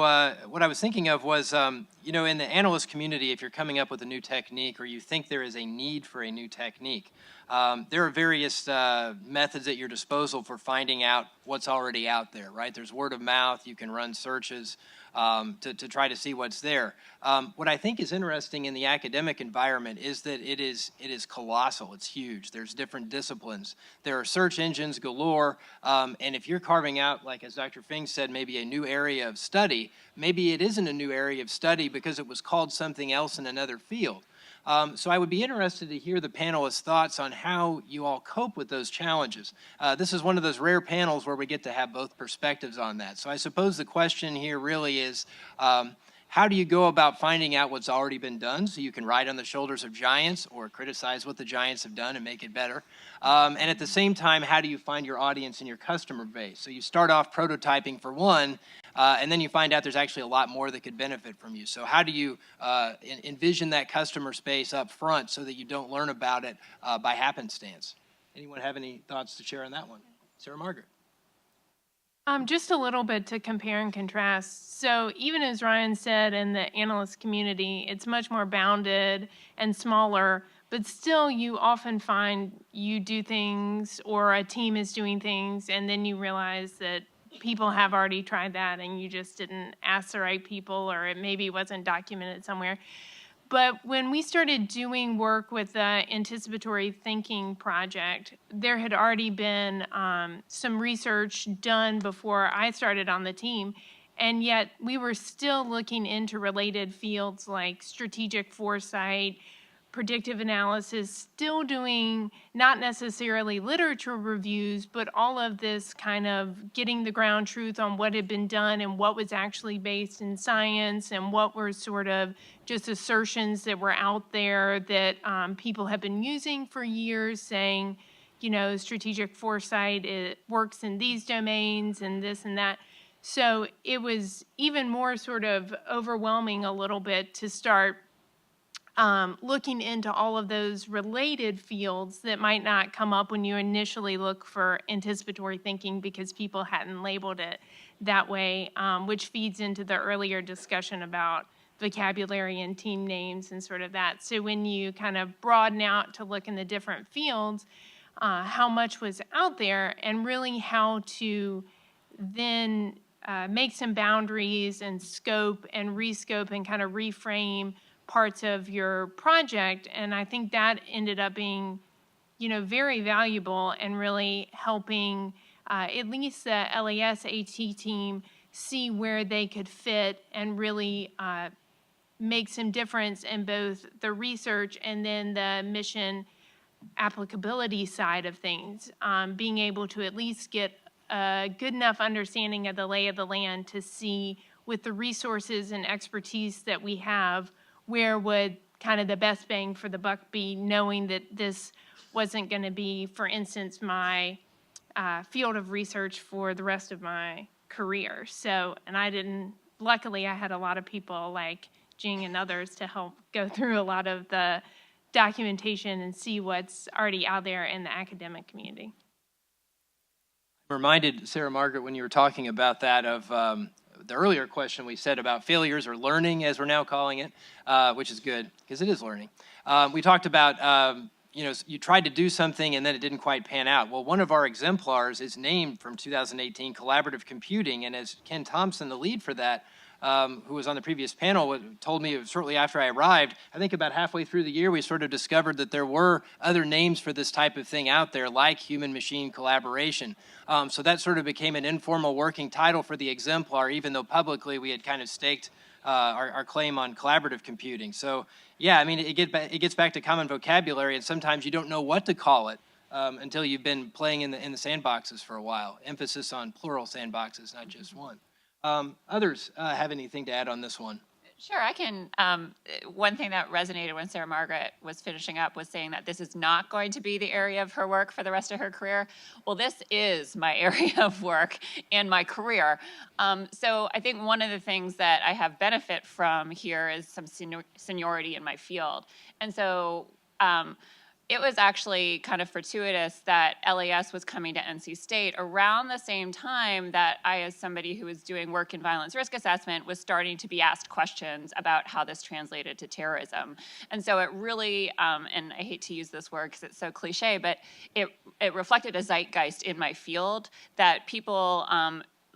what I was thinking of was, in the analyst community, if you're coming up with a new technique or you think there is a need for a new technique, there are various methods at your disposal for finding out what's already out there, right? There's word of mouth. You can run searches to try to see what's there. What I think is interesting in the academic environment is that it is colossal. It's huge. There's different disciplines. There are search engines galore, and if you're carving out, like as Dr. Fink said, maybe a new area of study, maybe it isn't a new area of study because it was called something else in another field. So I would be interested to hear the panelists' thoughts on how you all cope with those challenges. This is one of those rare panels where we get to have both perspectives on that. So I suppose the question here really is, how do you go about finding out what's already been done so you can ride on the shoulders of giants or criticize what the giants have done and make it better? And at the same time, how do you find your audience and your customer base? So you start off prototyping for one, and then you find out there's actually a lot more that could benefit from you. So how do you envision that customer space up front so that you don't learn about it by happenstance? Anyone have any thoughts to share on that one? Sarah Margaret. Just a little bit to compare and contrast. So even as Ryan said, in the analyst community, it's much more bounded and smaller, but still you often find you do things or a team is doing things, and then you realize that people have already tried that and you just didn't ask the right people, or it maybe wasn't documented somewhere. But when we started doing work with the anticipatory thinking project, there had already been some research done before I started on the team, and yet we were still looking into related fields like strategic foresight, predictive analysis, still doing not necessarily literature reviews, but all of this kind of getting the ground truth on what had been done and what was actually based in science and what were sort of just assertions that were out there that people have been using for years, saying, strategic foresight, it works in these domains and this and that. So it was even more sort of overwhelming a little bit to start looking into all of those related fields that might not come up when you initially look for anticipatory thinking because people hadn't labeled it that way, which feeds into the earlier discussion about vocabulary and team names and sort of that. So when you kind of broaden out to look in the different fields, how much was out there and really how to then make some boundaries and scope and rescope and kind of reframe parts of your project. And I think that ended up being, very valuable and really helping at least the LAS AT team see where they could fit and really make some difference in both the research and then the mission applicability side of things, being able to at least get a good enough understanding of the lay of the land to see with the resources and expertise that we have, where would kind of the best bang for the buck be, knowing that this wasn't going to be, for instance, my field of research for the rest of my career. So, and luckily I had a lot of people like Jing and others to help go through a lot of the documentation and see what's already out there in the academic community. I'm reminded, Sarah Margaret, when you were talking about that, of the earlier question we said about failures or learning, as we're now calling it, which is good, because it is learning. We talked about, you tried to do something and then it didn't quite pan out. Well, one of our exemplars is named from 2018, Collaborative Computing, and as Ken Thompson, the lead for that, who was on the previous panel, told me shortly after I arrived, I think about halfway through the year, we sort of discovered that there were other names for this type of thing out there, like human-machine collaboration. So that sort of became an informal working title for the exemplar, even though publicly we had kind of staked our claim on collaborative computing. So yeah, I mean, it gets back to common vocabulary, and sometimes you don't know what to call it until you've been playing in the sandboxes for a while. Emphasis on plural sandboxes, not just one. Others have anything to add on this one? Sure, I can. One thing that resonated when Sarah Margaret was finishing up was saying that this is not going to be the area of her work for the rest of her career. Well, this is my area of work and my career. So I think one of the things that I have benefit from here is some seniority in my field. And so it was actually kind of fortuitous that LAS was coming to NC State around the same time that I, as somebody who was doing work in violence risk assessment, was starting to be asked questions about how this translated to terrorism. And so it really, and I hate to use this word because it's so cliche, but it reflected a zeitgeist in my field that people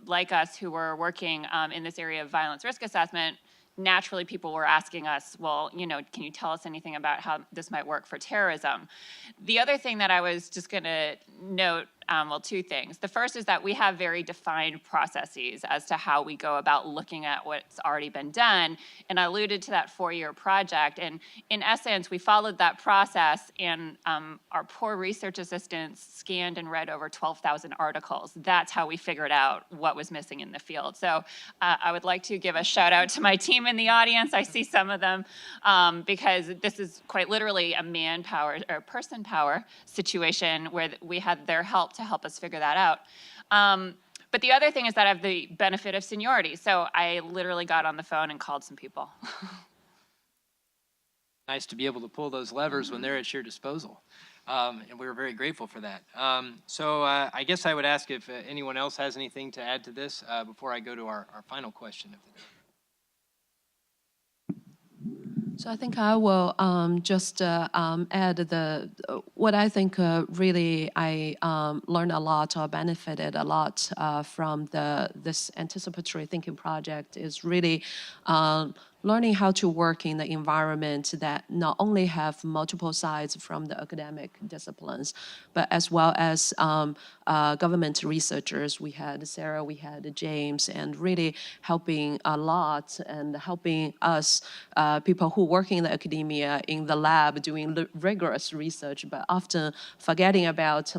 like us who were working in this area of violence risk assessment, naturally people were asking us, well, can you tell us anything about how this might work for terrorism? The other thing that I was just going to note, well, two things. The first is that we have very defined processes as to how we go about looking at what's already been done. And I alluded to that 4-year project. And in essence, we followed that process, and our poor research assistants scanned and read over 12,000 articles. That's how we figured out what was missing in the field. So I would like to give a shout out to my team in the audience. I see some of them, because this is quite literally a manpower or person power situation where we had their help to help us figure that out. But the other thing is that I have the benefit of seniority. So I literally got on the phone and called some people. Nice to be able to pull those levers when they're at your disposal. And we were very grateful for that. So I guess I would ask if anyone else has anything to add to this before I go to our final question of the day. So I think I will just add what I think really I learned a lot or benefited a lot from this anticipatory thinking project is really learning how to work in the environment that not only have multiple sides from the academic disciplines, but as well as government researchers. We had Sarah, we had James, and really helping a lot and helping us, people who work in the academia, in the lab, doing rigorous research, but often forgetting about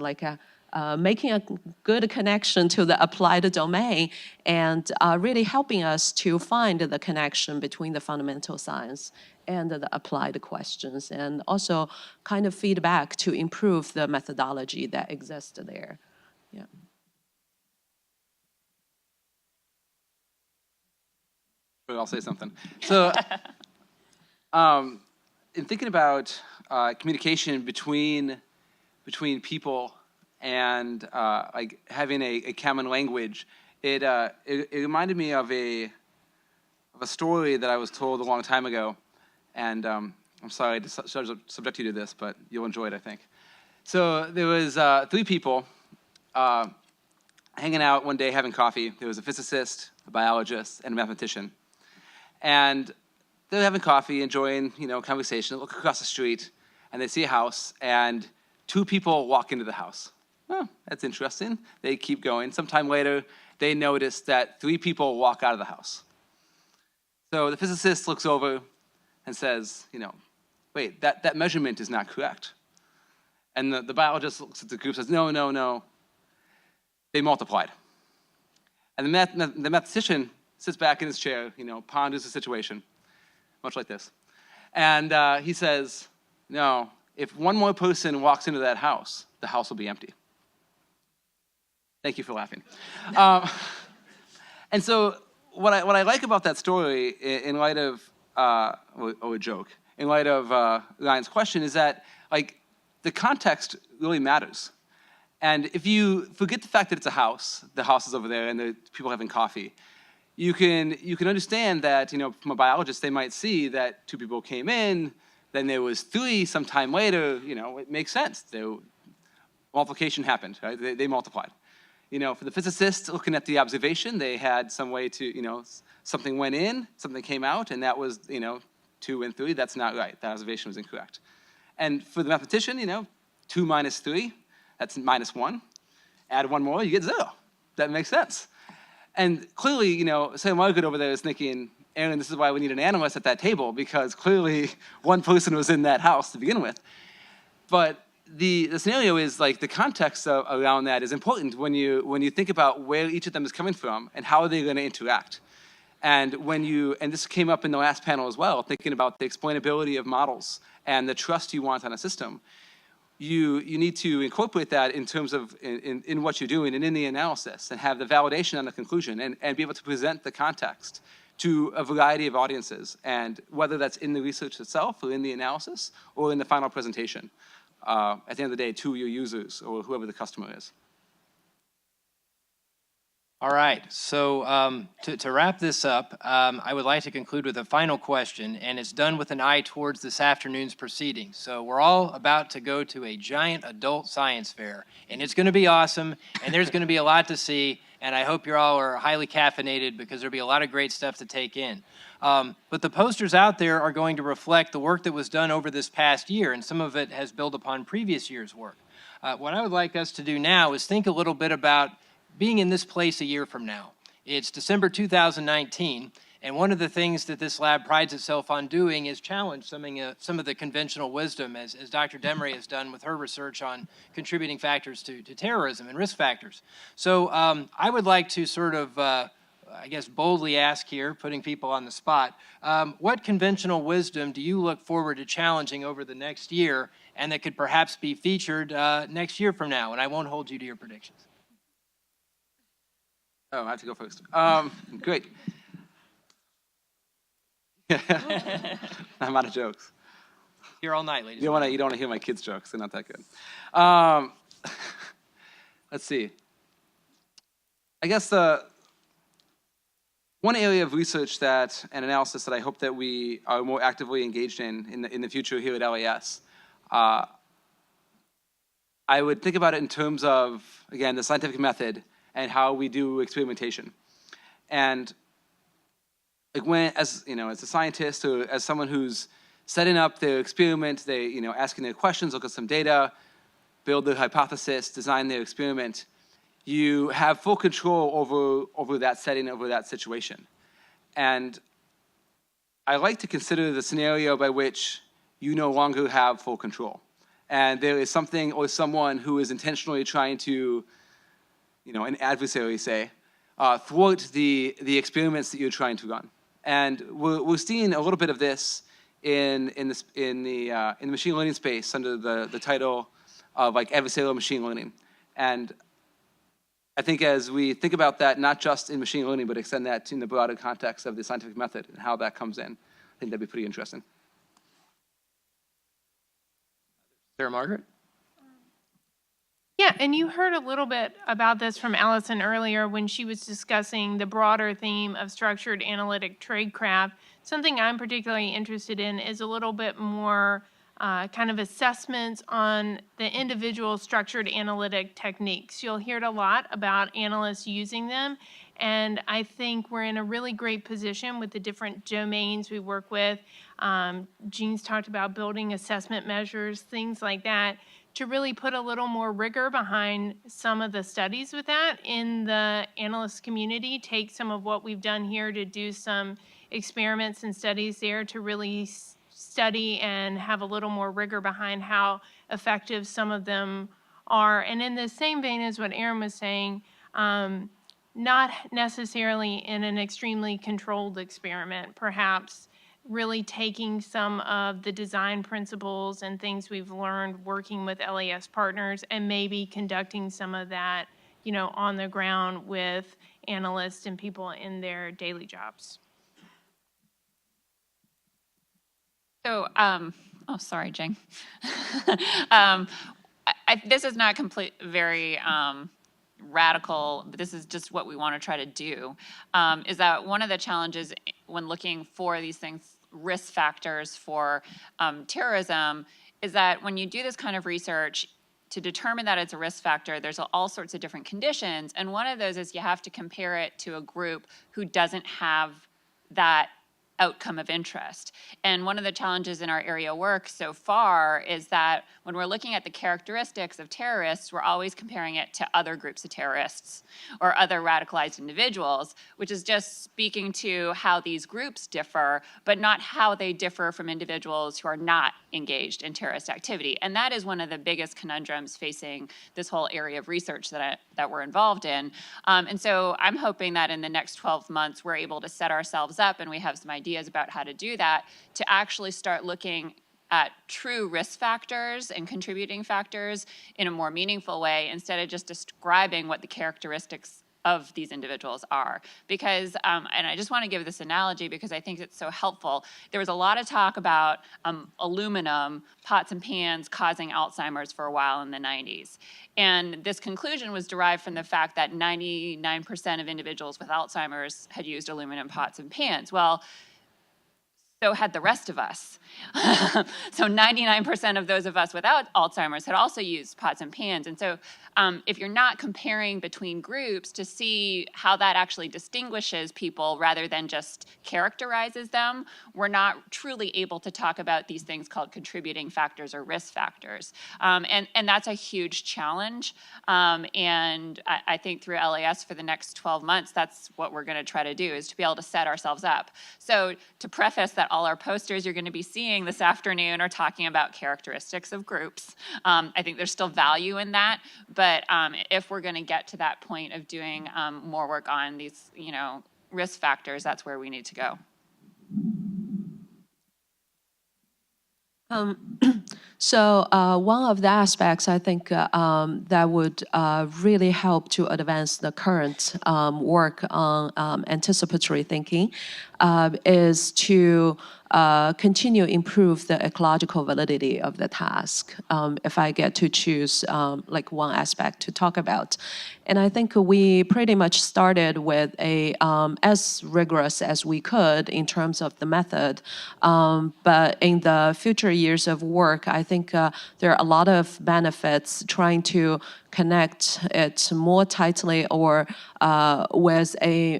making a good connection to the applied domain and really helping us to find the connection between the fundamental science and the applied questions, and also kind of feedback to improve the methodology that exists there. Yeah. I'll say something. So in thinking about communication between people and like having a common language, it reminded me of a story that I was told a long time ago, and I'm sorry to subject you to this, but you'll enjoy it, I think. So there was 3 people hanging out one day having coffee. There was a physicist, a biologist, and a mathematician, and they're having coffee, enjoying conversation. Look across the street, and they see a house, and 2 people walk into the house. oh, that's interesting. They keep going. Sometime later, they notice that 3 people walk out of the house. So the physicist looks over and says, wait, that measurement is not correct. And the biologist looks at the group and says, no, they multiplied. And the mathematician sits back in his chair, ponders the situation, much like this. And he says, no, if one more person walks into that house, the house will be empty. Thank you for laughing. And so what I like about that story, in light of, a joke, in light of Ryan's question, is that the context really matters. And if you forget the fact that it's a house, the house is over there and the people having coffee, you can understand that, from a biologist, they might see that 2 people came in, then there was 3 sometime later, it makes sense. Multiplication happened, right? They multiplied. For the physicist looking at the observation, they had some way to, something went in, something came out, and that was, 2 and 3. That's not right. That observation was incorrect. And for the mathematician, 2 minus 3, that's -1. Add 1 more, you get 0. That makes sense. And clearly, Sam Margaret over there is thinking, Aaron, this is why we need an analyst at that table, because clearly 1 person was in that house to begin with. But the scenario is the context around that is important when you think about where each of them is coming from and how they're going to interact. And and this came up in the last panel as well, thinking about the explainability of models and the trust you want on a system. You need to incorporate that in terms of in what you're doing and in the analysis, and have the validation on the conclusion, and be able to present the context to a variety of audiences, and whether that's in the research itself or in the analysis or in the final presentation. At the end of the day, to your users or whoever the customer is. All right, so to wrap this up, I would like to conclude with a final question, and it's done with an eye towards this afternoon's proceedings. So we're all about to go to a giant adult science fair, and it's going to be awesome, and there's going to be a lot to see, and I hope you all are highly caffeinated, because there'll be a lot of great stuff to take in. But the posters out there are going to reflect the work that was done over this past year, and some of it has built upon previous year's work. What I would like us to do now is think a little bit about being in this place a year from now. It's December 2019, and one of the things that this lab prides itself on doing is challenge some of the conventional wisdom, as Dr. Demery has done with her research on contributing factors to terrorism and risk factors. So I would like to sort of, I guess, boldly ask here, putting people on the spot, what conventional wisdom do you look forward to challenging over the next year, and that could perhaps be featured next year from now? And I won't hold you to your predictions. Oh, I have to go first. Great. I'm out of jokes. Here all night, ladies. You don't want to hear my kids' jokes. They're not that good. Let's see. I guess one area of research and analysis that I hope that we are more actively engaged in the future here at LAS, I would think about it in terms of, again, the scientific method and how we do experimentation. And as a scientist or as someone who's setting up their experiment, asking their questions, look at some data, build their hypothesis, design their experiment, you have full control over that setting, over that situation. And I like to consider the scenario by which you no longer have full control. And there is something or someone who is intentionally trying to, an adversary, say, thwart the experiments that you're trying to run. And we're seeing a little bit of this in the machine learning space under the title of adversarial machine learning. And I think as we think about that, not just in machine learning, but extend that in the broader context of the scientific method and how that comes in, I think that'd be pretty interesting. Sarah Margaret? Yeah, and you heard a little bit about this from Allison earlier when she was discussing the broader theme of structured analytic tradecraft. Something I'm particularly interested in is a little bit more kind of assessments on the individual structured analytic techniques. You'll hear a lot about analysts using them, and I think we're in a really great position with the different domains we work with. Jean's talked about building assessment measures, things like that, to really put a little more rigor behind some of the studies with that in the analyst community, take some of what we've done here to do some experiments and studies there to really study and have a little more rigor behind how effective some of them are. And in the same vein as what Aaron was saying, not necessarily in an extremely controlled experiment, perhaps really taking some of the design principles and things we've learned working with LAS partners and maybe conducting some of that, you know, on the ground with analysts and people in their daily jobs. So, oh, sorry, Jing. This is not very radical, but this is just what we want to try to do, is that one of the challenges when looking for these things, risk factors for terrorism, is that when you do this kind of research, to determine that it's a risk factor, there's all sorts of different conditions, and one of those is you have to compare it to a group who doesn't have that outcome of interest. And one of the challenges in our area of work so far is that when we're looking at the characteristics of terrorists, we're always comparing it to other groups of terrorists or other radicalized individuals, which is just speaking to how these groups differ, but not how they differ from individuals who are not engaged in terrorist activity. And that is one of the biggest conundrums facing this whole area of research that we're involved in. And so I'm hoping that in the next 12 months, we're able to set ourselves up, and we have some ideas about how to do that, to actually start looking at true risk factors and contributing factors in a more meaningful way, instead of just describing what the characteristics of these individuals are. Because, and I just want to give this analogy because I think it's so helpful. There was a lot of talk about aluminum, pots and pans causing Alzheimer's for a while in the 90s. And this conclusion was derived from the fact that 99% of individuals with Alzheimer's had used aluminum pots and pans. Well, so had the rest of us. So 99% of those of us without Alzheimer's had also used pots and pans. And so if you're not comparing between groups to see how that actually distinguishes people rather than just characterizes them, we're not truly able to talk about these things called contributing factors or risk factors. And that's a huge challenge. And I think through LAS for the next 12 months, that's what we're going to try to do, is to be able to set ourselves up. So to preface that, all our posters you're going to be seeing this afternoon are talking about characteristics of groups. I think there's still value in that, but if we're going to get to that point of doing more work on these, risk factors, that's where we need to go. So one of the aspects I think that would really help to advance the current work on anticipatory thinking is to continue improve the ecological validity of the task, if I get to choose like one aspect to talk about. And I think we pretty much started with a as rigorous as we could in terms of the method, but in the future years of work, I think there are a lot of benefits trying to connect it more tightly or with a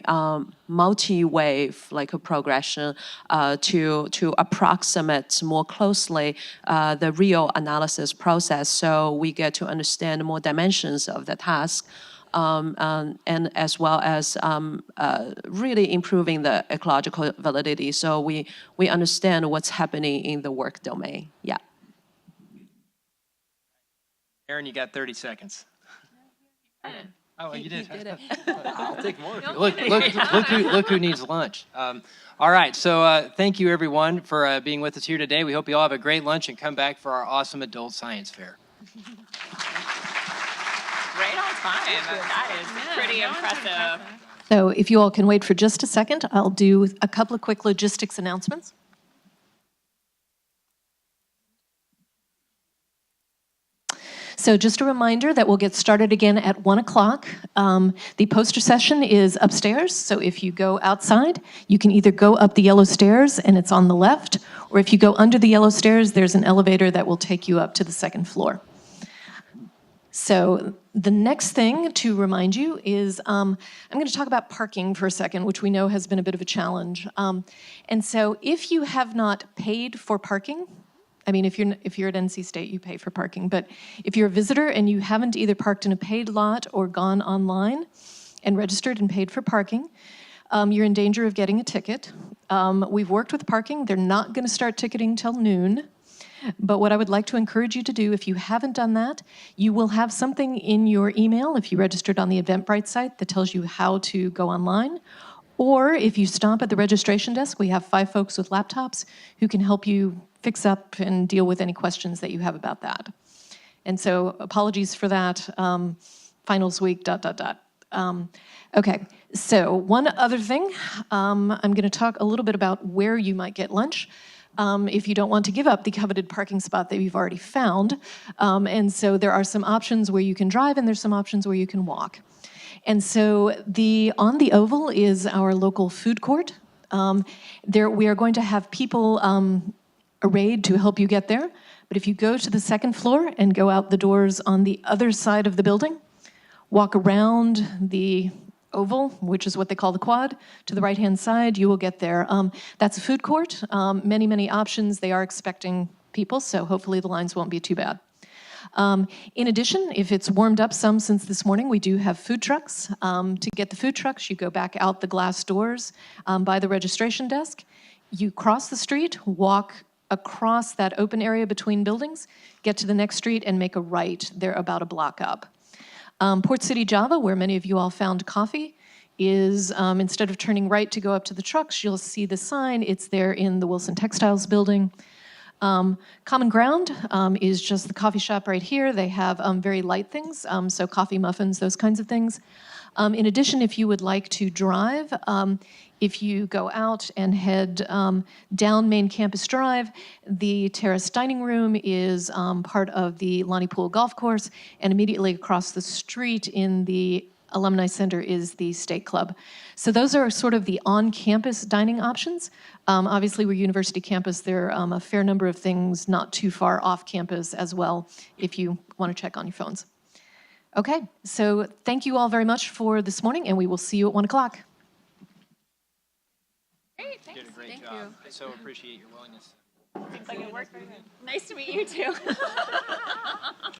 multi-wave like a progression to approximate more closely the real analysis process, so we get to understand more dimensions of the task. And as well as really improving the ecological validity, so we understand what's happening in the work domain. Yeah. Aaron, you got 30 seconds. Oh, you did. I'll take more. Look who needs lunch. All right, so thank you everyone for being with us here today. We hope you all have a great lunch and come back for our awesome adult science fair. Right on time. That is pretty impressive. So if you all can wait for just a second, I'll do a couple of quick logistics announcements. So just a reminder that we'll get started again at 1 o'clock. The poster session is upstairs, so if you go outside, you can either go up the yellow stairs and it's on the left, or if you go under the yellow stairs, there's an elevator that will take you up to the second floor. So the next thing to remind you is I'm going to talk about parking for a second, which we know has been a bit of a challenge. And so if you have not paid for parking, I mean, if you're at NC State, you pay for parking. But if you're a visitor and you haven't either parked in a paid lot or gone online and registered and paid for parking, you're in danger of getting a ticket. We've worked with parking. They're not going to start ticketing till noon. But what I would like to encourage you to do, if you haven't done that, you will have something in your email, if you registered on the Eventbrite site, that tells you how to go online. Or if you stop at the registration desk, we have 5 folks with laptops who can help you fix up and deal with any questions that you have about that. And so apologies for that. Finals week, ... Okay, so one other thing, I'm going to talk a little bit about where you might get lunch. If you don't want to give up the coveted parking spot that you've already found. And so there are some options where you can drive and there's some options where you can walk. And so on the Oval is our local food court. We are going to have people arrayed to help you get there. But if you go to the second floor and go out the doors on the other side of the building, walk around the Oval, which is what they call the quad, to the right-hand side, you will get there. That's a food court, many, many options. They are expecting people, so hopefully the lines won't be too bad. In addition, if it's warmed up some since this morning, we do have food trucks. To get the food trucks, you go back out the glass doors by the registration desk. You cross the street, walk across that open area between buildings, get to the next street, and make a right. They're about a block up. Port City, Java, where many of you all found coffee, is instead of turning right to go up to the trucks, you'll see the sign. It's there in the Wilson Textiles building. Common Ground is just the coffee shop right here. They have very light things, so coffee, muffins, those kinds of things. In addition, if you would like to drive, if you go out and head down Main Campus Drive, the Terrace Dining Room is part of the Lonnie Pool Golf Course, and immediately across the street in the Alumni Center is the State Club. So those are sort of the on-campus dining options. Obviously, we're university campus. There are a fair number of things not too far off campus as well, if you want to check on your phones. Okay, so thank you all very much for this morning, and we will see you at 1 o'clock. Great, thanks. You did a great job. I so appreciate your willingness. Seems like it worked. Nice to meet you too.